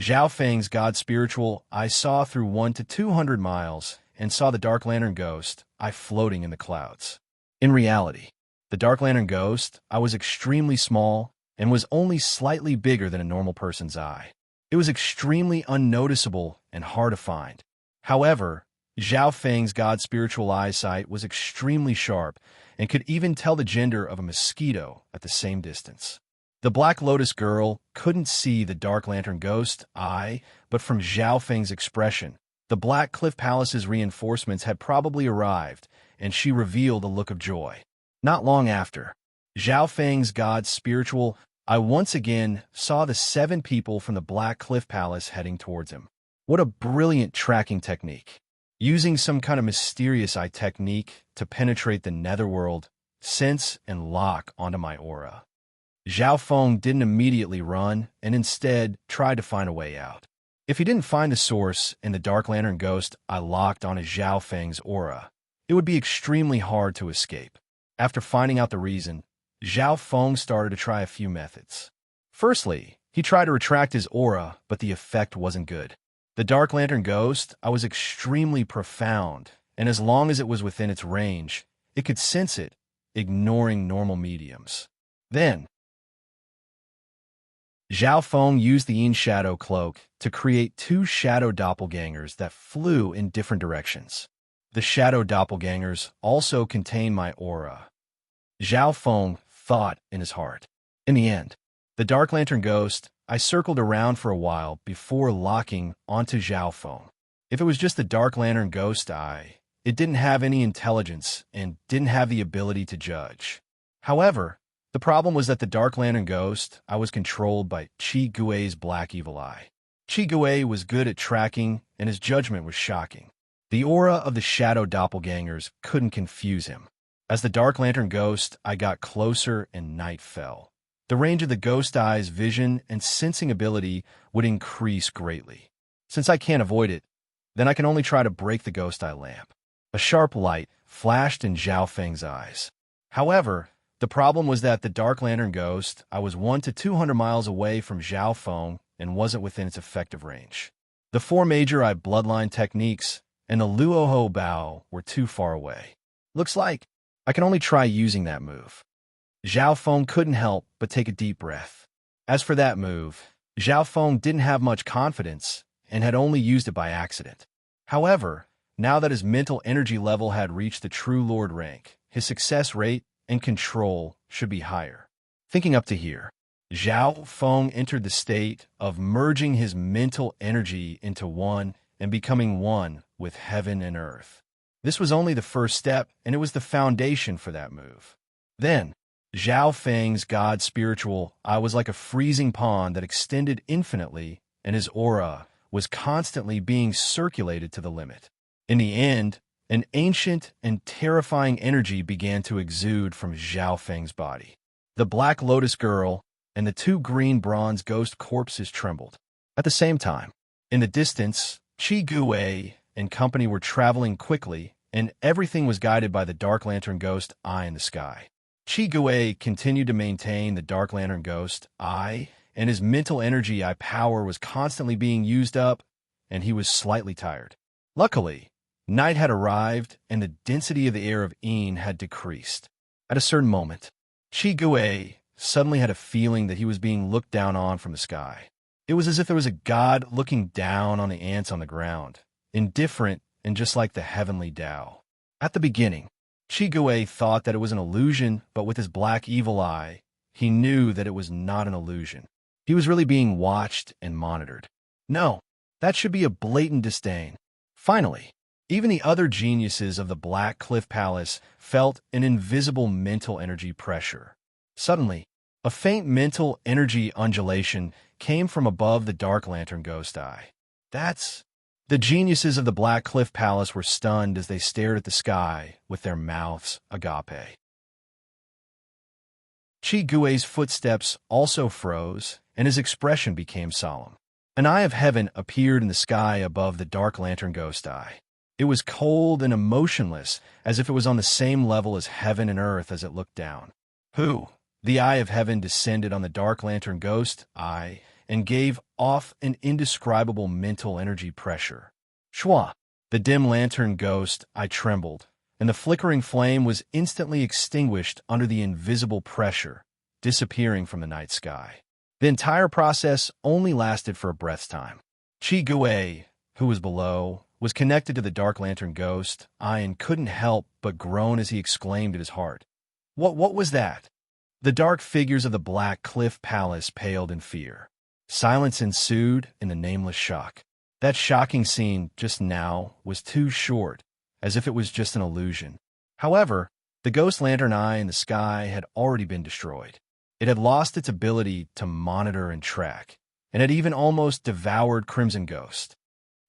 Speaker 1: Zhao Feng's god spiritual eye saw through 1 to 200 miles and saw the Dark Lantern ghost eye floating in the clouds. In reality, the Dark Lantern ghost eye was extremely small and was only slightly bigger than a normal person's eye. It was extremely unnoticeable and hard to find. However, Zhao Feng's god's spiritual eyesight was extremely sharp and could even tell the gender of a mosquito at the same distance. The Black Lotus girl couldn't see the Dark Lantern ghost eye, but from Zhao Feng's expression, the Black Cliff Palace's reinforcements had probably arrived, and she revealed a look of joy. Not long after, Zhao Feng's god's spiritual eye once again saw the 7 people from the Black Cliff Palace heading towards him. What a brilliant tracking technique! Using some kind of mysterious eye technique to penetrate the netherworld, sense, and lock onto my aura. Zhao Feng didn't immediately run and instead tried to find a way out. If he didn't find the source in the Dark Lantern ghost I locked onto Zhao Feng's aura, it would be extremely hard to escape. After finding out the reason, Zhao Feng started to try a few methods. Firstly, he tried to retract his aura, but the effect wasn't good. The Dark Lantern ghost I was extremely profound, and as long as it was within its range, it could sense it, ignoring normal mediums. Then, Zhao Feng used the Yin Shadow Cloak to create 2 shadow doppelgangers that flew in different directions. The shadow doppelgangers also contained my aura. Zhao Feng thought in his heart. In the end, the Dark Lantern ghost I circled around for a while before locking onto Zhao Feng. If it was just the Dark Lantern ghost eye, it didn't have any intelligence and didn't have the ability to judge. However, the problem was that the Dark Lantern ghost I was controlled by Qi Gui's black evil eye. Qi Gui was good at tracking, and his judgment was shocking. The aura of the shadow doppelgangers couldn't confuse him. As the Dark Lantern ghost I got closer and night fell. The range of the ghost eye's vision and sensing ability would increase greatly. Since I can't avoid it, then I can only try to break the ghost eye lamp. A sharp light flashed in Zhao Feng's eyes. However, the problem was that the Dark Lantern ghost I was 100 to 200 miles away from Zhao Feng and wasn't within its effective range. The 4 major eye bloodline techniques and the Luoho Bao were too far away. Looks like I can only try using that move. Zhao Feng couldn't help but take a deep breath. As for that move, Zhao Feng didn't have much confidence and had only used it by accident. However, now that his mental energy level had reached the True Lord rank, his success rate and control should be higher. Thinking up to here, Zhao Feng entered the state of merging his mental energy into one and becoming one with heaven and earth. This was only the first step, and it was the foundation for that move. Then, Zhao Feng's god spiritual eye was like a freezing pond that extended infinitely, and his aura was constantly being circulated to the limit. In the end, an ancient and terrifying energy began to exude from Zhao Feng's body. The Black Lotus girl and the 2 green bronze ghost corpses trembled. At the same time, in the distance, Qi Gui and company were traveling quickly, and everything was guided by the Dark Lantern ghost eye in the sky. Qi Gui continued to maintain the Dark Lantern ghost eye, and his mental energy eye power was constantly being used up, and he was slightly tired. Luckily, night had arrived, and the density of the air of Yin had decreased. At a certain moment, Qi Gui suddenly had a feeling that he was being looked down on from the sky. It was as if there was a god looking down on the ants on the ground, indifferent and just like the heavenly Tao. At the beginning, Qi Gui thought that it was an illusion, but with his black evil eye, he knew that it was not an illusion. He was really being watched and monitored. No, that should be a blatant disdain. Finally, even the other geniuses of the Black Cliff Palace felt an invisible mental energy pressure. Suddenly, a faint mental energy undulation came from above the Dark Lantern ghost eye. The geniuses of the Black Cliff Palace were stunned as they stared at the sky with their mouths agape. Qi Gui's footsteps also froze, and his expression became solemn. An eye of heaven appeared in the sky above the Dark Lantern ghost eye. It was cold and emotionless, as if it was on the same level as heaven and earth as it looked down. The eye of heaven descended on the Dark Lantern ghost eye and gave off an indescribable mental energy pressure. Shwa! The dim lantern ghost eye trembled, and the flickering flame was instantly extinguished under the invisible pressure, disappearing from the night sky. The entire process only lasted for a breath's time. Qi Gui, who was below, was connected to the dark lantern ghost, and couldn't help but groan as he exclaimed at his heart. What was that? The dark figures of the Black Cliff Palace paled in fear. Silence ensued in the nameless shock. That shocking scene just now was too short, as if it was just an illusion. However, the ghost lantern eye in the sky had already been destroyed. It had lost its ability to monitor and track, and had even almost devoured Crimson Ghost.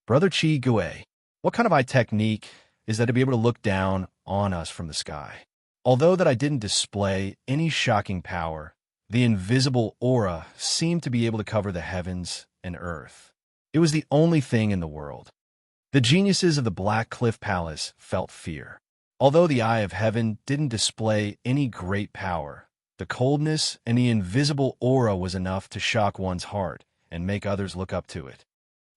Speaker 1: Brother Chi Gue, what kind of eye technique is that to be able to look down on us from the sky? Although that I didn't display any shocking power, the invisible aura seemed to be able to cover the heavens and earth. It was the only thing in the world. The geniuses of the Black Cliff Palace felt fear. Although the eye of heaven didn't display any great power, the coldness and the invisible aura was enough to shock one's heart and make others look up to it.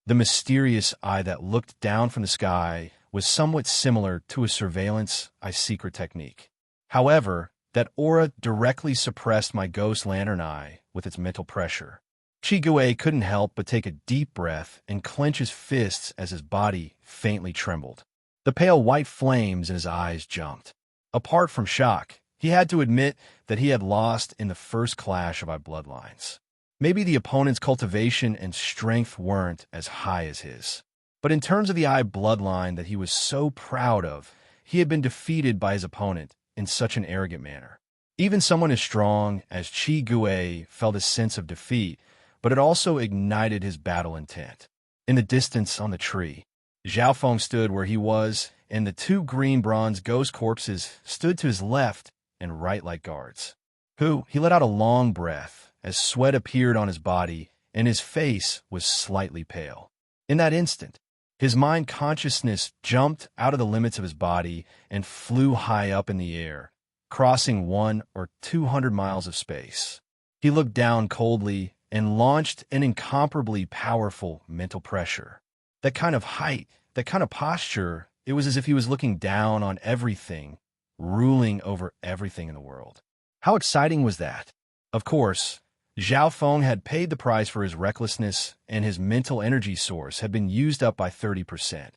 Speaker 1: The mysterious eye that looked down from the sky was somewhat similar to a surveillance secret technique. However, that aura directly suppressed my ghost lantern eye with its mental pressure. Chiguei couldn't help but take a deep breath and clench his fists as his body faintly trembled. The pale white flames in his eyes jumped. Apart from shock, he had to admit that he had lost in the first clash of our bloodlines. Maybe the opponent's cultivation and strength weren't as high as his. But in terms of the eye bloodline that he was so proud of, he had been defeated by his opponent in such an arrogant manner. Even someone as strong as Chi Gue felt a sense of defeat, but it also ignited his battle intent. In the distance on the tree, Zhao Feng stood where he was, and the two green bronze ghost corpses stood to his left and right like guards. He let out a long breath as sweat appeared on his body and his face was slightly pale. In that instant, his mind consciousness jumped out of the limits of his body and flew high up in the air, crossing 100 or 200 miles of space. He looked down coldly and launched an incomparably powerful mental pressure. That kind of height, that kind of posture, it was as if he was looking down on everything, ruling over everything in the world. How exciting was that? Of course, Zhao Feng had paid the price for his recklessness, and his mental energy source had been used up by 30%.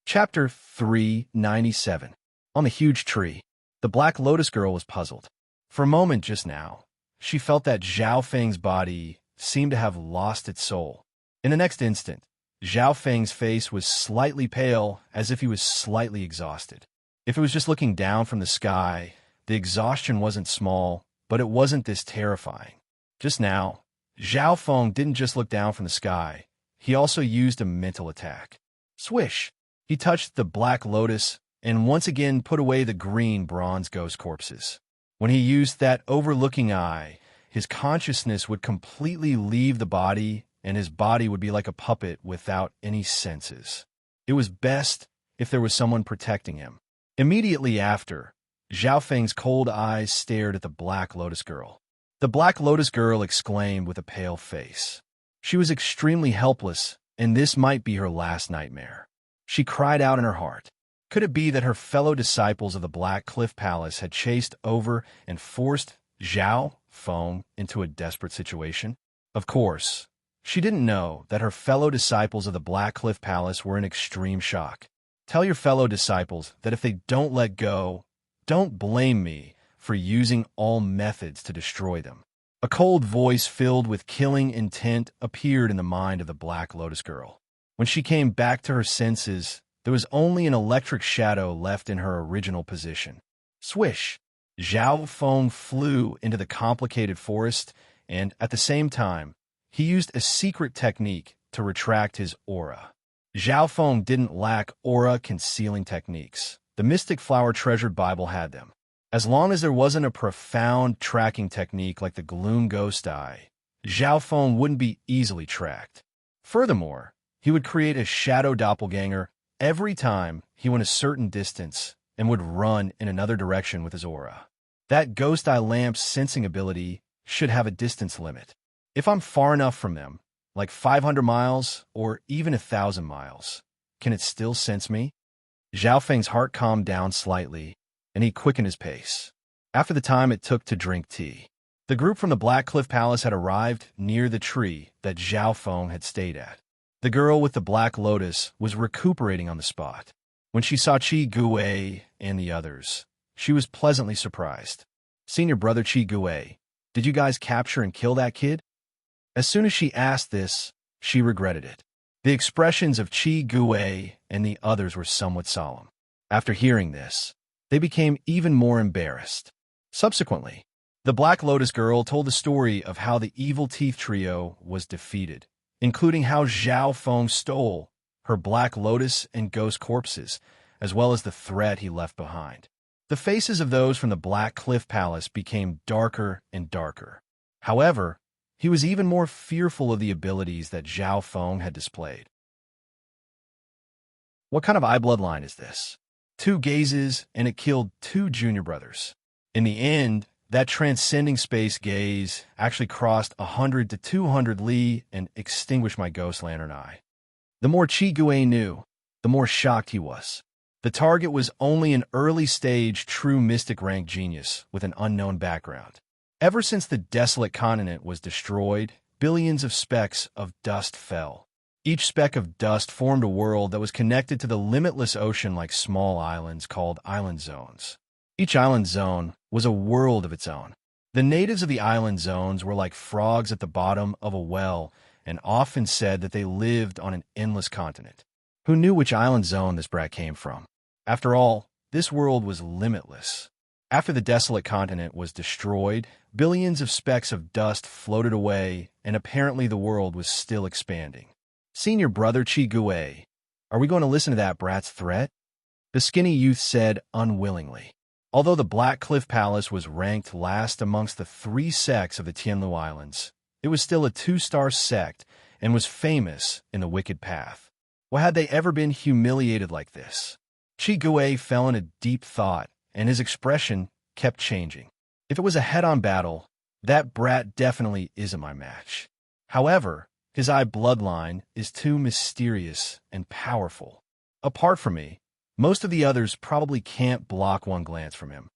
Speaker 1: Chapter 397. On the huge tree, the Black Lotus Girl was puzzled. For a moment just now, she felt that Zhao Feng's body seemed to have lost its soul. In the next instant, Zhao Feng's face was slightly pale, as if he was slightly exhausted. If it was just looking down from the sky, the exhaustion wasn't small, but it wasn't this terrifying. Just now, Zhao Feng didn't just look down from the sky. He also used a mental attack. Swish! He touched the Black Lotus and once again put away the green bronze ghost corpses. When he used that overlooking eye, his consciousness would completely leave the body, and his body would be like a puppet without any senses. It was best if there was someone protecting him. Immediately after, Zhao Feng's cold eyes stared at the Black Lotus Girl. The Black Lotus Girl exclaimed with a pale face. She was extremely helpless, and this might be her last nightmare. She cried out in her heart. Could it be that her fellow disciples of the Black Cliff Palace had chased over and forced Zhao Feng into a desperate situation? Of course, she didn't know that her fellow disciples of the Black Cliff Palace were in extreme shock. Tell your fellow disciples that if they don't let go, don't blame me for using all methods to destroy them. A cold voice filled with killing intent appeared in the mind of the Black Lotus Girl. When she came back to her senses, there was only an electric shadow left in her original position. Swish! Zhao Feng flew into the complicated forest, and at the same time, he used a secret technique to retract his aura. Zhao Feng didn't lack aura-concealing techniques. The Mystic Flower Treasured Bible had them. As long as there wasn't a profound tracking technique like the Gloom Ghost Eye, Zhao Feng wouldn't be easily tracked. Furthermore, he would create a shadow doppelganger every time he went a certain distance and would run in another direction with his aura. That Ghost Eye lamp's sensing ability should have a distance limit. If I'm far enough from them, like 500 miles or even 1,000 miles, can it still sense me? Zhao Feng's heart calmed down slightly, and he quickened his pace. After the time it took to drink tea, The group from the Black Cliff Palace had arrived near the tree that Zhao Feng had stayed at. The girl with the black lotus was recuperating on the spot. When she saw Qi Gui and the others, she was pleasantly surprised. "Senior brother Qi Gui, did you guys capture and kill that kid?" As soon as she asked this, she regretted it. The expressions of Qi Gui and the others were somewhat solemn. After hearing this, they became even more embarrassed. Subsequently, the Black Lotus girl told the story of how the Evil Teeth trio was defeated, including how Zhao Feng stole her Black Lotus and ghost corpses, as well as the threat he left behind. The faces of those from the Black Cliff Palace became darker and darker. However, he was even more fearful of the abilities that Zhao Feng had displayed. What kind of eye bloodline is this? 2 gazes, and it killed 2 junior brothers. In the end, that transcending space gaze actually crossed 100 to 200 li and extinguished my ghost lantern eye. The more Qi Gui knew, the more shocked he was. The target was only an early-stage true mystic rank genius with an unknown background. Ever since the desolate continent was destroyed, billions of specks of dust fell. Each speck of dust formed a world that was connected to the limitless ocean like small islands called island zones. Each island zone was a world of its own. The natives of the island zones were like frogs at the bottom of a well and often said that they lived on an endless continent. Who knew which island zone this brat came from? After all, this world was limitless. After the desolate continent was destroyed, billions of specks of dust floated away, and apparently the world was still expanding. "Senior brother Qi Gui, are we going to listen to that brat's threat?" The skinny youth said unwillingly. Although the Black Cliff Palace was ranked last amongst the 3 sects of the Tianlu Islands, it was still a 2-star sect and was famous in the wicked path. Why had they ever been humiliated like this? Qi Gui fell into deep thought, and his expression kept changing. If it was a head-on battle, that brat definitely isn't my match. However, his eye bloodline is too mysterious and powerful. Apart from me, most of the others probably can't block one glance from him.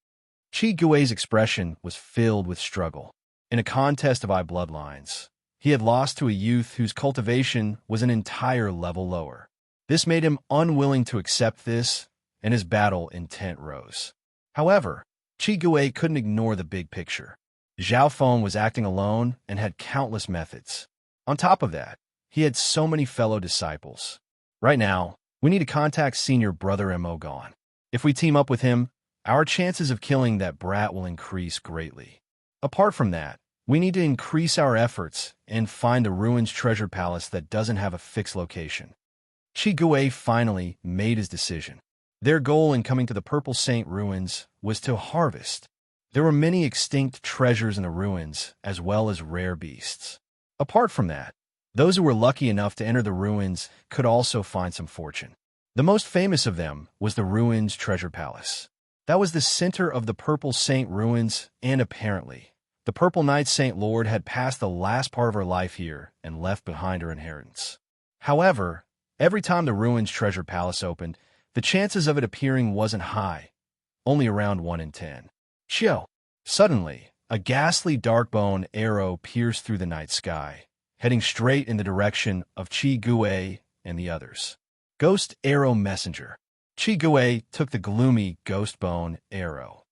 Speaker 1: Qi Gui's expression was filled with struggle. In a contest of eye bloodlines, he had lost to a youth whose cultivation was an entire level lower. This made him unwilling to accept this, and his battle intent rose. However, Qi Gui couldn't ignore the big picture. Zhao Feng was acting alone and had countless methods. On top of that, he had so many fellow disciples. Right now, we need to contact senior brother Mo Gone. If we team up with him, our chances of killing that brat will increase greatly. Apart from that, we need to increase our efforts and find the ruins treasure palace that doesn't have a fixed location. Qi Gui finally made his decision. Their goal in coming to the Purple Saint ruins was to harvest. There were many extinct treasures in the ruins, as well as rare beasts. Apart from that, those who were lucky enough to enter the ruins could also find some fortune. The most famous of them was the ruins treasure palace. That was the center of the Purple Saint ruins, and apparently, the Purple Knight Saint Lord had passed the last part of her life here and left behind her inheritance. However, every time the ruins treasure palace opened, the chances of it appearing wasn't high, only around 1 in 10. Chill. Suddenly, a ghastly dark-bone arrow pierced through the night sky, heading straight in the direction of Qi Gui and the others. Ghost Arrow Messenger. Qi Gui took the gloomy ghost bone arrow.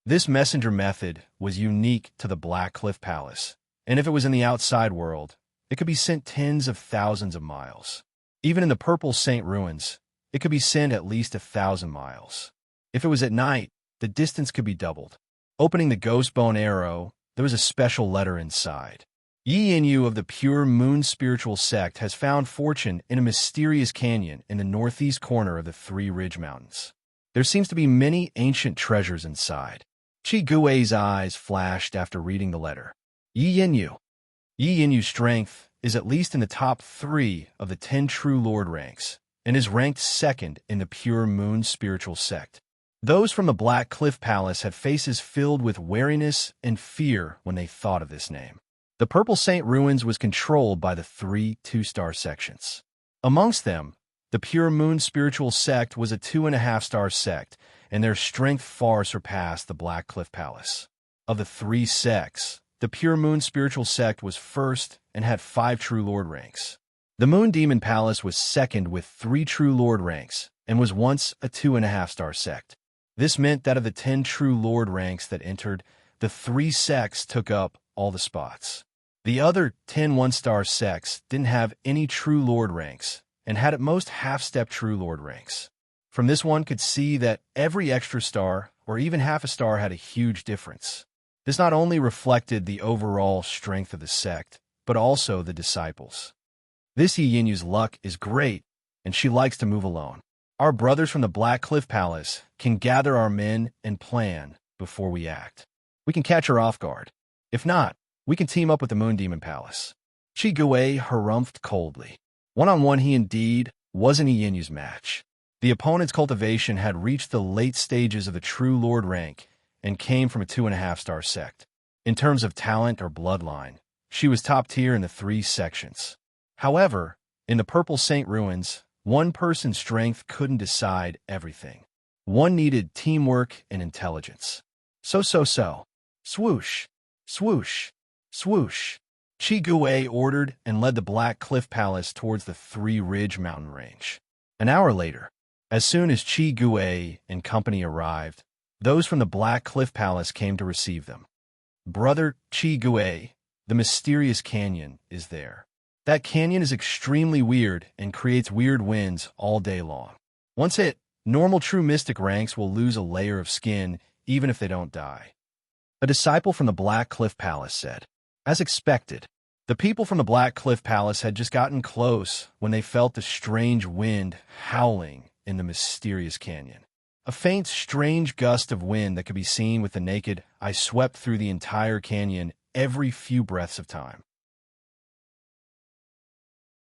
Speaker 1: This messenger method was unique to the Black Cliff Palace, and if it was in the outside world, it could be sent tens of thousands of miles. Even in the Purple Saint ruins, it could be sent at least 1,000 miles. If it was at night, the distance could be doubled. Opening the ghost bone arrow, there was a special letter inside. Yi Yin-Yu of the Pure Moon Spiritual Sect has found fortune in a mysterious canyon in the northeast corner of the 3 Ridge Mountains. There seems to be many ancient treasures inside. Qi Gui's eyes flashed after reading the letter. Yi Yin-Yu. Yi Yin-Yu's strength is at least in the top 3 of the 10 True Lord ranks, and is ranked 2nd in the Pure Moon Spiritual Sect. Those from the Black Cliff Palace had faces filled with wariness and fear when they thought of this name. The Purple Saint Ruins was controlled by the 3 2-star sections. Amongst them, the Pure Moon Spiritual Sect was a 2.5-star sect, and their strength far surpassed the Black Cliff Palace. Of the three sects, the pure moon spiritual sect was first and had 5 true lord ranks. The Moon Demon Palace was second with 3 true lord ranks and was once a 2.5-star sect. This meant that of the 10 true lord ranks that entered, the 3 sects took up all the spots. The other 10 1-star sects didn't have any true lord ranks and had at most half-step true lord ranks. From this one could see that every extra star or even half a star had a huge difference. This not only reflected the overall strength of the sect, but also the disciples. This Yi Yinyu's luck is great, and she likes to move alone. Our brothers from the Black Cliff Palace can gather our men and plan before we act. We can catch her off guard. If not, we can team up with the Moon Demon Palace. Chi Gui harumphed coldly. One-on-one he indeed wasn't Yi Yinyu's match. The opponent's cultivation had reached the late stages of the true lord rank and came from a 2.5-star sect. In terms of talent or bloodline, she was top tier in the 3 sections. However, in the Purple Saint Ruins, one person's strength couldn't decide everything. One needed teamwork and intelligence. So. Swoosh, swoosh, swoosh. Chi Gui ordered and led the Black Cliff Palace towards the 3 Ridge mountain range. An hour later, as soon as Chi Gui and company arrived, those from the Black Cliff Palace came to receive them. Brother Chi Gui, the mysterious canyon is there. That canyon is extremely weird and creates weird winds all day long. Once hit, normal true mystic ranks will lose a layer of skin even if they don't die. A disciple from the Black Cliff Palace said. As expected, the people from the Black Cliff Palace had just gotten close when they felt the strange wind howling in the mysterious canyon. A faint, strange gust of wind that could be seen with the naked eye swept through the entire canyon every few breaths of time.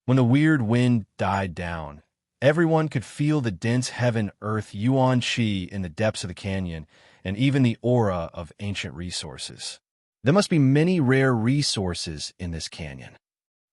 Speaker 1: When the weird wind died down, everyone could feel the dense heaven-earth yuan qi in the depths of the canyon and even the aura of ancient resources. There must be many rare resources in this canyon.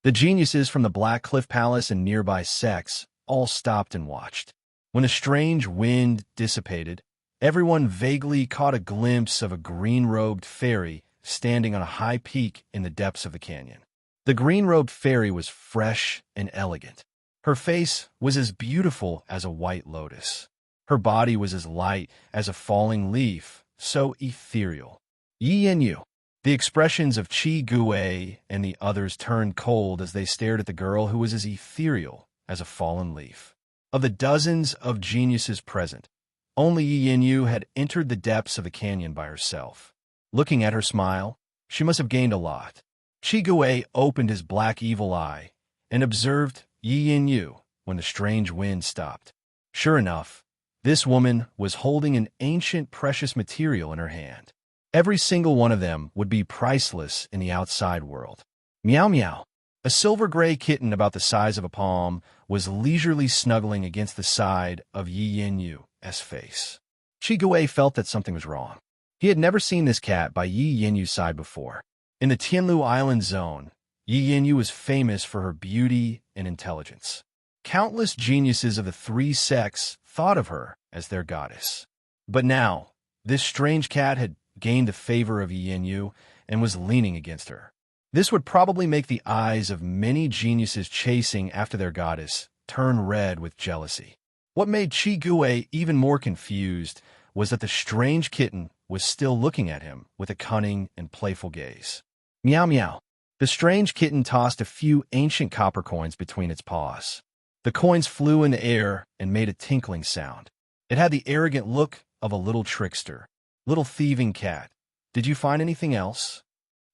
Speaker 1: The geniuses from the Black Cliff Palace and nearby sects all stopped and watched. When the strange wind dissipated, everyone vaguely caught a glimpse of a green-robed fairy standing on a high peak in the depths of the canyon. The green-robed fairy was fresh and elegant. Her face was as beautiful as a white lotus. Her body was as light as a falling leaf, so ethereal. Yi Yinyu. The expressions of Chi Gui and the others turned cold as they stared at the girl who was as ethereal as a fallen leaf. Of the dozens of geniuses present, only Yi Yinyu had entered the depths of the canyon by herself. Looking at her smile, she must have gained a lot. Chi Gui opened his black evil eye and observed Yi Yinyu when the strange wind stopped. Sure enough, this woman was holding an ancient precious material in her hand. Every single one of them would be priceless in the outside world. Meow meow. A silver-gray kitten about the size of a palm was leisurely snuggling against the side of Yi Yinyu's face. Chi Gui felt that something was wrong. He had never seen this cat by Yi Yinyu's side before. In the Tianlu Island zone, Yi Yinyu was famous for her beauty and intelligence. Countless geniuses of the 3 sects thought of her as their goddess. But now, this strange cat had gained the favor of Yi Yinyu and was leaning against her. This would probably make the eyes of many geniuses chasing after their goddess turn red with jealousy. What made Chi Gui even more confused was that the strange kitten was still looking at him with a cunning and playful gaze. Meow meow. The strange kitten tossed a few ancient copper coins between its paws. The coins flew in the air and made a tinkling sound. It had the arrogant look of a little trickster. Little thieving cat, did you find anything else?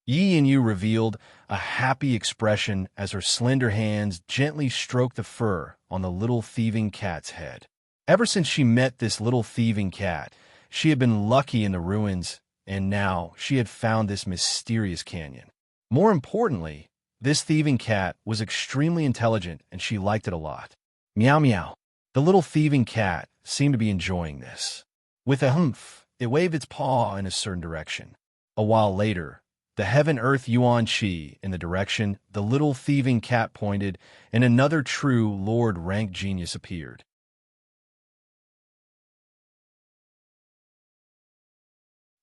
Speaker 1: Yi Yinyu revealed a happy expression as her slender hands gently stroked the fur on the little thieving cat's head. Ever since she met this little thieving cat, she had been lucky in the ruins, and now she had found this mysterious canyon. More importantly, this thieving cat was extremely intelligent and she liked it a lot. Meow meow. The little thieving cat seemed to be enjoying this. With a humph, it waved its paw in a certain direction. A while later, the heaven-earth yuan qi in the direction the little thieving cat pointed, and another true lord-rank genius appeared.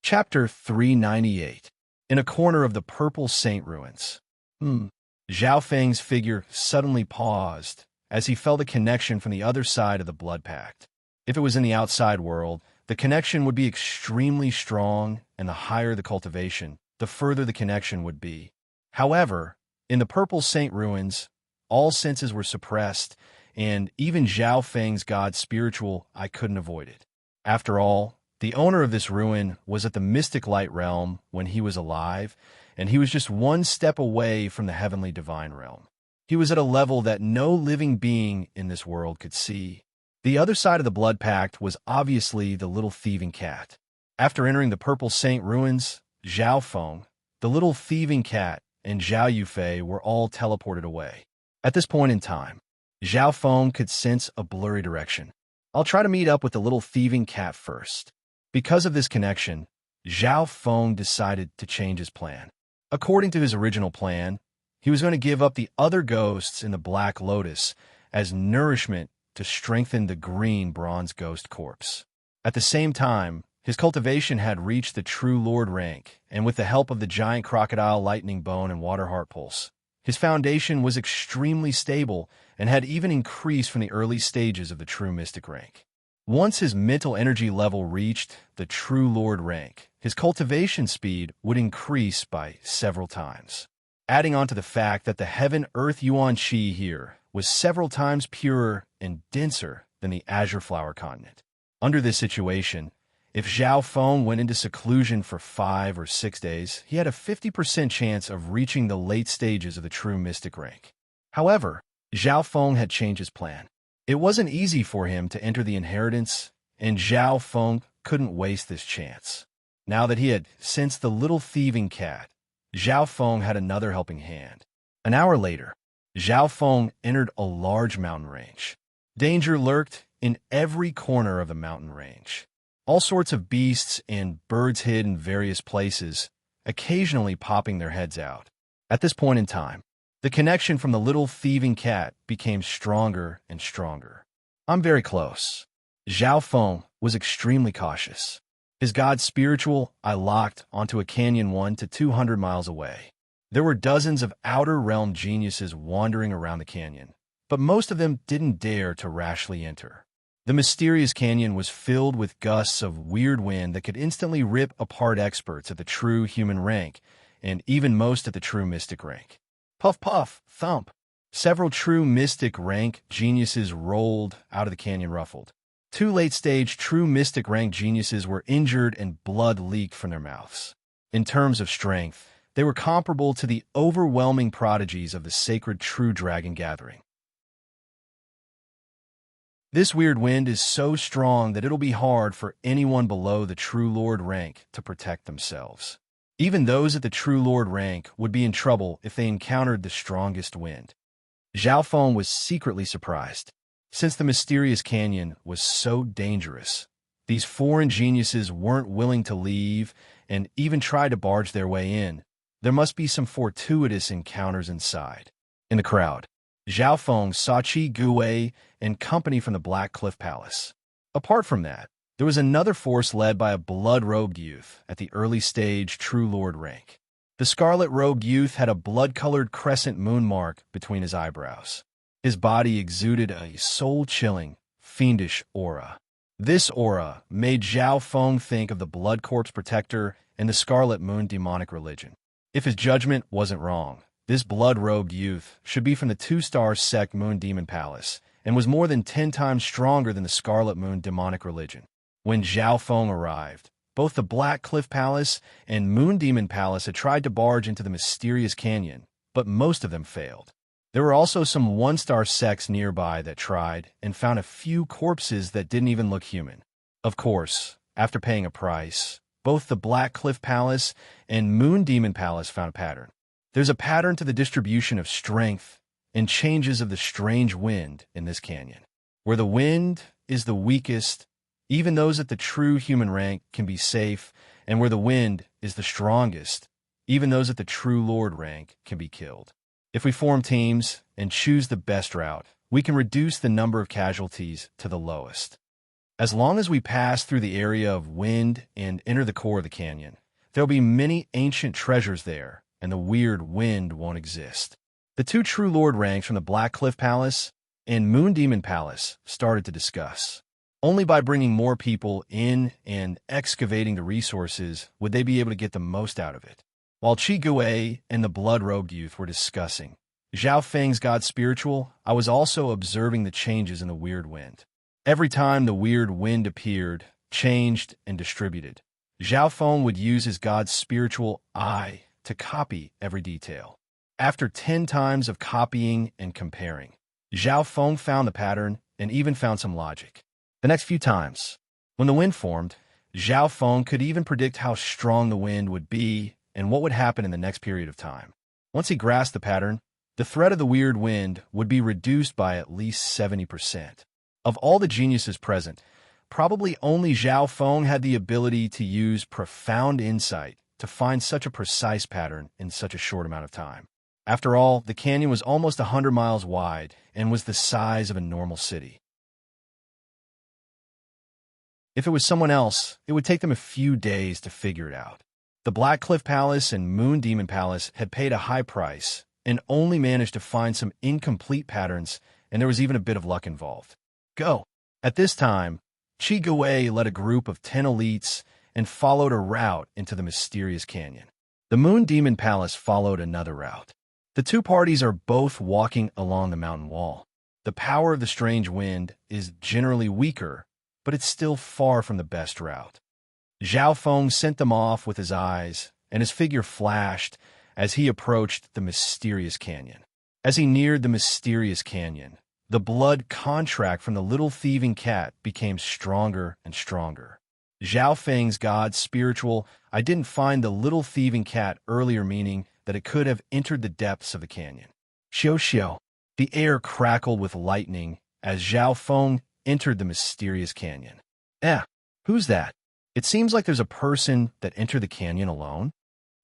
Speaker 1: Chapter 398. In a corner of the Purple Saint ruins. Zhao Feng's figure suddenly paused as he felt a connection from the other side of the blood pact. If it was in the outside world, the connection would be extremely strong, and the higher the cultivation, the further the connection would be. However, in the Purple Saint ruins, all senses were suppressed, and even Zhao Feng's god's spiritual eye couldn't avoid it. After all, the owner of this ruin was at the mystic light realm when he was alive, and he was just one step away from the heavenly divine realm. He was at a level that no living being in this world could see. The other side of the blood pact was obviously the little thieving cat. After entering the Purple Saint ruins, Zhao Feng, the little thieving cat, and Zhao Yufei were all teleported away. At this point in time, Zhao Feng could sense a blurry direction. I'll try to meet up with the little thieving cat first. Because of this connection, Zhao Feng decided to change his plan. According to his original plan, he was going to give up the other ghosts in the Black Lotus as nourishment to strengthen the green bronze ghost corpse. At the same time, his cultivation had reached the True Lord rank, and with the help of the giant crocodile lightning bone and water heart pulse, his foundation was extremely stable and had even increased from the early stages of the True Mystic rank. Once his mental energy level reached the True Lord rank, his cultivation speed would increase by several times. Adding on to the fact that the Heaven-Earth Yuan Qi here was several times purer and denser than the Azure Flower continent. Under this situation, if Zhao Feng went into seclusion for 5 or 6 days, he had a 50% chance of reaching the late stages of the True Mystic rank. However, Zhao Feng had changed his plan. It wasn't easy for him to enter the inheritance, and Zhao Feng couldn't waste this chance. Now that he had sensed the little thieving cat, Zhao Feng had another helping hand. An hour later, Zhao Feng entered a large mountain range. Danger lurked in every corner of the mountain range. All sorts of beasts and birds hid in various places, occasionally popping their heads out. At this point in time, the connection from the little thieving cat became stronger and stronger. I'm very close. Zhao Feng was extremely cautious. His god's spiritual eye locked onto a canyon 1 to 200 miles away. There were dozens of outer realm geniuses wandering around the canyon, but most of them didn't dare to rashly enter. The mysterious canyon was filled with gusts of weird wind that could instantly rip apart experts at the true human rank, and even most at the true mystic rank. Puff, puff, thump. Several true mystic rank geniuses rolled out of the canyon ruffled. 2 late-stage true mystic rank geniuses were injured and blood leaked from their mouths. In terms of strength, they were comparable to the overwhelming prodigies of the sacred True Dragon Gathering. This weird wind is so strong that it'll be hard for anyone below the True Lord rank to protect themselves. Even those at the True Lord rank would be in trouble if they encountered the strongest wind. Zhao Feng was secretly surprised. Since the mysterious canyon was so dangerous, these foreign geniuses weren't willing to leave and even try to barge their way in. There must be some fortuitous encounters inside. In the crowd, Zhao Feng saw Qi Guwei and company from the Black Cliff Palace. Apart from that, there was another force led by a blood-robed youth at the early stage True Lord rank. The scarlet-robed youth had a blood-colored crescent moon mark between his eyebrows. His body exuded a soul-chilling, fiendish aura. This aura made Zhao Feng think of the Blood Corpse Protector and the Scarlet Moon demonic religion. If his judgment wasn't wrong, this blood-robed youth should be from the 2-star sect Moon Demon Palace and was more than 10 times stronger than the Scarlet Moon demonic religion. When Zhao Feng arrived, both the Black Cliff Palace and Moon Demon Palace had tried to barge into the mysterious canyon, but most of them failed. There were also some 1-star sects nearby that tried and found a few corpses that didn't even look human. Of course, after paying a price, both the Black Cliff Palace and Moon Demon Palace found a pattern. There's a pattern to the distribution of strength and changes of the strange wind in this canyon. Where the wind is the weakest, even those at the true human rank can be safe, and where the wind is the strongest, even those at the True Lord rank can be killed. If we form teams and choose the best route, we can reduce the number of casualties to the lowest. As long as we pass through the area of wind and enter the core of the canyon, there'll be many ancient treasures there, and the weird wind won't exist. The two true lord ranks from the Black Cliff Palace and Moon Demon Palace started to discuss. Only by bringing more people in and excavating the resources would they be able to get the most out of it. While Qi Gui and the blood-robed youth were discussing Zhao Feng's god spiritual, I was also observing the changes in the weird wind. Every time the weird wind appeared, changed, and distributed, Zhao Feng would use his god's spiritual eye to copy every detail. After 10 times of copying and comparing, Zhao Feng found the pattern and even found some logic. The next few times, when the wind formed, Zhao Feng could even predict how strong the wind would be and what would happen in the next period of time. Once he grasped the pattern, the threat of the weird wind would be reduced by at least 70%. Of all the geniuses present, probably only Zhao Feng had the ability to use profound insight to find such a precise pattern in such a short amount of time. After all, the canyon was almost 100 miles wide and was the size of a normal city. If it was someone else, it would take them a few days to figure it out. The Black Cliff Palace and Moon Demon Palace had paid a high price and only managed to find some incomplete patterns, and there was even a bit of luck involved. Go! At this time, Qi Gui led a group of 10 elites and followed a route into the mysterious canyon. The Moon Demon Palace followed another route. The two parties are both walking along the mountain wall. The power of the strange wind is generally weaker, but it's still far from the best route. Zhao Feng sent them off with his eyes, and his figure flashed as he approached the mysterious canyon. As he neared the mysterious canyon, the blood contract from the little thieving cat became stronger and stronger. Zhao Feng's god spiritual, I didn't find the little thieving cat earlier, meaning that it could have entered the depths of the canyon. Xiao Xiao. The air crackled with lightning as Zhao Feng entered the mysterious canyon. Who's that? It seems like there's a person that entered the canyon alone.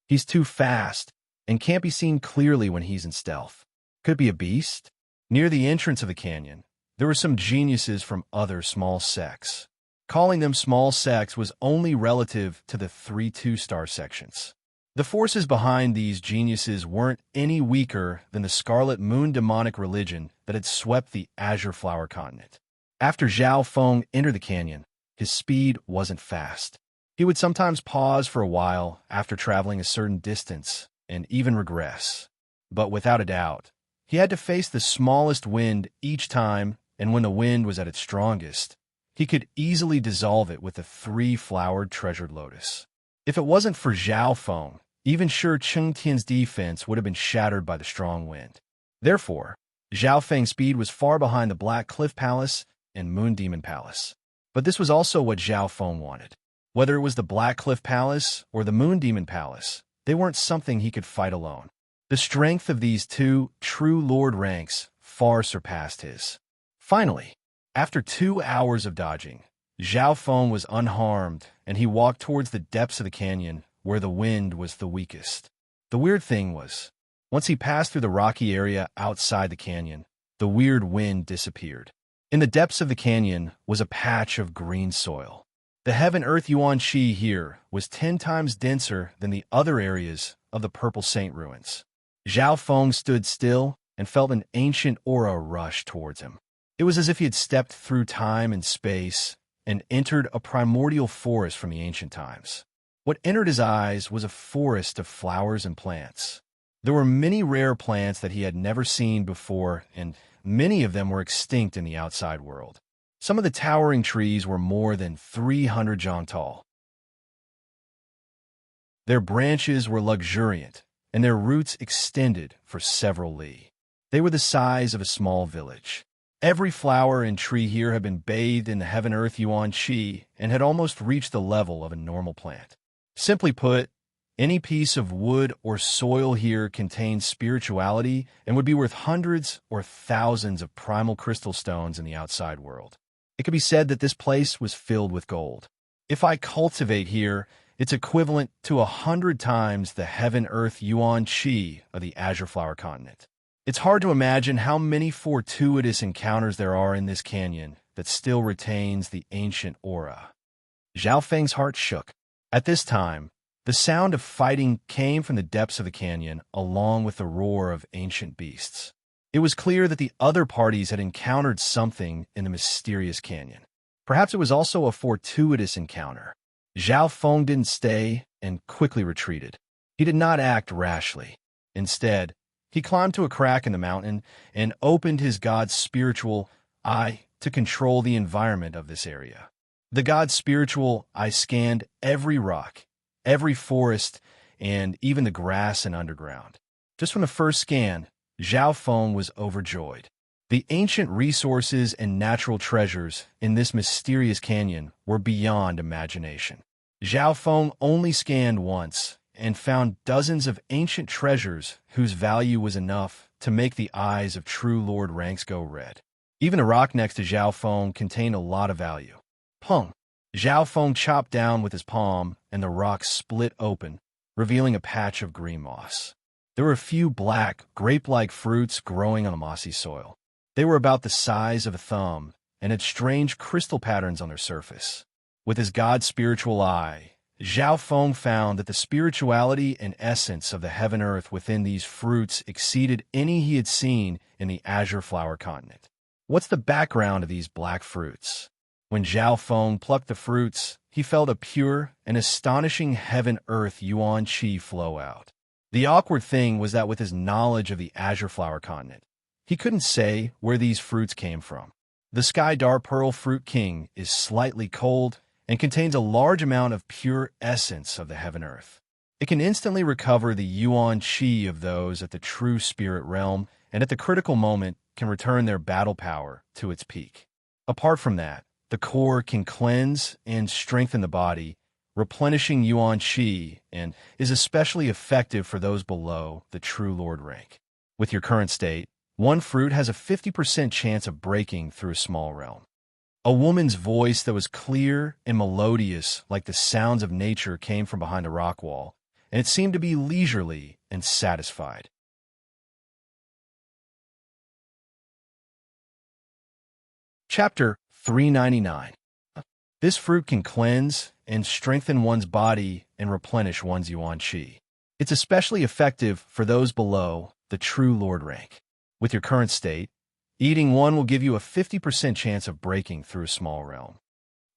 Speaker 1: He's too fast and can't be seen clearly when he's in stealth. Could be a beast? Near the entrance of the canyon, there were some geniuses from other small sects. Calling them small sects was only relative to the 3 2-star sections. The forces behind these geniuses weren't any weaker than the Scarlet Moon demonic religion that had swept the Azure Flower continent. After Zhao Feng entered the canyon, his speed wasn't fast. He would sometimes pause for a while after traveling a certain distance and even regress. But without a doubt, he had to face the smallest wind each time, and when the wind was at its strongest, he could easily dissolve it with a 3-flowered treasured lotus. If it wasn't for Zhao Feng, even Shi Chengtian's defense would have been shattered by the strong wind. Therefore, Zhao Feng's speed was far behind the Black Cliff Palace and Moon Demon Palace. But this was also what Zhao Feng wanted. Whether it was the Black Cliff Palace or the Moon Demon Palace, they weren't something he could fight alone. The strength of these two true lord ranks far surpassed his. Finally, after 2 hours of dodging, Zhao Feng was unharmed, and he walked towards the depths of the canyon where the wind was the weakest. The weird thing was, once he passed through the rocky area outside the canyon, the weird wind disappeared. In the depths of the canyon was a patch of green soil. The Heaven-Earth Yuan Qi here was 10 times denser than the other areas of the Purple Saint ruins. Zhao Feng stood still and felt an ancient aura rush towards him. It was as if he had stepped through time and space and entered a primordial forest from the ancient times. What entered his eyes was a forest of flowers and plants. There were many rare plants that he had never seen before, and many of them were extinct in the outside world. Some of the towering trees were more than 300 zhang tall. Their branches were luxuriant, and their roots extended for several li. They were the size of a small village. Every flower and tree here had been bathed in the Heaven-Earth Yuan Qi and had almost reached the level of a normal plant. Simply put, any piece of wood or soil here contained spirituality and would be worth hundreds or thousands of primal crystal stones in the outside world. It could be said that this place was filled with gold. If I cultivate here, it's equivalent to 100 times the Heaven-Earth Yuan Qi of the Azure Flower continent. It's hard to imagine how many fortuitous encounters there are in this canyon that still retains the ancient aura. Zhao Feng's heart shook. At this time, the sound of fighting came from the depths of the canyon, along with the roar of ancient beasts. It was clear that the other parties had encountered something in the mysterious canyon. Perhaps it was also a fortuitous encounter. Zhao Feng didn't stay and quickly retreated. He did not act rashly. Instead, he climbed to a crack in the mountain and opened his god's spiritual eye to control the environment of this area. The god's spiritual eye scanned every rock, every forest, and even the grass and underground. Just from the first scan, Zhao Feng was overjoyed. The ancient resources and natural treasures in this mysterious canyon were beyond imagination. Zhao Feng only scanned once and found dozens of ancient treasures whose value was enough to make the eyes of true Lord ranks go red. Even the rock next to Zhao Feng contained a lot of value. Pung! Zhao Feng chopped down with his palm, and the rock split open, revealing a patch of green moss. There were a few black, grape-like fruits growing on the mossy soil. They were about the size of a thumb and had strange crystal patterns on their surface. With his god's spiritual eye, Zhao Feng found that the spirituality and essence of the heaven-earth within these fruits exceeded any he had seen in the azure flower continent. What's the background of these black fruits? When Zhao Feng plucked the fruits, he felt a pure and astonishing heaven-earth yuan qi flow out. The awkward thing was that with his knowledge of the azure flower continent, he couldn't say where these fruits came from. The Sky Dark Pearl Fruit King is slightly cold and contains a large amount of pure essence of the heaven-earth. It can instantly recover the yuan qi of those at the true spirit realm, and at the critical moment can return their battle power to its peak. Apart from that, the core can cleanse and strengthen the body, replenishing yuan qi, and is especially effective for those below the true lord rank. With your current state, one fruit has a 50% chance of breaking through a small realm. A woman's voice that was clear and melodious like the sounds of nature came from behind the rock wall, and it seemed to be leisurely and satisfied. Chapter 399. This fruit can cleanse and strengthen one's body and replenish one's yuan qi. It's especially effective for those below the true lord rank. With your current state, eating one will give you a 50% chance of breaking through a small realm.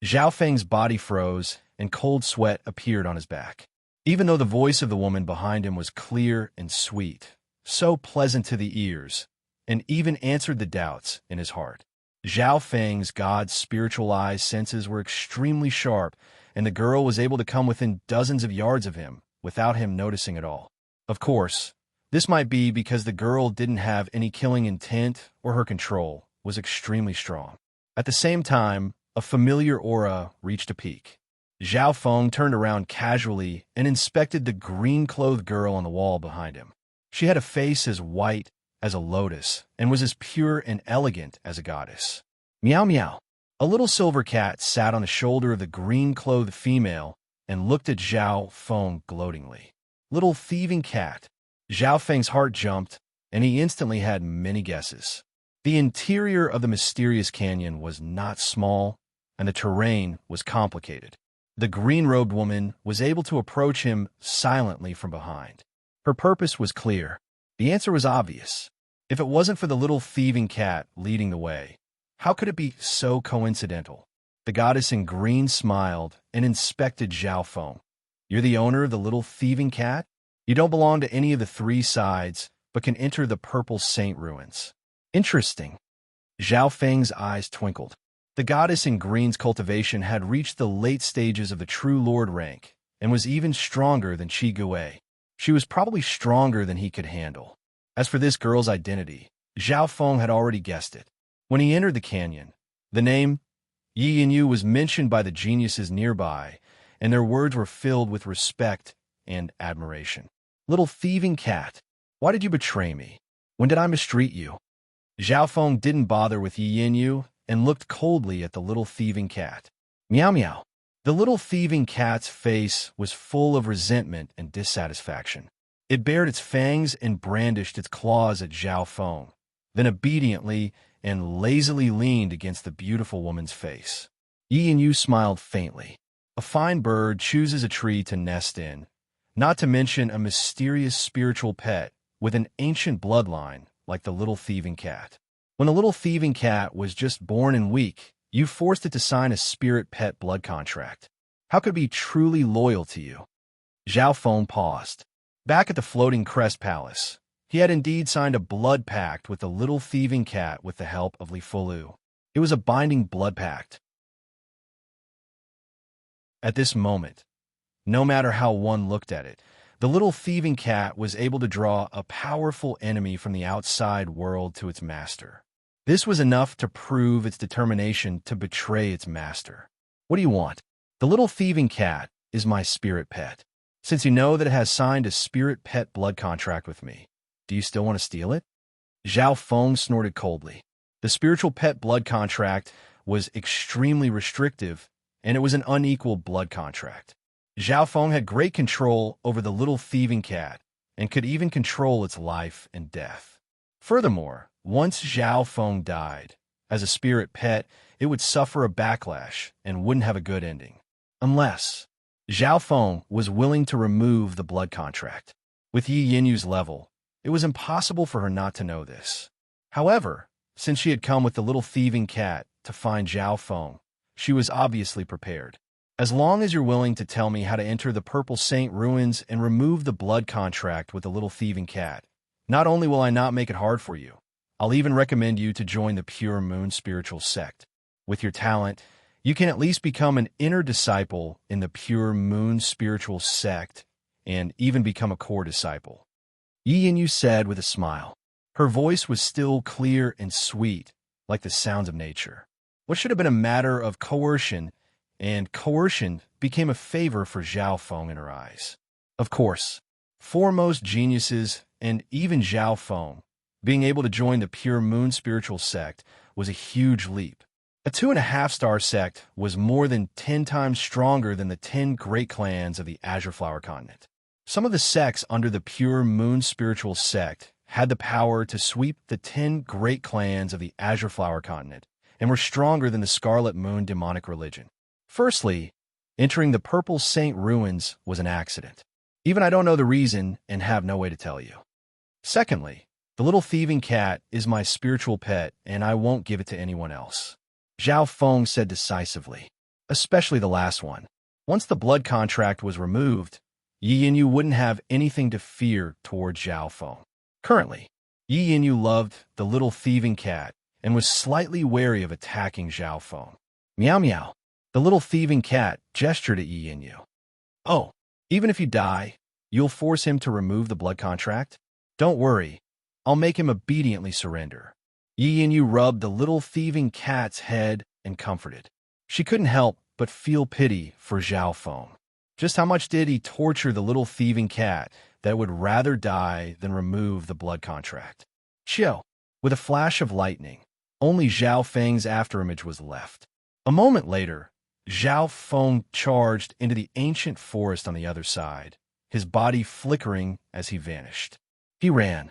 Speaker 1: Zhao Feng's body froze and cold sweat appeared on his back. Even though the voice of the woman behind him was clear and sweet, so pleasant to the ears, and even answered the doubts in his heart. Zhao Feng's god's spiritual eyes senses were extremely sharp, and the girl was able to come within dozens of yards of him without him noticing at all. Of course, this might be because the girl didn't have any killing intent or her control was extremely strong. At the same time, a familiar aura reached a peak. Zhao Feng turned around casually and inspected the green-clothed girl on the wall behind him. She had a face as white as a lotus and was as pure and elegant as a goddess. Meow meow. A little silver cat sat on the shoulder of the green-clothed female and looked at Zhao Feng gloatingly. Little thieving cat. Zhao Feng's heart jumped, and he instantly had many guesses. The interior of the mysterious canyon was not small, and the terrain was complicated. The green-robed woman was able to approach him silently from behind. Her purpose was clear. The answer was obvious. If it wasn't for the little thieving cat leading the way, how could it be so coincidental? The goddess in green smiled and inspected Zhao Feng. You're the owner of the little thieving cat? You don't belong to any of the three sides, but can enter the Purple Saint ruins. Interesting. Zhao Feng's eyes twinkled. The goddess in green's cultivation had reached the late stages of the true lord rank and was even stronger than Qi Gui. She was probably stronger than he could handle. As for this girl's identity, Zhao Feng had already guessed it. When he entered the canyon, the name Yi Yanyu was mentioned by the geniuses nearby, and their words were filled with respect and admiration. Little thieving cat, why did you betray me? When did I mistreat you? Zhao Feng didn't bother with Yi Yanyu and looked coldly at the little thieving cat. Meow meow. The little thieving cat's face was full of resentment and dissatisfaction. It bared its fangs and brandished its claws at Zhao Feng, then obediently and lazily leaned against the beautiful woman's face. Yi and Yu smiled faintly. A fine bird chooses a tree to nest in, not to mention a mysterious spiritual pet with an ancient bloodline like the little thieving cat. When the little thieving cat was just born and weak, you forced it to sign a spirit pet blood contract. How could it be truly loyal to you? Zhao Feng paused. Back at the floating crest palace, he had indeed signed a blood pact with the little thieving cat with the help of Li Fulu. It was a binding blood pact. At this moment, no matter how one looked at it, the little thieving cat was able to draw a powerful enemy from the outside world to its master. This was enough to prove its determination to betray its master. What do you want? The little thieving cat is my spirit pet. Since you know that it has signed a spirit pet blood contract with me, do you still want to steal it? Zhao Feng snorted coldly. The spiritual pet blood contract was extremely restrictive, and it was an unequal blood contract. Zhao Feng had great control over the little thieving cat and could even control its life and death. Furthermore, once Zhao Feng died, as a spirit pet, it would suffer a backlash and wouldn't have a good ending. Unless Zhao Feng was willing to remove the blood contract. With Yi Yinyu's level, it was impossible for her not to know this. However, since she had come with the little thieving cat to find Zhao Feng, she was obviously prepared. As long as you're willing to tell me how to enter the Purple Saint ruins and remove the blood contract with the little thieving cat, not only will I not make it hard for you, I'll even recommend you to join the Pure Moon spiritual sect. With your talent, you can at least become an inner disciple in the Pure Moon spiritual sect and even become a core disciple. Yi Yinyu said with a smile. Her voice was still clear and sweet, like the sounds of nature. What should have been a matter of coercion, and coercion became a favor for Zhao Feng in her eyes. Of course, foremost geniuses and even Zhao Feng being able to join the Pure Moon spiritual sect was a huge leap. A 2.5-star sect was more than 10 times stronger than the 10 great clans of the Azure Flower Continent. Some of the sects under the Pure Moon spiritual sect had the power to sweep the 10 great clans of the Azure Flower Continent and were stronger than the Scarlet Moon demonic religion. Firstly, entering the Purple Saint ruins was an accident. Even I don't know the reason and have no way to tell you. Secondly, the little thieving cat is my spiritual pet and I won't give it to anyone else. Zhao Feng said decisively, especially the last one. Once the blood contract was removed, Yi Yinyu wouldn't have anything to fear toward Zhao Feng. Currently, Yi Yinyu loved the little thieving cat and was slightly wary of attacking Zhao Feng. Meow meow. The little thieving cat gestured at Yi Yinyu. Oh, even if you die, you'll force him to remove the blood contract? Don't worry, I'll make him obediently surrender. Yi Yinyu rubbed the little thieving cat's head and comforted. She couldn't help but feel pity for Zhao Feng. Just how much did he torture the little thieving cat that would rather die than remove the blood contract? Chiao. With a flash of lightning, only Zhao Feng's afterimage was left. A moment later, Zhao Feng charged into the ancient forest on the other side, his body flickering as he vanished. He ran.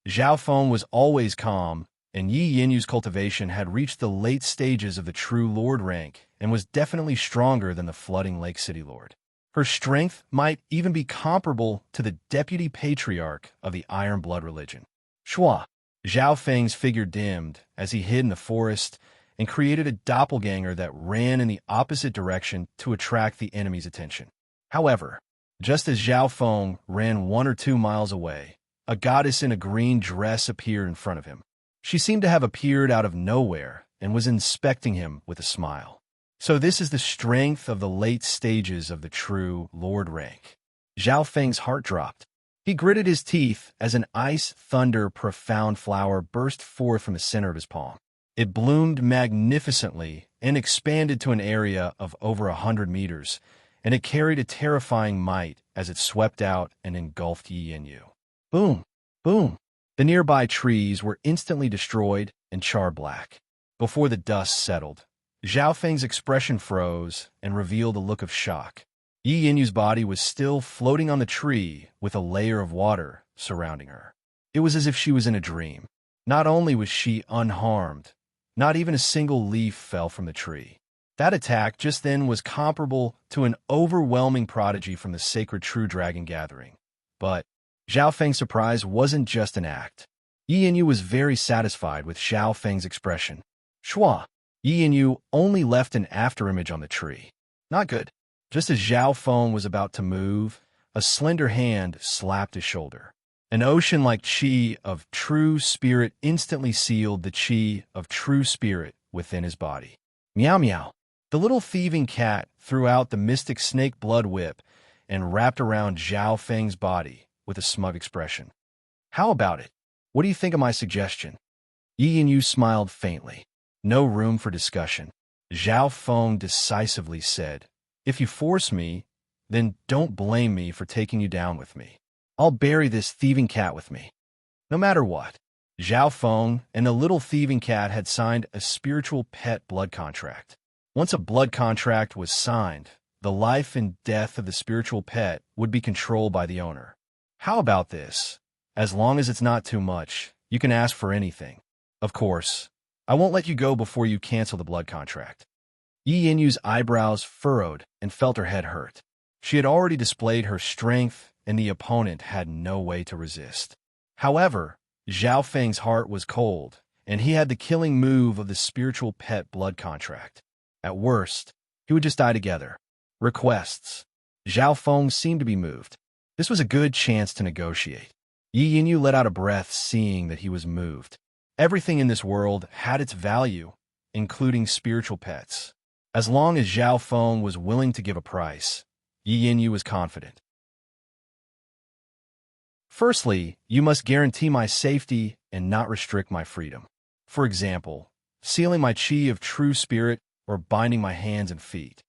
Speaker 1: Zhao Feng was always calm, and Yi Yinyu's cultivation had reached the late stages of the true Lord rank and was definitely stronger than the flooding Lake City Lord. Her strength might even be comparable to the deputy patriarch of the Iron Blood religion. Shua. Zhao Feng's figure dimmed as he hid in the forest and created a doppelganger that ran in the opposite direction to attract the enemy's attention. However, just as Zhao Feng ran 1 or 2 miles away, a goddess in a green dress appeared in front of him. She seemed to have appeared out of nowhere and was inspecting him with a smile. So this is the strength of the late stages of the true Lord rank. Zhao Feng's heart dropped. He gritted his teeth as an ice thunder profound flower burst forth from the center of his palm. It bloomed magnificently and expanded to an area of over 100 meters, and it carried a terrifying might as it swept out and engulfed Yi Yinyu. Boom! Boom! The nearby trees were instantly destroyed and charred black. Before the dust settled, Zhao Feng's expression froze and revealed a look of shock. Yi Yinyu's body was still floating on the tree with a layer of water surrounding her. It was as if she was in a dream. Not only was she unharmed, not even a single leaf fell from the tree. That attack just then was comparable to an overwhelming prodigy from the sacred True Dragon Gathering. But Zhao Feng's surprise wasn't just an act. Yi Yanyu was very satisfied with Zhao Feng's expression. Shua, Yi Yanyu only left an afterimage on the tree. Not good. Just as Zhao Feng was about to move, a slender hand slapped his shoulder. An ocean-like qi of true spirit instantly sealed the qi of true spirit within his body. Meow meow. The little thieving cat threw out the mystic snake blood whip and wrapped around Zhao Feng's body with a smug expression. How about it? What do you think of my suggestion? Yi Yanyu smiled faintly. No room for discussion. Zhao Feng decisively said, if you force me, then don't blame me for taking you down with me. I'll bury this thieving cat with me. No matter what, Zhao Feng and the little thieving cat had signed a spiritual pet blood contract. Once a blood contract was signed, the life and death of the spiritual pet would be controlled by the owner. How about this? As long as it's not too much, you can ask for anything. Of course, I won't let you go before you cancel the blood contract. Yi Yanyu's eyebrows furrowed and felt her head hurt. She had already displayed her strength, and the opponent had no way to resist. However, Zhao Feng's heart was cold, and he had the killing move of the spiritual pet blood contract. At worst, he would just die together. Requests. Zhao Feng seemed to be moved. This was a good chance to negotiate. Yi Yanyu let out a breath, seeing that he was moved. Everything in this world had its value, including spiritual pets. As long as Zhao Feng was willing to give a price, Yi Yanyu was confident. Firstly, you must guarantee my safety and not restrict my freedom. For example, sealing my qi of true spirit or binding my hands and feet.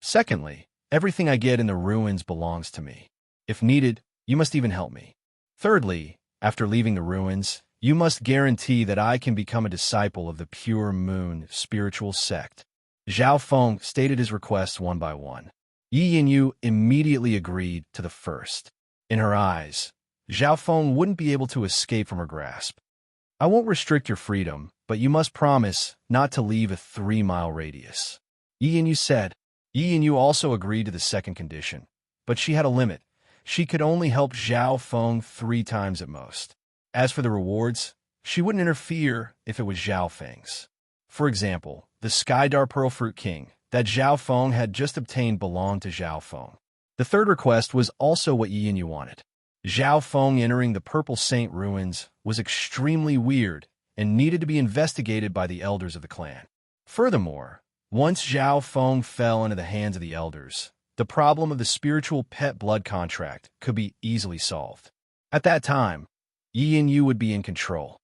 Speaker 1: Secondly, everything I get in the ruins belongs to me. If needed, you must even help me. Thirdly, after leaving the ruins, you must guarantee that I can become a disciple of the Pure Moon spiritual sect. Zhao Feng stated his requests one by one. Yi Yanyu immediately agreed to the first. In her eyes, Zhao Feng wouldn't be able to escape from her grasp. I won't restrict your freedom, but you must promise not to leave a 3-mile radius. Yi Yanyu said. Yi Yanyu also agreed to the second condition, but she had a limit. She could only help Zhao Feng 3 times at most. As for the rewards, she wouldn't interfere if it was Zhao Feng's. For example, the Skydar Pearl Fruit King that Zhao Feng had just obtained belonged to Zhao Feng. The third request was also what Yi Yanyu wanted. Zhao Feng entering the Purple Saint ruins was extremely weird and needed to be investigated by the elders of the clan. Furthermore, once Zhao Feng fell into the hands of the elders, the problem of the spiritual pet blood contract could be easily solved. At that time, Yi Yanyu would be in control.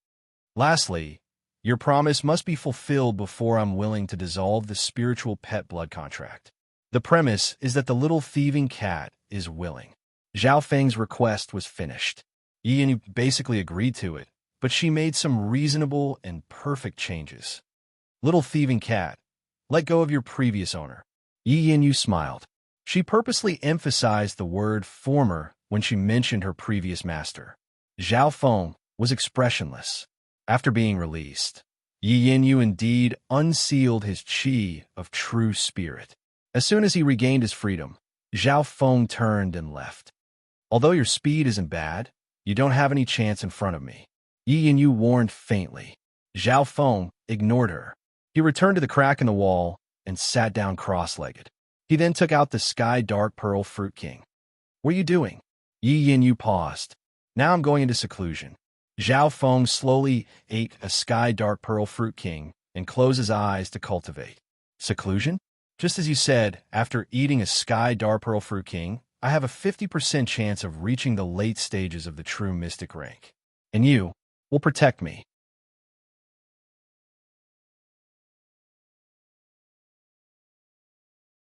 Speaker 1: Lastly, your promise must be fulfilled before I'm willing to dissolve the spiritual pet blood contract. The premise is that the little thieving cat is willing. Zhao Feng's request was finished. Yi Yanyu basically agreed to it, but she made some reasonable and perfect changes. Little thieving cat, let go of your previous owner. Yi Yanyu smiled. She purposely emphasized the word former when she mentioned her previous master. Zhao Feng was expressionless. After being released, Yi Yanyu indeed unsealed his qi of true spirit. As soon as he regained his freedom, Zhao Feng turned and left. Although your speed isn't bad, you don't have any chance in front of me. Yi Yanyu warned faintly. Zhao Feng ignored her. He returned to the crack in the wall and sat down cross-legged. He then took out the Sky Dark Pearl Fruit King. What are you doing? Yi Yanyu paused. Now I'm going into seclusion. Zhao Feng slowly ate a Sky Dark Pearl Fruit King and closed his eyes to cultivate. Seclusion? Just as you said, after eating a Sky Dark Pearl Fruit King, I have a 50% chance of reaching the late stages of the true mystic rank. And you will protect me.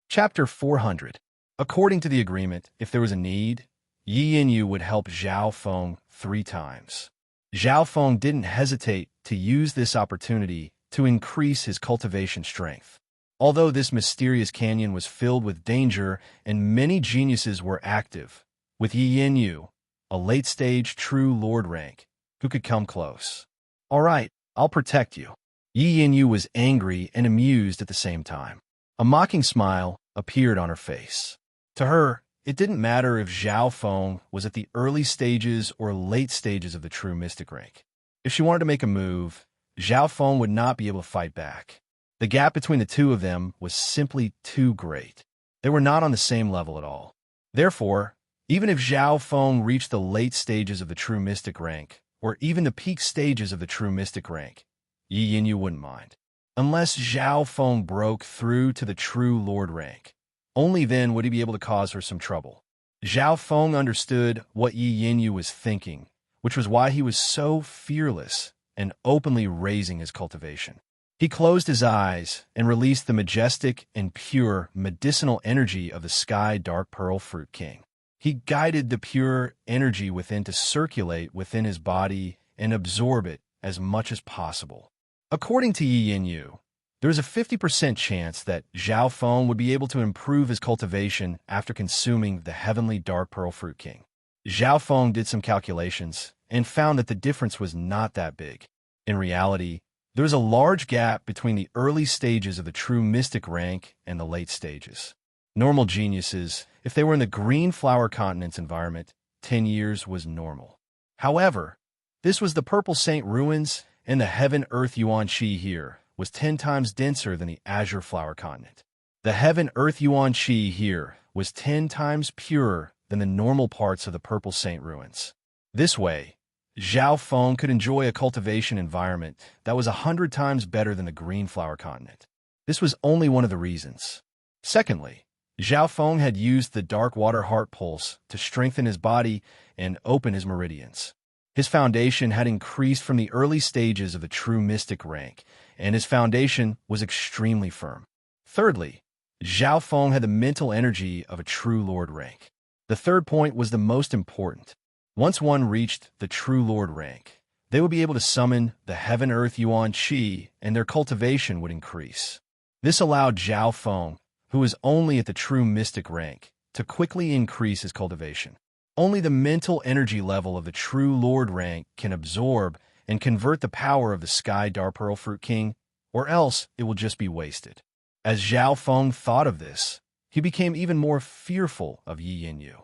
Speaker 1: Chapter 400. According to the agreement, if there was a need, Yi Yanyu would help Zhao Feng 3 times. Zhao Feng didn't hesitate to use this opportunity to increase his cultivation strength. Although this mysterious canyon was filled with danger and many geniuses were active, with Yi Yanyu, a late-stage true lord rank, who could come close. All right, I'll protect you. Yi Yanyu was angry and amused at the same time. A mocking smile appeared on her face. To her, it didn't matter if Zhao Feng was at the early stages or late stages of the true mystic rank. If she wanted to make a move, Zhao Feng would not be able to fight back. The gap between the two of them was simply too great. They were not on the same level at all. Therefore, even if Zhao Feng reached the late stages of the true mystic rank, or even the peak stages of the true mystic rank, Yi Yanyu wouldn't mind. Unless Zhao Feng broke through to the true lord rank. Only then would he be able to cause her some trouble. Zhao Feng understood what Yi Yanyu was thinking, which was why he was so fearless and openly raising his cultivation. He closed his eyes and released the majestic and pure medicinal energy of the Sky Dark Pearl Fruit King. He guided the pure energy within to circulate within his body and absorb it as much as possible. According to Yi Yanyu, there is a 50% chance that Zhao Feng would be able to improve his cultivation after consuming the heavenly Dark Pearl Fruit King. Zhao Feng did some calculations and found that the difference was not that big. In reality, there is a large gap between the early stages of the true mystic rank and the late stages. Normal geniuses, if they were in the green flower continent's environment, 10 years was normal. However, this was the Purple Saint Ruins, and the Heaven Earth Yuan Qi here was 10 times denser than the Azure Flower Continent. The Heaven Earth Yuan Qi here was 10 times purer than the normal parts of the Purple Saint Ruins. This way, Zhao Feng could enjoy a cultivation environment that was 100 times better than the Green Flower Continent. This was only one of the reasons. Secondly, Zhao Feng had used the Dark Water Heart Pulse to strengthen his body and open his meridians. His foundation had increased from the early stages of the true mystic rank, and his foundation was extremely firm. Thirdly, Zhao Feng had the mental energy of a true lord rank. The third point was the most important. Once one reached the true lord rank, they would be able to summon the Heaven Earth Yuan Qi, and their cultivation would increase. This allowed Zhao Feng, who was only at the true mystic rank, to quickly increase his cultivation. Only the mental energy level of the true lord rank can absorb and convert the power of the Sky Dark Pearl Fruit King, or else it will just be wasted. As Zhao Feng thought of this, he became even more fearful of Yi Yanyu.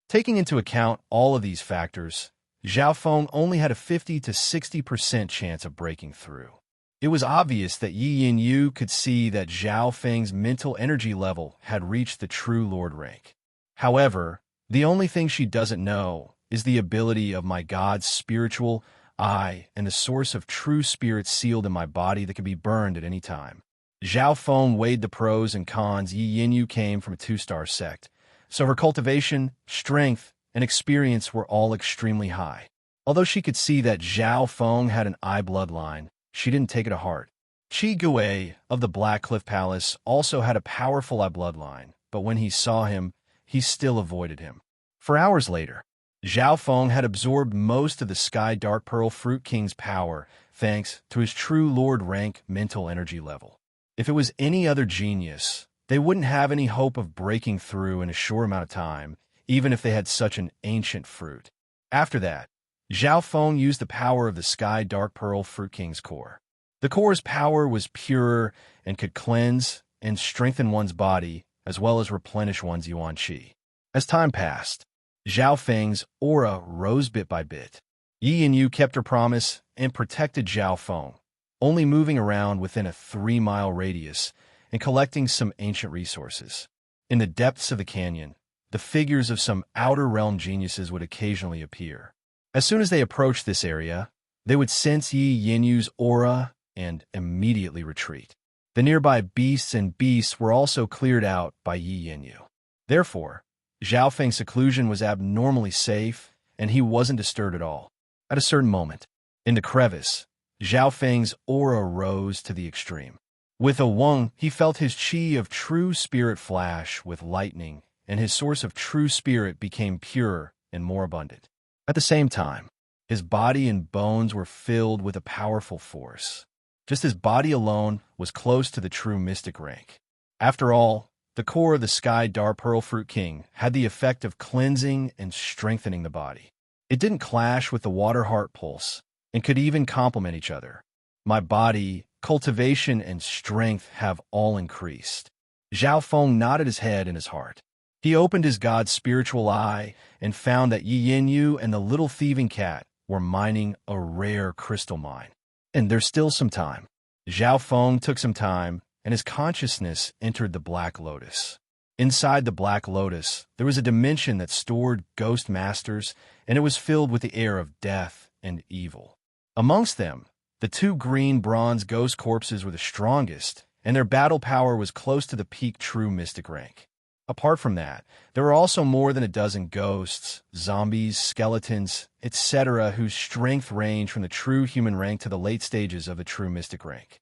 Speaker 1: Taking into account all of these factors, Zhao Feng only had a 50 to 60% chance of breaking through. It was obvious that Yi Yanyu could see that Zhao Feng's mental energy level had reached the true lord rank. However, the only thing she doesn't know is the ability of my God's spiritual eye and the source of true spirit sealed in my body that can be burned at any time. Zhao Feng weighed the pros and cons. Yi Yanyu came from a 2-star sect, so her cultivation, strength, and experience were all extremely high. Although she could see that Zhao Feng had an eye bloodline, she didn't take it to heart. Qi Gui of the Black Cliff Palace also had a powerful eye bloodline, but when he saw him, he still avoided him. For hours later, Zhao Feng had absorbed most of the Sky Dark Pearl Fruit King's power thanks to his true lord rank mental energy level. If it was any other genius, they wouldn't have any hope of breaking through in a short amount of time, even if they had such an ancient fruit. After that, Zhao Feng used the power of the Sky Dark Pearl Fruit King's core. The core's power was pure and could cleanse and strengthen one's body, as well as replenish one's Yuan Qi. As time passed, Zhao Feng's aura rose bit by bit. Yi Yanyu kept her promise and protected Zhao Feng, only moving around within a 3-mile radius and collecting some ancient resources. In the depths of the canyon, the figures of some outer realm geniuses would occasionally appear. As soon as they approached this area, they would sense Yi Yanyu's aura and immediately retreat. The nearby beasts and beasts were also cleared out by Yi Yanyu. Therefore, Zhao Feng's seclusion was abnormally safe, and he wasn't disturbed at all. At a certain moment, in the crevice, Zhao Feng's aura rose to the extreme. With a wung, he felt his qi of true spirit flash with lightning, and his source of true spirit became pure and more abundant. At the same time, his body and bones were filled with a powerful force. Just his body alone was close to the true mystic rank. After all, the core of the Sky Dark Pearl Fruit King had the effect of cleansing and strengthening the body. It didn't clash with the water heart pulse and could even complement each other. My body, cultivation, and strength have all increased. Zhao Feng nodded his head and his heart. He opened his god's spiritual eye and found that Yi Yin and the little thieving cat were mining a rare crystal mine. And there's still some time. Zhao Feng took some time, and his consciousness entered the Black Lotus. Inside the Black Lotus, there was a dimension that stored ghost masters, and it was filled with the air of death and evil. Amongst them, the two green bronze ghost corpses were the strongest, and their battle power was close to the peak true mystic rank. Apart from that, there were also more than a dozen ghosts, zombies, skeletons, etc., whose strength ranged from the true human rank to the late stages of the true mystic rank.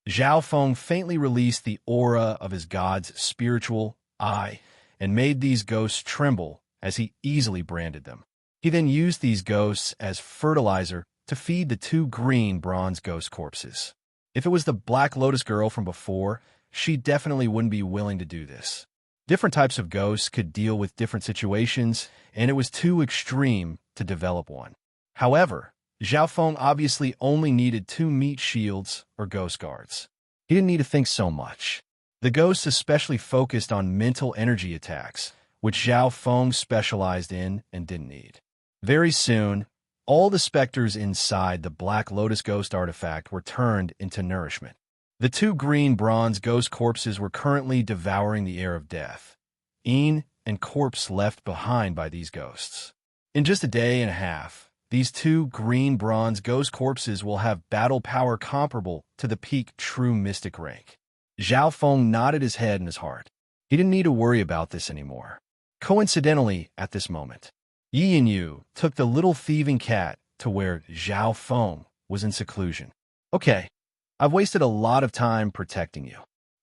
Speaker 1: Zhao Feng faintly released the aura of his god's spiritual eye and made these ghosts tremble as he easily branded them. He then used these ghosts as fertilizer to feed the two green bronze ghost corpses. If it was the Black Lotus girl from before, she definitely wouldn't be willing to do this. Different types of ghosts could deal with different situations, and it was too extreme to develop one. However, Zhao Feng obviously only needed 2 meat shields or ghost guards. He didn't need to think so much. The ghosts especially focused on mental energy attacks, which Zhao Feng specialized in and didn't need. Very soon, all the specters inside the Black Lotus ghost artifact were turned into nourishment. The two green bronze ghost corpses were currently devouring the air of death, and corpse left behind by these ghosts. In just a day and a half, these two green bronze ghost corpses will have battle power comparable to the peak true mystic rank. Zhao Feng nodded his head and his heart. He didn't need to worry about this anymore. Coincidentally, at this moment, Yi Yin took the little thieving cat to where Zhao Feng was in seclusion. Okay, I've wasted a lot of time protecting you.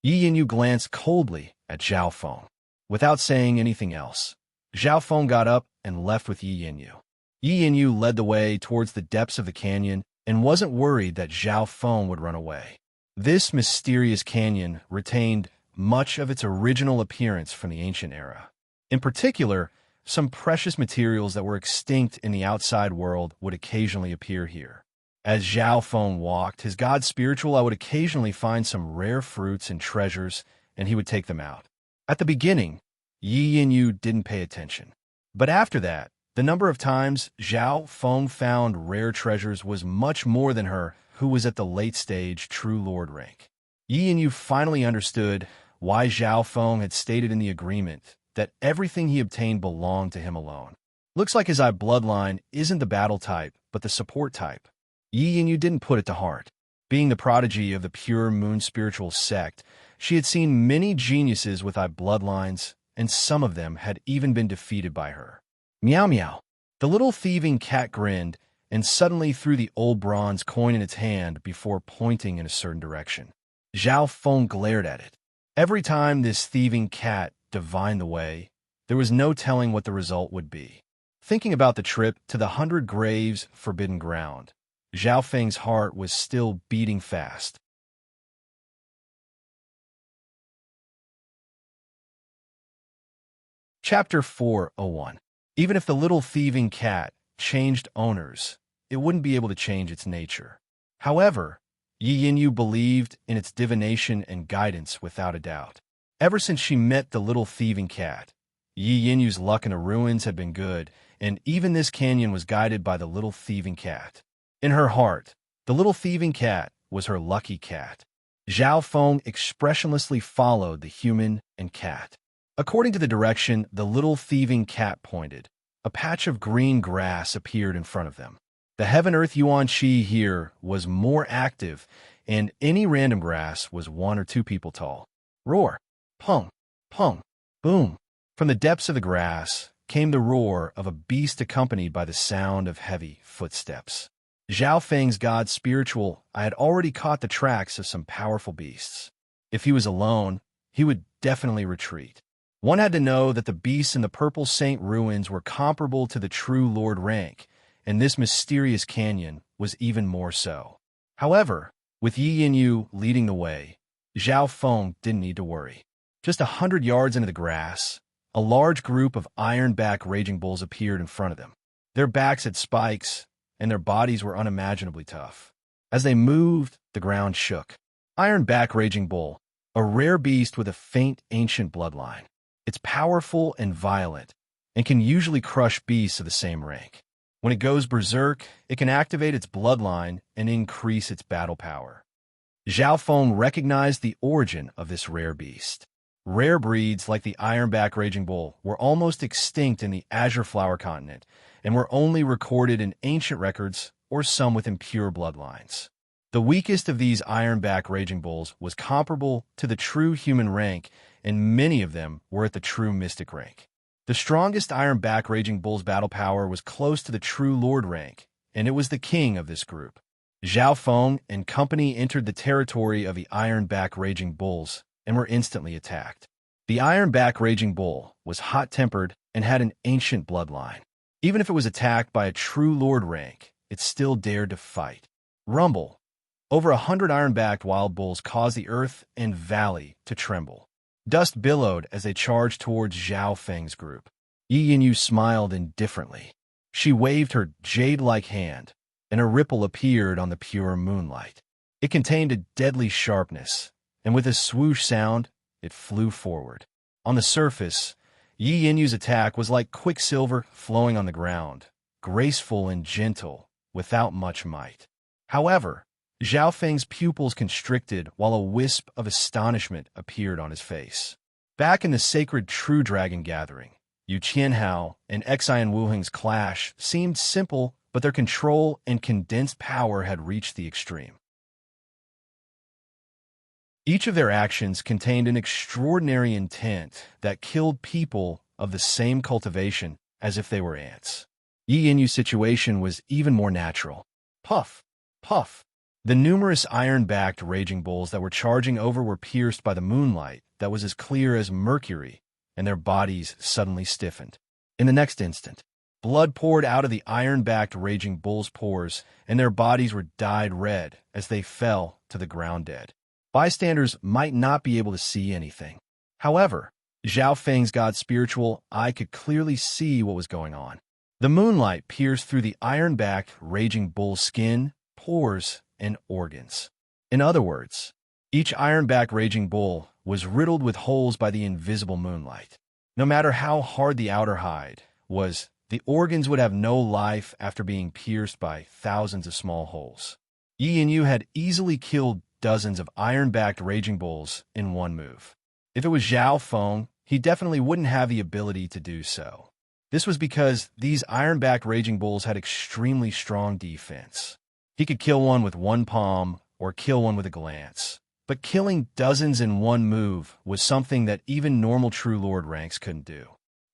Speaker 1: Yi Yin glanced coldly at Zhao Feng. Without saying anything else, Zhao Feng got up and left with Yi Yin. Yi Yin led the way towards the depths of the canyon and wasn't worried that Zhao Feng would run away. This mysterious canyon retained much of its original appearance from the ancient era. In particular, some precious materials that were extinct in the outside world would occasionally appear here. As Zhao Feng walked, his god's spiritual eye would occasionally find some rare fruits and treasures, and he would take them out. At the beginning, Yi Yin didn't pay attention. But after that, the number of times Zhao Feng found rare treasures was much more than her, who was at the late stage true lord rank. Yi Yin finally understood why Zhao Feng had stated in the agreement that everything he obtained belonged to him alone. Looks like his eye bloodline isn't the battle type, but the support type. Yi Yin didn't put it to heart. Being the prodigy of the pure moon spiritual sect, she had seen many geniuses with eye bloodlines, and some of them had even been defeated by her. Meow meow. The little thieving cat grinned and suddenly threw the old bronze coin in its hand before pointing in a certain direction. Zhao Feng glared at it. Every time this thieving cat divined the way, there was no telling what the result would be. Thinking about the trip to the 100 Graves Forbidden Ground, Zhao Feng's heart was still beating fast. Chapter 401. Even if the little thieving cat changed owners, it wouldn't be able to change its nature. However, Yi Yin believed in its divination and guidance without a doubt. Ever since she met the little thieving cat, Yi Yin's luck in the ruins had been good, and even this canyon was guided by the little thieving cat. In her heart, the little thieving cat was her lucky cat. Zhao Feng expressionlessly followed the human and cat. According to the direction the little thieving cat pointed, a patch of green grass appeared in front of them. The Heaven-Earth Yuan Qi here was more active, and any random grass was 1 or 2 people tall. Roar! Pung! Pung! Boom! From the depths of the grass came the roar of a beast accompanied by the sound of heavy footsteps. Zhao Feng's god spiritual eye had already caught the tracks of some powerful beasts. If he was alone, he would definitely retreat. One had to know that the beasts in the Purple Saint ruins were comparable to the true Lord rank, and this mysterious canyon was even more so. However, with Yi Yin leading the way, Zhao Feng didn't need to worry. Just 100 yards into the grass, a large group of iron-back raging bulls appeared in front of them. Their backs had spikes, and their bodies were unimaginably tough. As they moved, the ground shook. Iron-back raging bull, a rare beast with a faint ancient bloodline. It's powerful and violent, and can usually crush beasts of the same rank. When it goes berserk, it can activate its bloodline and increase its battle power. Zhao Feng recognized the origin of this rare beast. Rare breeds like the ironback raging bull were almost extinct in the azure flower continent and were only recorded in ancient records or some with impure bloodlines. The weakest of these ironback raging bulls was comparable to the true human rank, and many of them were at the true mystic rank. The strongest ironback raging bull's battle power was close to the true lord rank, and it was the king of this group. Zhao Feng and company entered the territory of the ironback raging bulls and were instantly attacked. The ironback raging bull was hot-tempered and had an ancient bloodline. Even if it was attacked by a true lord rank, it still dared to fight. Rumble. Over 100 iron-backed wild bulls caused the earth and valley to tremble. Dust billowed as they charged towards Zhao Feng's group. Yi Yanyu smiled indifferently. She waved her jade-like hand, and a ripple appeared on the pure moonlight. It contained a deadly sharpness, and with a swoosh sound, it flew forward. On the surface, Yi Yanyu's attack was like quicksilver flowing on the ground, graceful and gentle, without much might. However, Zhao Feng's pupils constricted while a wisp of astonishment appeared on his face. Back in the sacred True Dragon gathering, Yu Qianhao and Xian Wuheng's clash seemed simple, but their control and condensed power had reached the extreme. Each of their actions contained an extraordinary intent that killed people of the same cultivation as if they were ants. Yi Yanyu's situation was even more natural. Puff! Puff! The numerous iron-backed raging bulls that were charging over were pierced by the moonlight that was as clear as mercury, and their bodies suddenly stiffened. In the next instant, blood poured out of the iron-backed raging bulls' pores, and their bodies were dyed red as they fell to the ground dead. Bystanders might not be able to see anything. However, Zhao Feng's god's spiritual eye could clearly see what was going on. The moonlight pierced through the iron-backed raging bull's skin, pores, and organs. In other words, each iron-backed raging bull was riddled with holes by the invisible moonlight. No matter how hard the outer hide was, the organs would have no life after being pierced by thousands of small holes. Yi Yanyu had easily killed dozens of iron-backed raging bulls in one move. If it was Zhao Feng, he definitely wouldn't have the ability to do so. This was because these iron-backed raging bulls had extremely strong defense. He could kill one with one palm or kill one with a glance. But killing dozens in one move was something that even normal True Lord ranks couldn't do.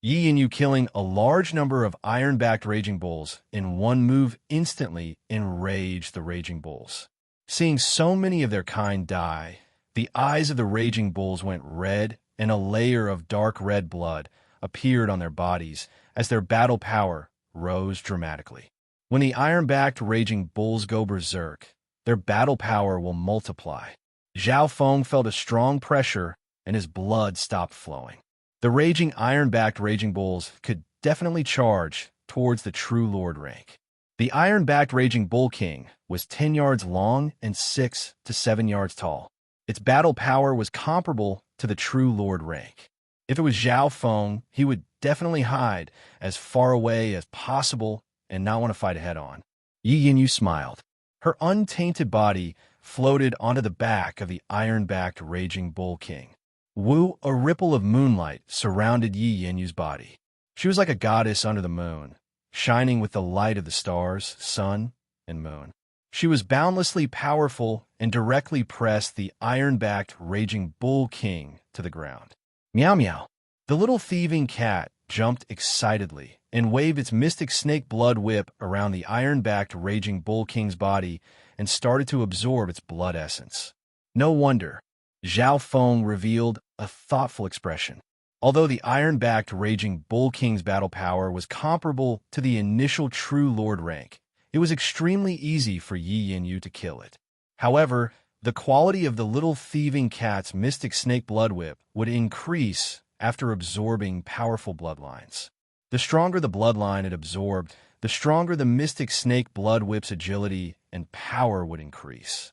Speaker 1: Yi Yanyu killing a large number of iron-backed raging bulls in one move instantly enraged the raging bulls. Seeing so many of their kind die, the eyes of the raging bulls went red, and a layer of dark red blood appeared on their bodies as their battle power rose dramatically. When the iron-backed raging bulls go berserk, their battle power will multiply. Zhao Feng felt a strong pressure, and his blood stopped flowing. The raging iron-backed raging bulls could definitely charge towards the true lord rank. The iron-backed raging bull king was 10 yards long and 6 to 7 yards tall. Its battle power was comparable to the true lord rank. If it was Zhao Feng, he would definitely hide as far away as possible and not want to fight head-on. Yi Yanyu smiled. Her untainted body floated onto the back of the iron-backed raging bull king. Wu, a ripple of moonlight surrounded Yi Yanyu's body. She was like a goddess under the moon, shining with the light of the stars, sun, and moon. She was boundlessly powerful and directly pressed the iron-backed raging bull king to the ground. Meow meow. The little thieving cat jumped excitedly and waved its mystic snake blood whip around the iron-backed raging bull king's body and started to absorb its blood essence. No wonder. Zhao Feng revealed a thoughtful expression. Although the iron-backed raging bull king's battle power was comparable to the initial true lord rank, it was extremely easy for Yi Yanyu to kill it. However, the quality of the little thieving cat's mystic snake blood whip would increase after absorbing powerful bloodlines. The stronger the bloodline it absorbed, the stronger the mystic snake blood whip's agility and power would increase.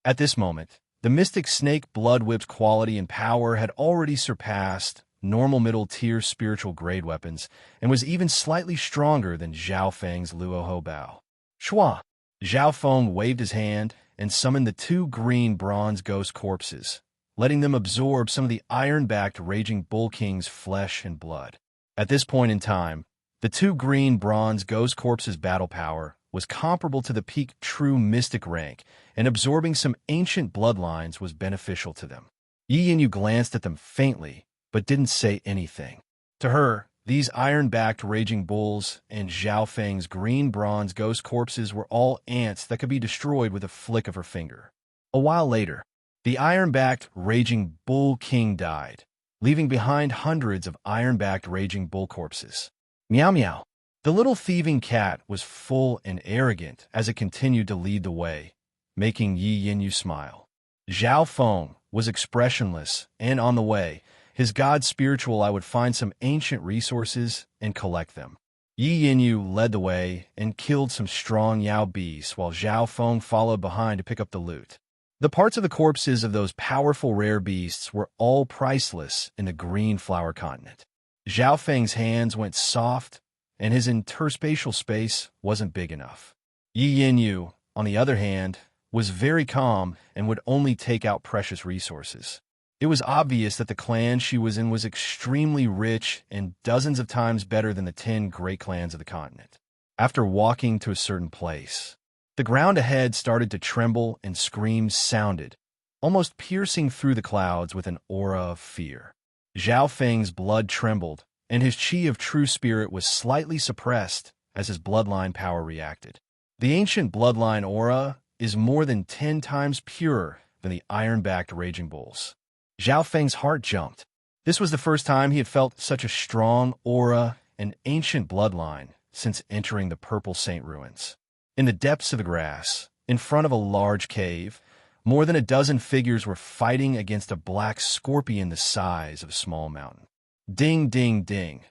Speaker 1: At this moment, the mystic snake blood whip's quality and power had already surpassed normal middle-tier spiritual grade weapons and was even slightly stronger than Zhao Feng's Luoho Bao. Shua! Zhao Feng waved his hand and summoned the two green bronze ghost corpses, letting them absorb some of the iron-backed Raging Bull King's flesh and blood. At this point in time, the two green bronze ghost corpses' battle power was comparable to the peak true mystic rank, and absorbing some ancient bloodlines was beneficial to them. Yi Yinyu glanced at them faintly, but didn't say anything. To her, these iron-backed Raging Bulls and Zhao Feng's green bronze ghost corpses were all ants that could be destroyed with a flick of her finger. A while later, the iron-backed Raging Bull King died, leaving behind hundreds of iron-backed Raging Bull corpses. Meow meow. The little thieving cat was full and arrogant as it continued to lead the way, making Yi Yinyu smile. Zhao Feng was expressionless and on the way. His god spiritual, I would find some ancient resources and collect them. Yi Yinyu led the way and killed some strong Yao beasts while Zhao Feng followed behind to pick up the loot. The parts of the corpses of those powerful rare beasts were all priceless in the green flower continent. Zhao Feng's hands went soft, and his interspatial space wasn't big enough. Yi Yinyu, on the other hand, was very calm and would only take out precious resources. It was obvious that the clan she was in was extremely rich and dozens of times better than the 10 great clans of the continent. After walking to a certain place, the ground ahead started to tremble and screams sounded, almost piercing through the clouds with an aura of fear. Zhao Feng's blood trembled, and his qi of true spirit was slightly suppressed as his bloodline power reacted. The ancient bloodline aura is more than 10 times purer than the iron-backed Raging Bulls. Zhao Feng's heart jumped. This was the first time he had felt such a strong aura and ancient bloodline since entering the Purple Saint ruins. In the depths of the grass, in front of a large cave, more than a dozen figures were fighting against a black scorpion the size of a small mountain. Ding, ding, ding.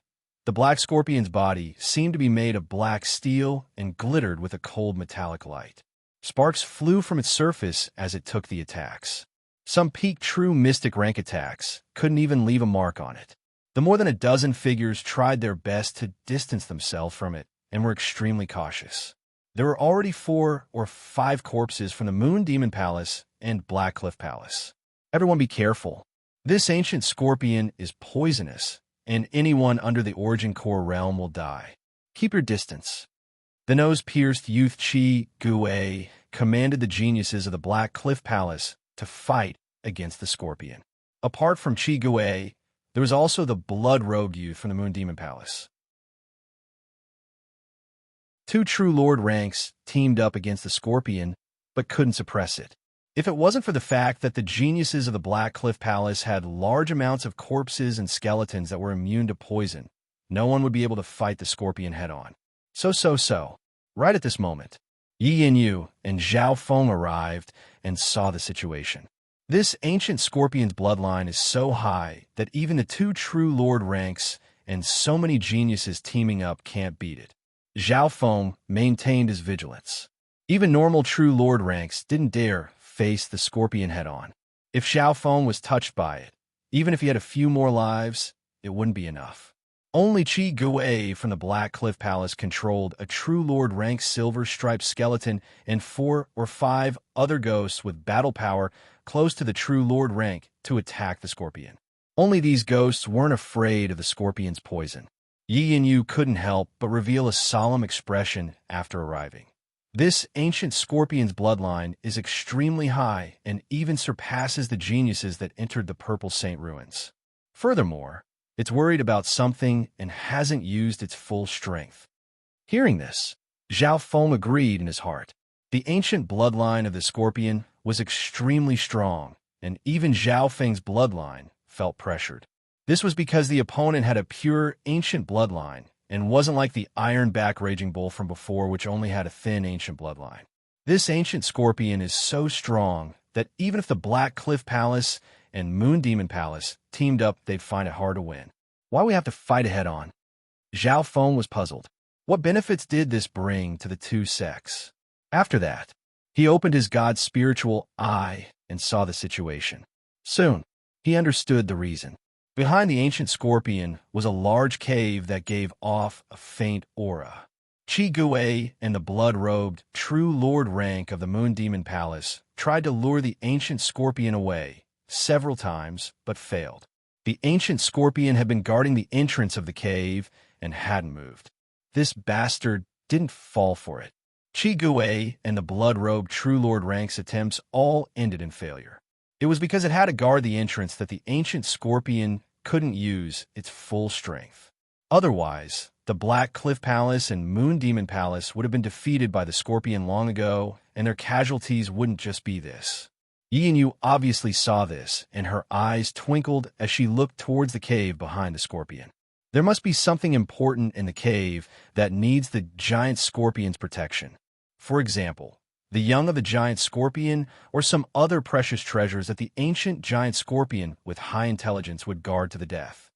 Speaker 1: The black scorpion's body seemed to be made of black steel and glittered with a cold metallic light. Sparks flew from its surface as it took the attacks. Some peak true mystic rank attacks couldn't even leave a mark on it. The more than a dozen figures tried their best to distance themselves from it and were extremely cautious. There were already 4 or 5 corpses from the Moon Demon Palace and Black Cliff Palace. Everyone be careful. This ancient scorpion is poisonous, and anyone under the Origin Core realm will die. Keep your distance. The nose-pierced youth Qi Gui commanded the geniuses of the Black Cliff Palace to fight against the scorpion. Apart from Qi Gui, there was also the blood-robed youth from the Moon Demon Palace. 2 true Lord ranks teamed up against the scorpion, but couldn't suppress it. If it wasn't for the fact that the geniuses of the Black Cliff Palace had large amounts of corpses and skeletons that were immune to poison, no one would be able to fight the scorpion head-on. So. Right at this moment, Yi Yinyu and Zhao Feng arrived and saw the situation. This ancient scorpion's bloodline is so high that even the 2 true Lord ranks and so many geniuses teaming up can't beat it. Zhao Feng maintained his vigilance. Even normal true Lord ranks didn't dare face the scorpion head-on. If Zhao Feng was touched by it, even if he had a few more lives, it wouldn't be enough. Only Qi Gui from the Black Cliff Palace controlled a true Lord rank silver-striped skeleton and 4 or 5 other ghosts with battle power close to the true Lord rank to attack the scorpion. Only these ghosts weren't afraid of the scorpion's poison. Yi Yinyu couldn't help but reveal a solemn expression after arriving. This ancient scorpion's bloodline is extremely high and even surpasses the geniuses that entered the Purple Saint ruins. Furthermore, it's worried about something and hasn't used its full strength. Hearing this, Zhao Feng agreed in his heart. The ancient bloodline of the scorpion was extremely strong, and even Zhao Feng's bloodline felt pressured. This was because the opponent had a pure ancient bloodline and wasn't like the iron-back Raging Bull from before, which only had a thin ancient bloodline. This ancient scorpion is so strong that even if the Black Cliff Palace and Moon Demon Palace teamed up, they'd find it hard to win. Why we have to fight it head-on? Zhao Feng was puzzled. What benefits did this bring to the two sects? After that, he opened his god's spiritual eye and saw the situation. Soon, he understood the reason. Behind the ancient scorpion was a large cave that gave off a faint aura. Qi Gui and the blood-robed, true lord rank of the Moon Demon Palace tried to lure the ancient scorpion away several times, but failed. The ancient scorpion had been guarding the entrance of the cave and hadn't moved. This bastard didn't fall for it. Qi Gui and the blood-robed true lord rank's attempts all ended in failure. It was because it had to guard the entrance that the ancient scorpion couldn't use its full strength. Otherwise, the Black Cliff Palace and Moon Demon Palace would have been defeated by the scorpion long ago, and their casualties wouldn't just be this. Yi and Yu obviously saw this, and her eyes twinkled as she looked towards the cave behind the scorpion. There must be something important in the cave that needs the giant scorpion's protection. For example, the young of the giant scorpion or some other precious treasures that the ancient giant scorpion with high intelligence would guard to the death.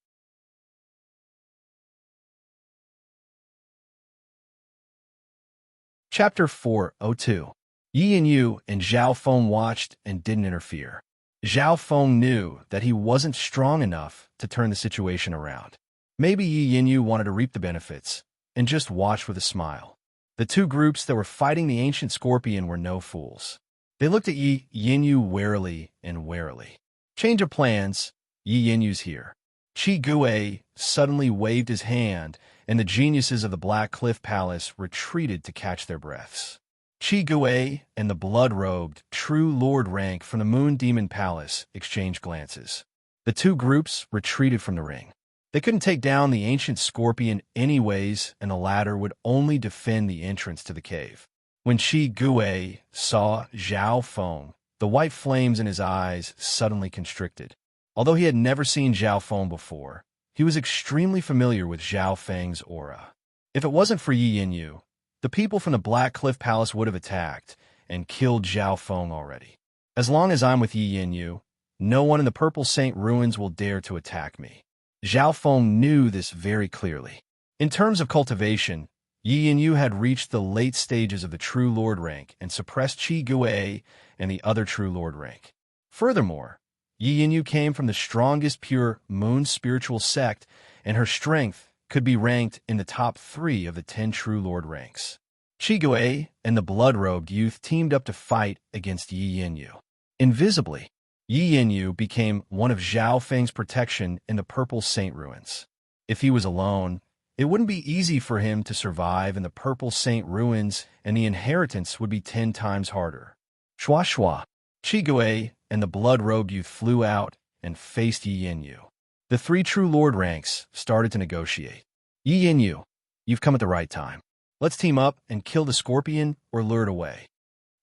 Speaker 1: Chapter 402. Yi and Yu and Zhao Feng watched and didn't interfere. Zhao Feng knew that he wasn't strong enough to turn the situation around. Maybe Yi and Yu wanted to reap the benefits and just watch with a smile. The two groups that were fighting the ancient scorpion were no fools. They looked at Yi and Yu warily and warily. Change of plans, Yi and Yu's here. Qi Gui suddenly waved his hand, and the geniuses of the Black Cliff Palace retreated to catch their breaths. Qi Gui and the blood-robed, true lord rank from the Moon Demon Palace exchanged glances. The two groups retreated from the ring. They couldn't take down the ancient scorpion anyways, and the latter would only defend the entrance to the cave. When Qi Gui saw Zhao Feng, the white flames in his eyes suddenly constricted. Although he had never seen Zhao Feng before, he was extremely familiar with Zhao Feng's aura. If it wasn't for Yi and Yu, the people from the Black Cliff Palace would have attacked and killed Zhao Feng already. As long as I'm with Yi and Yu, no one in the Purple Saint Ruins will dare to attack me. Zhao Feng knew this very clearly. In terms of cultivation, Yi and Yu had reached the late stages of the True Lord rank and suppressed Qi Gui and the other True Lord rank. Furthermore, Yi and Yu came from the strongest pure moon spiritual sect, and her strength could be ranked in the top 3 of the 10 True Lord ranks. Qi Gui and the blood-robed youth teamed up to fight against Yi and Yu. Invisibly, Yi and Yu became one of Zhao Feng's protection in the Purple Saint Ruins. If he was alone, it wouldn't be easy for him to survive in the Purple Saint Ruins, and the inheritance would be 10 times harder. Shua shua. Qi Gui and the blood-robed youth flew out and faced Yi and Yu. The 3 True Lord ranks started to negotiate. Yi and Yu, you've come at the right time. Let's team up and kill the scorpion or lure it away.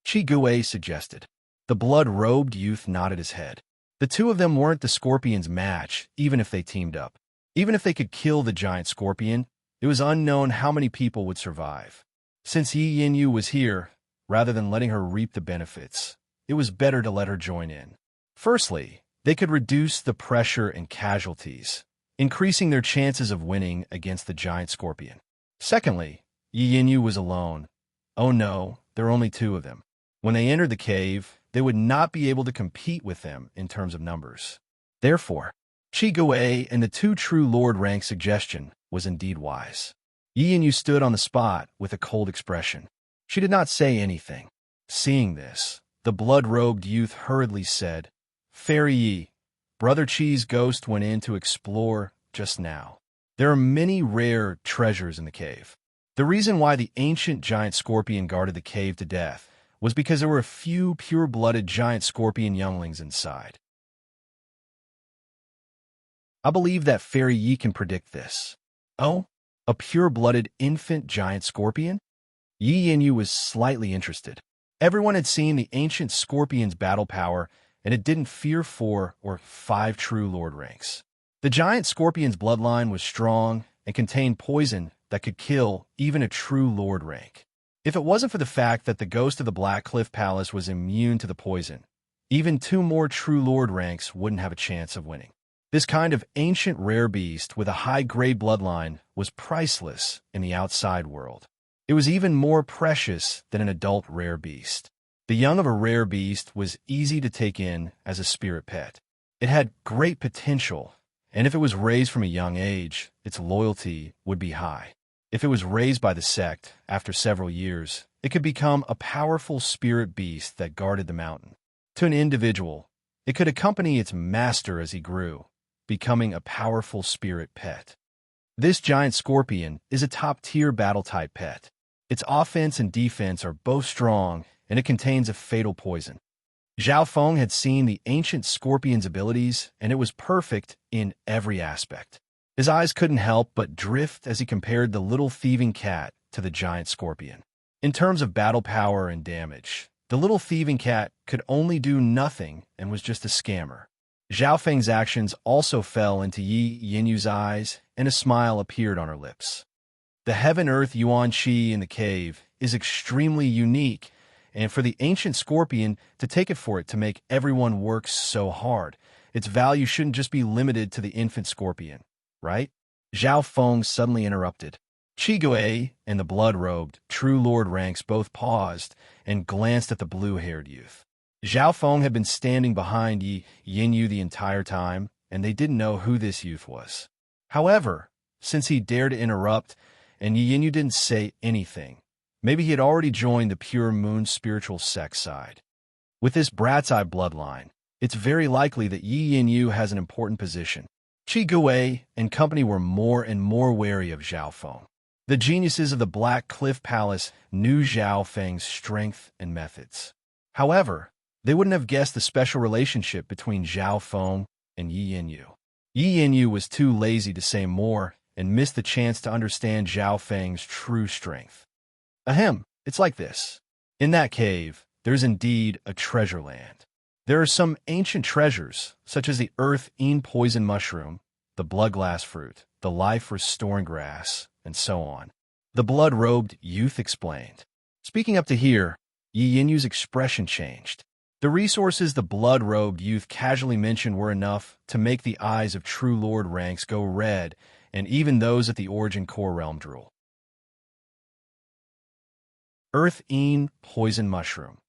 Speaker 1: Qi Gui suggested. The blood-robed youth nodded his head. The two of them weren't the scorpion's match, even if they teamed up. Even if they could kill the giant scorpion, it was unknown how many people would survive. Since Yi and Yu was here, rather than letting her reap the benefits, it was better to let her join in. Firstly, they could reduce the pressure and casualties, increasing their chances of winning against the giant scorpion. Secondly, Yi and Yu was alone. Oh no, there are only 2 of them. When they entered the cave, they would not be able to compete with them in terms of numbers. Therefore, Qi Gui and the 2 True Lord rank suggestion was indeed wise. Yi and Yu stood on the spot with a cold expression. She did not say anything. Seeing this, the blood-robed youth hurriedly said, Fairy Yi, Brother Qi's ghost went in to explore just now. There are many rare treasures in the cave. The reason why the ancient giant scorpion guarded the cave to death was because there were a few pure-blooded giant scorpion younglings inside. I believe that Fairy Yi can predict this. Oh, a pure-blooded infant giant scorpion? Yi and Yu was slightly interested. Everyone had seen the ancient scorpion's battle power, and it didn't fear 4 or 5 True Lord ranks. The giant scorpion's bloodline was strong and contained poison that could kill even a True Lord rank. If it wasn't for the fact that the ghost of the Black Cliff Palace was immune to the poison, Even two more True Lord ranks wouldn't have a chance of winning. This kind of ancient rare beast with a high-grade bloodline was priceless in the outside world. It was even more precious than an adult rare beast. The young of a rare beast was easy to take in as a spirit pet. It had great potential, and if it was raised from a young age, its loyalty would be high. If it was raised by the sect, after several years, it could become a powerful spirit beast that guarded the mountain. To an individual, it could accompany its master as he grew, becoming a powerful spirit pet. This giant scorpion is a top-tier battle-type pet. Its offense and defense are both strong, and it contains a fatal poison. Zhao Feng had seen the ancient scorpion's abilities, and it was perfect in every aspect. His eyes couldn't help but drift as he compared the little thieving cat to the giant scorpion. In terms of battle power and damage, the little thieving cat could only do nothing and was just a scammer. Zhao Feng's actions also fell into Yi Yinyu's eyes, and a smile appeared on her lips. The Heaven-Earth Yuan Qi in the cave is extremely unique, and for the ancient scorpion to take it for it to make everyone work so hard, its value shouldn't just be limited to the infant scorpion, right? Zhao Feng suddenly interrupted. Qi Gui and the blood-robed, True Lord ranks both paused and glanced at the blue-haired youth. Zhao Feng had been standing behind Yi Yinyu the entire time, and they didn't know who this youth was. However, since he dared to interrupt, and Yi Yinyu didn't say anything, maybe he had already joined the pure moon spiritual sect side. With this brat's eye bloodline, it's very likely that Yi Yinyu has an important position. Qi Gui and company were more and more wary of Zhao Feng. The geniuses of the Black Cliff Palace knew Zhao Feng's strength and methods. However, they wouldn't have guessed the special relationship between Zhao Feng and Yi Yinyu. Yi Yinyu was too lazy to say more and missed the chance to understand Zhao Feng's true strength. Ahem, it's like this. In that cave, there's indeed a treasure land. There are some ancient treasures, such as the earth-ean poison mushroom, the blood-glass fruit, the life-restoring grass, and so on. The blood-robed youth explained. Speaking up to here, Yi Yinyu's expression changed. The resources the blood-robed youth casually mentioned were enough to make the eyes of True Lord ranks go red, and even those at the Origin Core realm drool. Earth-ean poison mushroom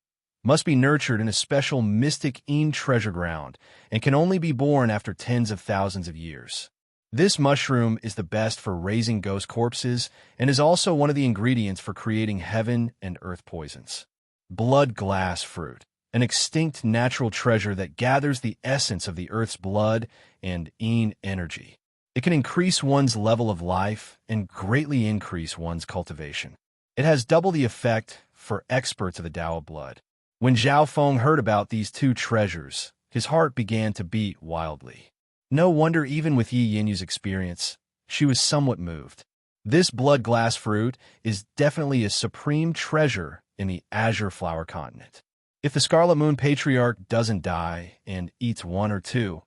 Speaker 1: must be nurtured in a special mystic-ean treasure ground and can only be born after tens of thousands of years. This mushroom is the best for raising ghost corpses and is also one of the ingredients for creating heaven and earth poisons. Blood glass fruit, an extinct natural treasure that gathers the essence of the earth's blood and ean energy. It can increase one's level of life and greatly increase one's cultivation. It has double the effect for experts of the Tao of blood. When Zhao Feng heard about these two treasures, his heart began to beat wildly. No wonder even with Yi Yinyu's experience, she was somewhat moved. This blood glass fruit is definitely a supreme treasure in the Azure Flower Continent. If the Scarlet Moon Patriarch doesn't die and eats one or two,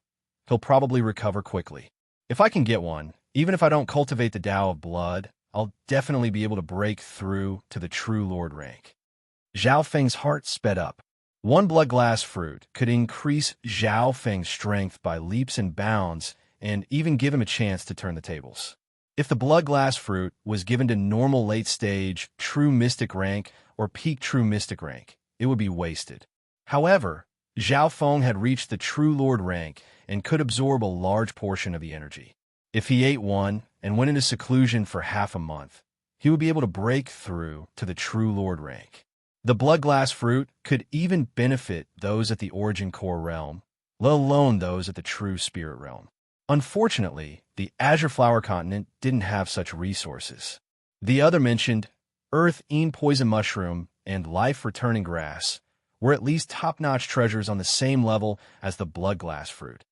Speaker 1: he'll probably recover quickly. If I can get one, even if I don't cultivate the Tao of blood, I'll definitely be able to break through to the True Lord rank. Zhao Feng's heart sped up. One blood glass fruit could increase Zhao Feng's strength by leaps and bounds and even give him a chance to turn the tables. If the blood glass fruit was given to normal late stage, true mystic rank or peak true mystic rank, it would be wasted. However, Zhao Feng had reached the True Lord rank and could absorb a large portion of the energy. If he ate one and went into seclusion for half a month, he would be able to break through to the True Lord rank. The blood glass fruit could even benefit those at the Origin Core realm, let alone those at the True Spirit realm. Unfortunately, the Azure Flower Continent didn't have such resources. The other mentioned, Earth-ean poison mushroom and life-returning grass, were at least top-notch treasures on the same level as the blood glass fruit.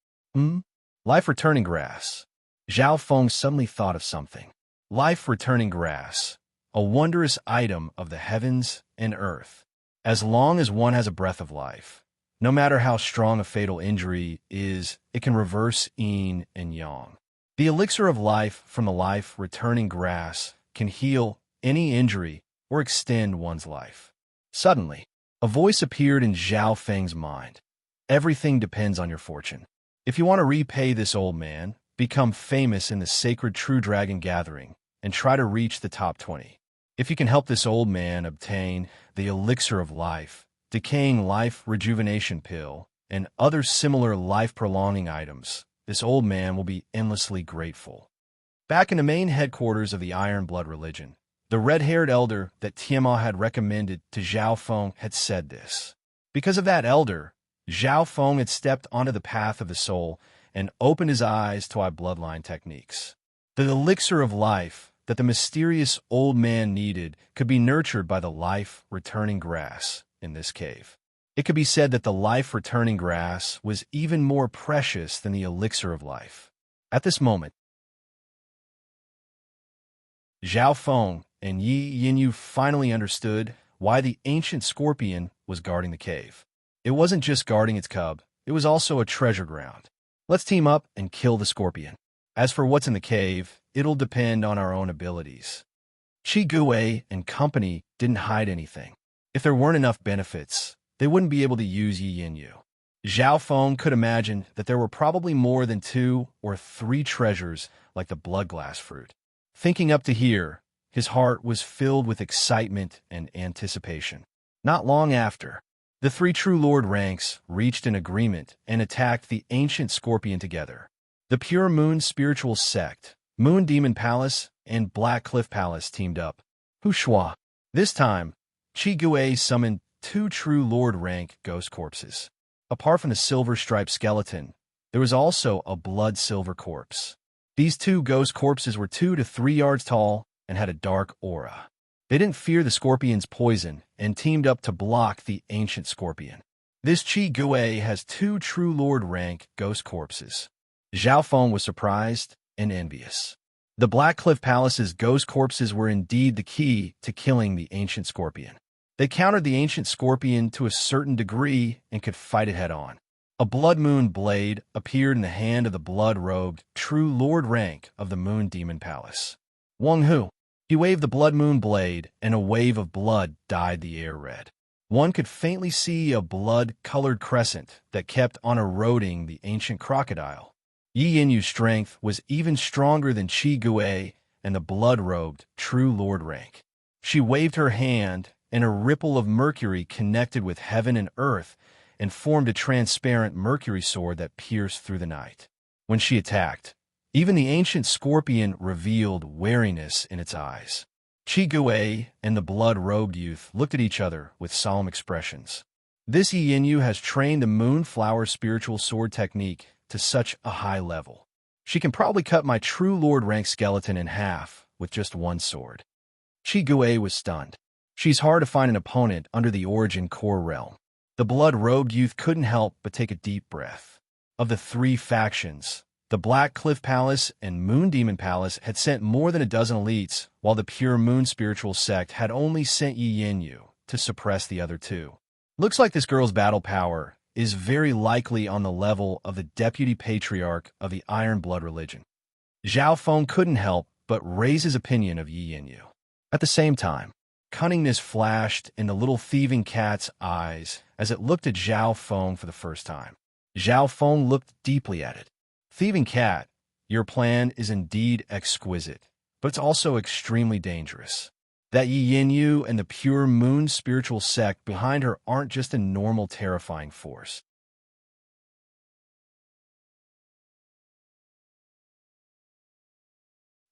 Speaker 1: Life-returning grass. Zhao Feng suddenly thought of something. Life-returning grass, a wondrous item of the heavens and earth. As long as one has a breath of life, no matter how strong a fatal injury is, it can reverse yin and yang. The elixir of life from the life-returning grass can heal any injury or extend one's life. Suddenly, a voice appeared in Zhao Feng's mind. Everything depends on your fortune. If you want to repay this old man, become famous in the sacred True Dragon Gathering, and try to reach the top 20. If you can help this old man obtain the elixir of life, decaying life rejuvenation pill, and other similar life-prolonging items, this old man will be endlessly grateful. Back in the main headquarters of the Iron Blood religion, the red-haired elder that Tiamat had recommended to Zhao Feng had said this. Because of that elder, Zhao Feng had stepped onto the path of the soul and opened his eyes to our bloodline techniques. The elixir of life that the mysterious old man needed could be nurtured by the life-returning grass in this cave. It could be said that the life-returning grass was even more precious than the elixir of life. At this moment, Zhao Feng and Yi Yinyu finally understood why the ancient scorpion was guarding the cave. It wasn't just guarding its cub, it was also a treasure ground. Let's team up and kill the scorpion. As for what's in the cave, it'll depend on our own abilities. Qi Gui and company didn't hide anything. If there weren't enough benefits, they wouldn't be able to use Yi Yinyu. Zhao Feng could imagine that there were probably more than 2 or 3 treasures like the blood glass fruit. Thinking up to here, his heart was filled with excitement and anticipation. Not long after, the 3 True Lord ranks reached an agreement and attacked the ancient scorpion together. The Pure Moon Spiritual Sect, Moon Demon Palace, and Black Cliff Palace teamed up. Hushua. This time, Qi Gui summoned 2 True Lord rank ghost corpses. Apart from the silver-striped skeleton, there was also a blood-silver corpse. These 2 ghost corpses were 2 to 3 yards tall and had a dark aura. They didn't fear the scorpion's poison and teamed up to block the ancient scorpion. This Qi Gui has 2 True Lord rank ghost corpses. Zhao Feng was surprised and envious. The Black Cliff Palace's ghost corpses were indeed the key to killing the ancient scorpion. They countered the ancient scorpion to a certain degree and could fight it head-on. A blood moon blade appeared in the hand of the blood-robed True Lord rank of the Moon Demon Palace. Wang Hu. He waved the blood moon blade, and a wave of blood dyed the air red. One could faintly see a blood-colored crescent that kept on eroding the ancient crocodile. Yi Yinyu's strength was even stronger than Qi Gui and the blood-robed True Lord rank. She waved her hand, and a ripple of mercury connected with heaven and earth and formed a transparent mercury sword that pierced through the night. When she attacked, even the ancient scorpion revealed wariness in its eyes. Qi Gui and the blood-robed youth looked at each other with solemn expressions. This Yi Yinyu has trained the Moonflower spiritual sword technique to such a high level. She can probably cut my True Lord rank skeleton in half with just one sword. Qi Gui was stunned. She's hard to find an opponent under the Origin Core realm. The blood-robed youth couldn't help but take a deep breath. Of the 3 factions, the Black Cliff Palace and Moon Demon Palace had sent more than a dozen elites, while the Pure Moon Spiritual Sect had only sent Yi Yinyu to suppress the other 2. Looks like this girl's battle power is very likely on the level of the Deputy Patriarch of the Iron Blood religion. Zhao Feng couldn't help but raise his opinion of Yi Yinyu. At the same time, cunningness flashed in the little thieving cat's eyes as it looked at Zhao Feng for the first time. Zhao Feng looked deeply at it. Thieving cat, your plan is indeed exquisite, but it's also extremely dangerous. That Yi Yinyu and the Pure Moon spiritual sect behind her aren't just a normal terrifying force.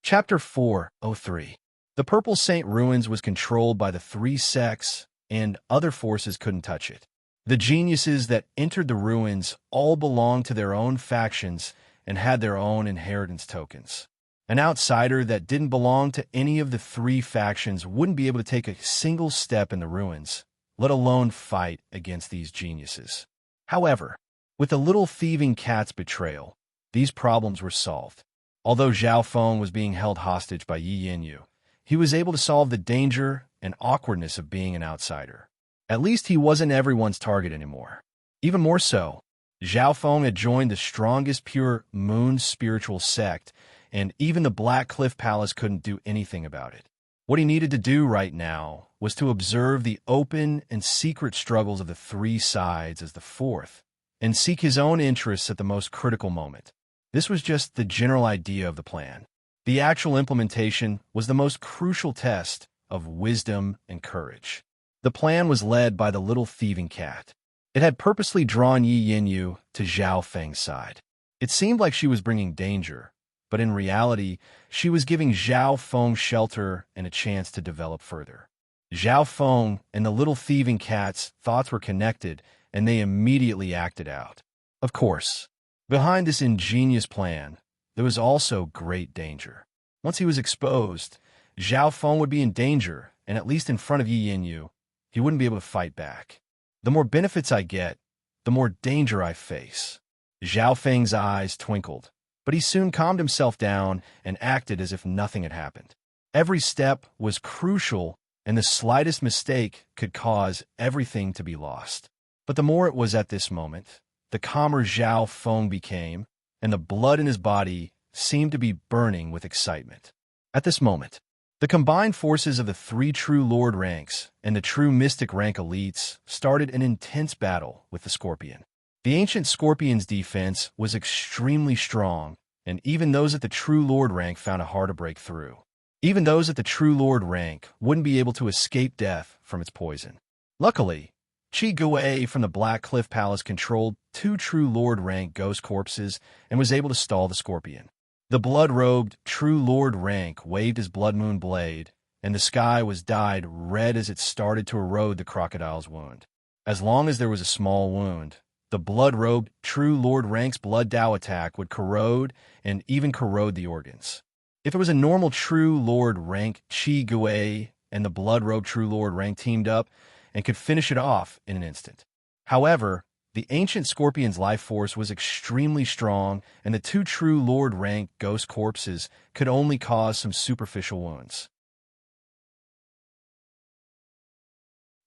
Speaker 1: Chapter 403. The Purple Saint Ruins was controlled by the 3 sects, and other forces couldn't touch it. The geniuses that entered the ruins all belonged to their own factions and had their own inheritance tokens. An outsider that didn't belong to any of the 3 factions wouldn't be able to take a single step in the ruins, let alone fight against these geniuses. However, with the little thieving cat's betrayal, these problems were solved. Although Zhao Feng was being held hostage by Yi Yinyu, he was able to solve the danger and awkwardness of being an outsider. At least he wasn't everyone's target anymore. Even more so, Zhao Feng had joined the strongest Pure Moon spiritual sect, and even the Black Cliff Palace couldn't do anything about it. What he needed to do right now was to observe the open and secret struggles of the 3 sides as the 4th, and seek his own interests at the most critical moment. This was just the general idea of the plan. The actual implementation was the most crucial test of wisdom and courage. The plan was led by the little thieving cat. It had purposely drawn Yi Yinyu to Zhao Feng's side. It seemed like she was bringing danger, but in reality, she was giving Zhao Feng shelter and a chance to develop further. Zhao Feng and the little thieving cat's thoughts were connected, and they immediately acted out. Of course, behind this ingenious plan, there was also great danger. Once he was exposed, Zhao Feng would be in danger, and at least in front of Yi Yinyu, he wouldn't be able to fight back. The more benefits I get, the more danger I face. Zhao Feng's eyes twinkled, but he soon calmed himself down and acted as if nothing had happened. Every step was crucial, and the slightest mistake could cause everything to be lost. But the more it was at this moment, the calmer Zhao Feng became, and the blood in his body seemed to be burning with excitement. At this moment, the combined forces of the 3 true Lord ranks and the true Mystic rank elites started an intense battle with the Scorpion. The ancient Scorpion's defense was extremely strong, and even those at the true Lord rank found it hard to break through. Even those at the true Lord rank wouldn't be able to escape death from its poison. Luckily, Qi Gui from the Black Cliff Palace controlled 2 true Lord rank ghost corpses and was able to stall the Scorpion. The blood-robed true Lord rank waved his blood moon blade, and the sky was dyed red as it started to erode the crocodile's wound. As long as there was a small wound, the blood-robed true Lord rank's blood Dao attack would corrode and even corrode the organs. If it was a normal true Lord rank Qi Gui and the blood-robed true Lord rank teamed up and could finish it off in an instant. However, the ancient Scorpion's life force was extremely strong, and the 2 true Lord rank ghost corpses could only cause some superficial wounds.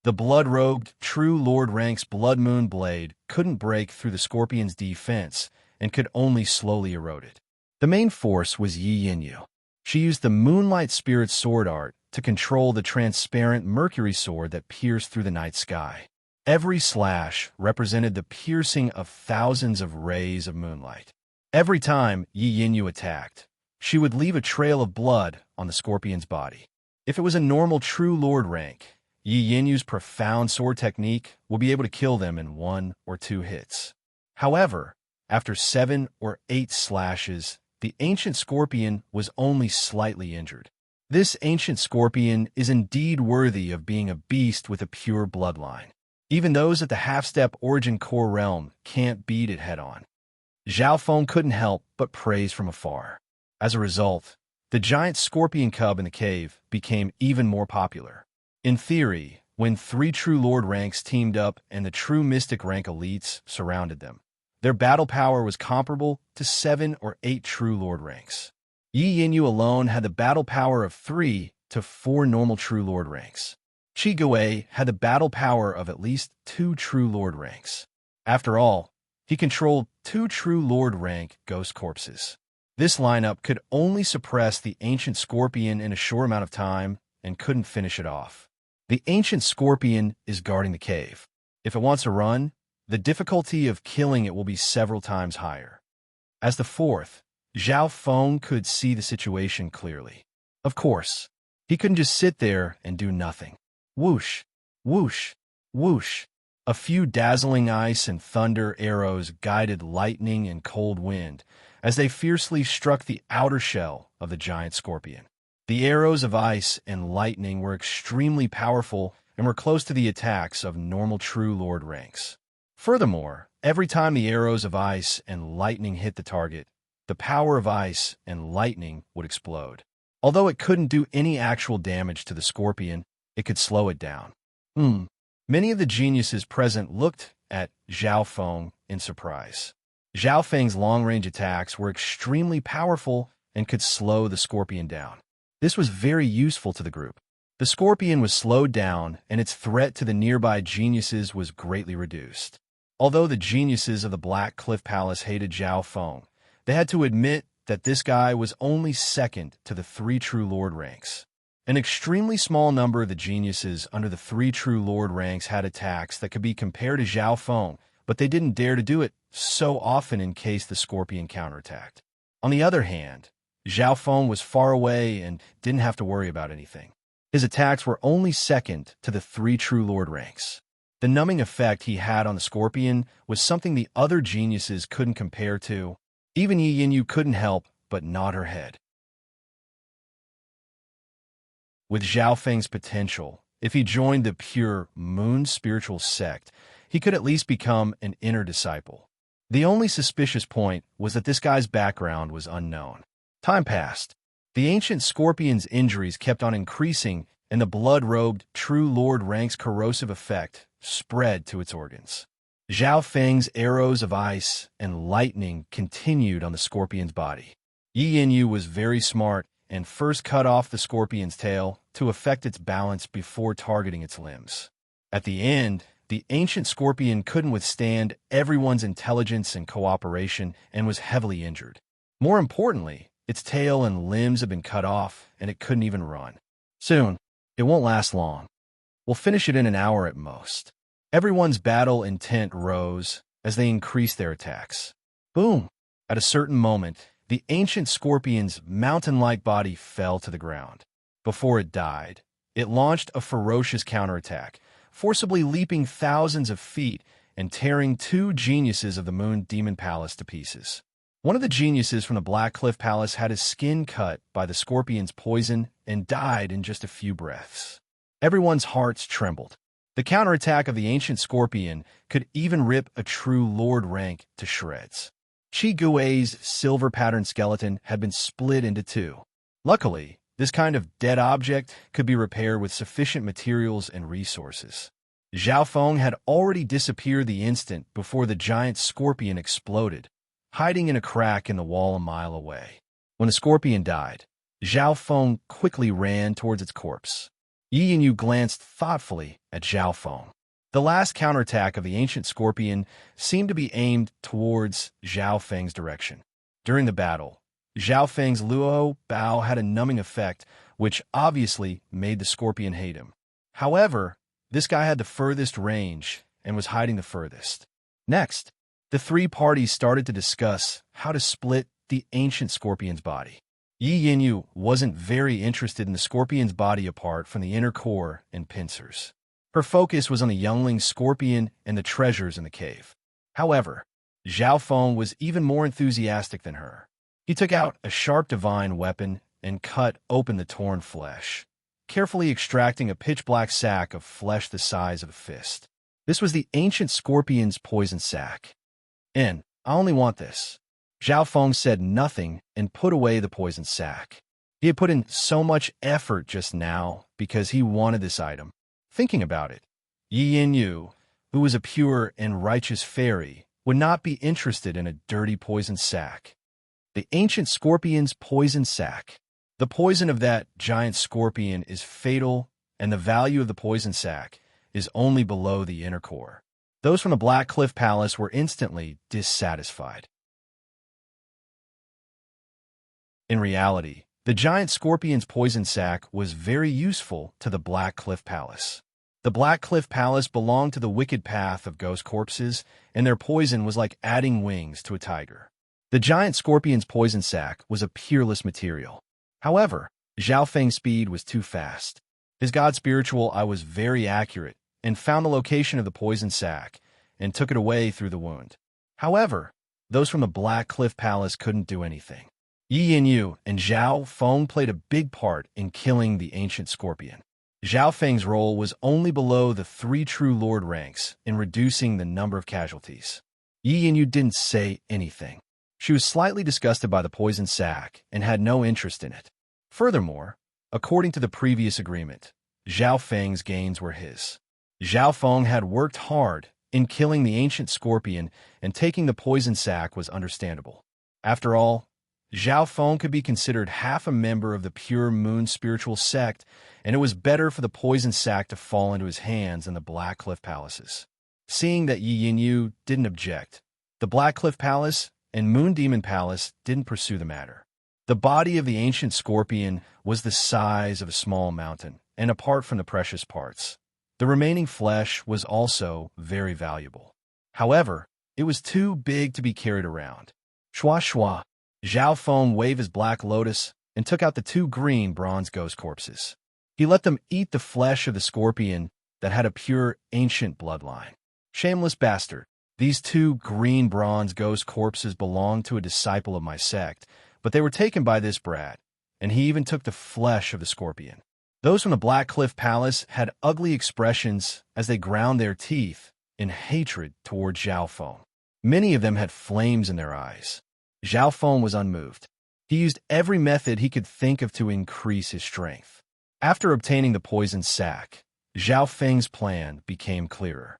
Speaker 1: The blood-robed true Lord rank's blood moon blade couldn't break through the Scorpion's defense and could only slowly erode it. The main force was Yi Yinyu. She used the Moonlight Spirit sword art to control the transparent Mercury sword that pierced through the night sky. Every slash represented the piercing of thousands of rays of moonlight. Every time Yi Yinyu attacked, she would leave a trail of blood on the Scorpion's body. If it was a normal true Lord rank, Yi Yinyu's profound sword technique would be able to kill them in 1 or 2 hits. However, after 7 or 8 slashes, the ancient Scorpion was only slightly injured. This ancient Scorpion is indeed worthy of being a beast with a pure bloodline. Even those at the half-step origin core realm can't beat it head-on. Zhao Feng couldn't help but praise from afar. As a result, the giant scorpion cub in the cave became even more popular. In theory, when 3 true Lord ranks teamed up and the true Mystic rank elites surrounded them, their battle power was comparable to 7 or 8 true Lord ranks. Yi Yinyu alone had the battle power of 3 to 4 normal true Lord ranks. Qi Gui had the battle power of at least 2 true Lord ranks. After all, he controlled 2 true Lord rank ghost corpses. This lineup could only suppress the ancient Scorpion in a short amount of time and couldn't finish it off. The ancient Scorpion is guarding the cave. If it wants to run, the difficulty of killing it will be several times higher. As the 4th, Zhao Feng could see the situation clearly. Of course, he couldn't just sit there and do nothing. Whoosh, whoosh, whoosh. A few dazzling ice and thunder arrows guided lightning and cold wind as they fiercely struck the outer shell of the giant Scorpion. The arrows of ice and lightning were extremely powerful and were close to the attacks of normal true Lord ranks. Furthermore, every time the arrows of ice and lightning hit the target, the power of ice and lightning would explode. Although it couldn't do any actual damage to the Scorpion, it could slow it down. Many of the geniuses present looked at Zhao Feng in surprise. Zhao Feng's long-range attacks were extremely powerful and could slow the Scorpion down. This was very useful to the group. The Scorpion was slowed down, and its threat to the nearby geniuses was greatly reduced. Although the geniuses of the Black Cliff Palace hated Zhao Feng, they had to admit that this guy was only second to the 3 true Lord ranks. An extremely small number of the geniuses under the 3 true Lord ranks had attacks that could be compared to Zhao Feng, but they didn't dare to do it so often in case the scorpion counterattacked. On the other hand, Zhao Feng was far away and didn't have to worry about anything. His attacks were only second to the 3 True Lord ranks. The numbing effect he had on the scorpion was something the other geniuses couldn't compare to. Even Yi Yinyu couldn't help but nod her head. With Zhao Feng's potential, if he joined the pure moon spiritual sect, he could at least become an inner disciple. The only suspicious point was that this guy's background was unknown. Time passed. The ancient scorpion's injuries kept on increasing, and the blood-robed True Lord rank's corrosive effect spread to its organs. Zhao Feng's arrows of ice and lightning continued on the scorpion's body. Yi Yinyu was very smart and first cut off the scorpion's tail to affect its balance before targeting its limbs. At the end, the ancient scorpion couldn't withstand everyone's intelligence and cooperation and was heavily injured. More importantly, its tail and limbs had been cut off, and it couldn't even run. Soon, it won't last long. We'll finish it in an hour at most. Everyone's battle intent rose as they increased their attacks. Boom! At a certain moment, the ancient scorpion's mountain-like body fell to the ground. Before it died, it launched a ferocious counterattack, forcibly leaping thousands of feet and tearing 2 geniuses of the Moon Demon Palace to pieces. One of the geniuses from the Black Cliff Palace had his skin cut by the scorpion's poison and died in just a few breaths. Everyone's hearts trembled. The counterattack of the ancient scorpion could even rip a True Lord rank to shreds. Qi Gui's silver-patterned skeleton had been split into 2. Luckily, this kind of dead object could be repaired with sufficient materials and resources. Zhao Feng had already disappeared the instant before the giant scorpion exploded, hiding in a crack in the wall a mile away. When the scorpion died, Zhao Feng quickly ran towards its corpse. Yi Yinyu glanced thoughtfully at Zhao Feng. The last counterattack of the ancient scorpion seemed to be aimed towards Zhao Feng's direction. During the battle, Zhao Feng's Luo Bao had a numbing effect, which obviously made the scorpion hate him. However, this guy had the furthest range and was hiding the furthest. Next, the 3 parties started to discuss how to split the ancient scorpion's body. Yi Yinyu wasn't very interested in the scorpion's body apart from the inner core and pincers. Her focus was on the youngling scorpion and the treasures in the cave. However, Zhao Feng was even more enthusiastic than her. He took out a sharp divine weapon and cut open the torn flesh, carefully extracting a pitch-black sack of flesh the size of a fist. This was the ancient scorpion's poison sac. I only want this. Zhao Feng said nothing and put away the poison sack. He had put in so much effort just now because he wanted this item. Thinking about it, Yi Yinyu, who was a pure and righteous fairy, would not be interested in a dirty poison sack. The ancient scorpion's poison sac. The poison of that giant scorpion is fatal, and the value of the poison sac is only below the inner core. Those from the Black Cliff Palace were instantly dissatisfied. In reality, the giant scorpion's poison sac was very useful to the Black Cliff Palace. The Black Cliff Palace belonged to the wicked path of ghost corpses, and their poison was like adding wings to a tiger. The giant scorpion's poison sac was a peerless material. However, Zhao Feng's speed was too fast. His god spiritual eye was very accurate and found the location of the poison sac and took it away through the wound. However, those from the Black Cliff Palace couldn't do anything. Yi Yinyu and Zhao Feng played a big part in killing the ancient scorpion. Zhao Feng's role was only below the 3 True Lord ranks in reducing the number of casualties. Yi Yinyu didn't say anything. She was slightly disgusted by the poison sac and had no interest in it. Furthermore, according to the previous agreement, Zhao Feng's gains were his. Zhao Feng had worked hard in killing the ancient scorpion, and taking the poison sac was understandable. After all, Zhao Feng could be considered half a member of the pure moon spiritual sect, and it was better for the poison sac to fall into his hands than the Black Cliff Palace's. Seeing that Yi Yinyu didn't object, the Black Cliff Palace and Moon Demon Palace didn't pursue the matter. The body of the ancient scorpion was the size of a small mountain, and apart from the precious parts, the remaining flesh was also very valuable. However, it was too big to be carried around. Shua shua. Zhao Feng waved his black lotus and took out the 2 green bronze ghost corpses. He let them eat the flesh of the scorpion that had a pure ancient bloodline. Shameless bastard. These 2 green bronze ghost corpses belonged to a disciple of my sect, but they were taken by this brat, and he even took the flesh of the scorpion. Those from the Black Cliff Palace had ugly expressions as they ground their teeth in hatred toward Zhao Feng. Many of them had flames in their eyes. Zhao Feng was unmoved. He used every method he could think of to increase his strength. After obtaining the poison sac, Zhao Feng's plan became clearer.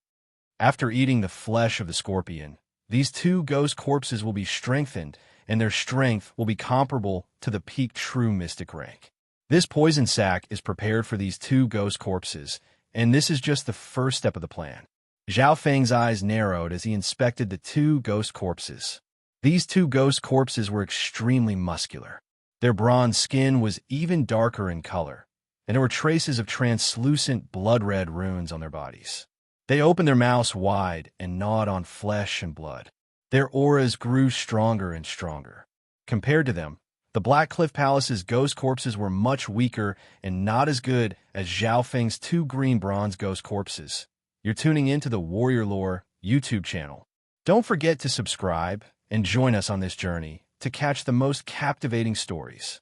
Speaker 1: After eating the flesh of the scorpion, these 2 ghost corpses will be strengthened, and their strength will be comparable to the peak true mystic rank. This poison sac is prepared for these 2 ghost corpses, and this is just the first step of the plan. Zhao Feng's eyes narrowed as he inspected the 2 ghost corpses. These 2 ghost corpses were extremely muscular. Their bronze skin was even darker in color, and there were traces of translucent blood-red runes on their bodies. They opened their mouths wide and gnawed on flesh and blood. Their auras grew stronger and stronger. Compared to them, the Black Cliff Palace's ghost corpses were much weaker and not as good as Zhao Feng's 2 green bronze ghost corpses. You're tuning into the Warrior Lore YouTube channel. Don't forget to subscribe and join us on this journey to catch the most captivating stories.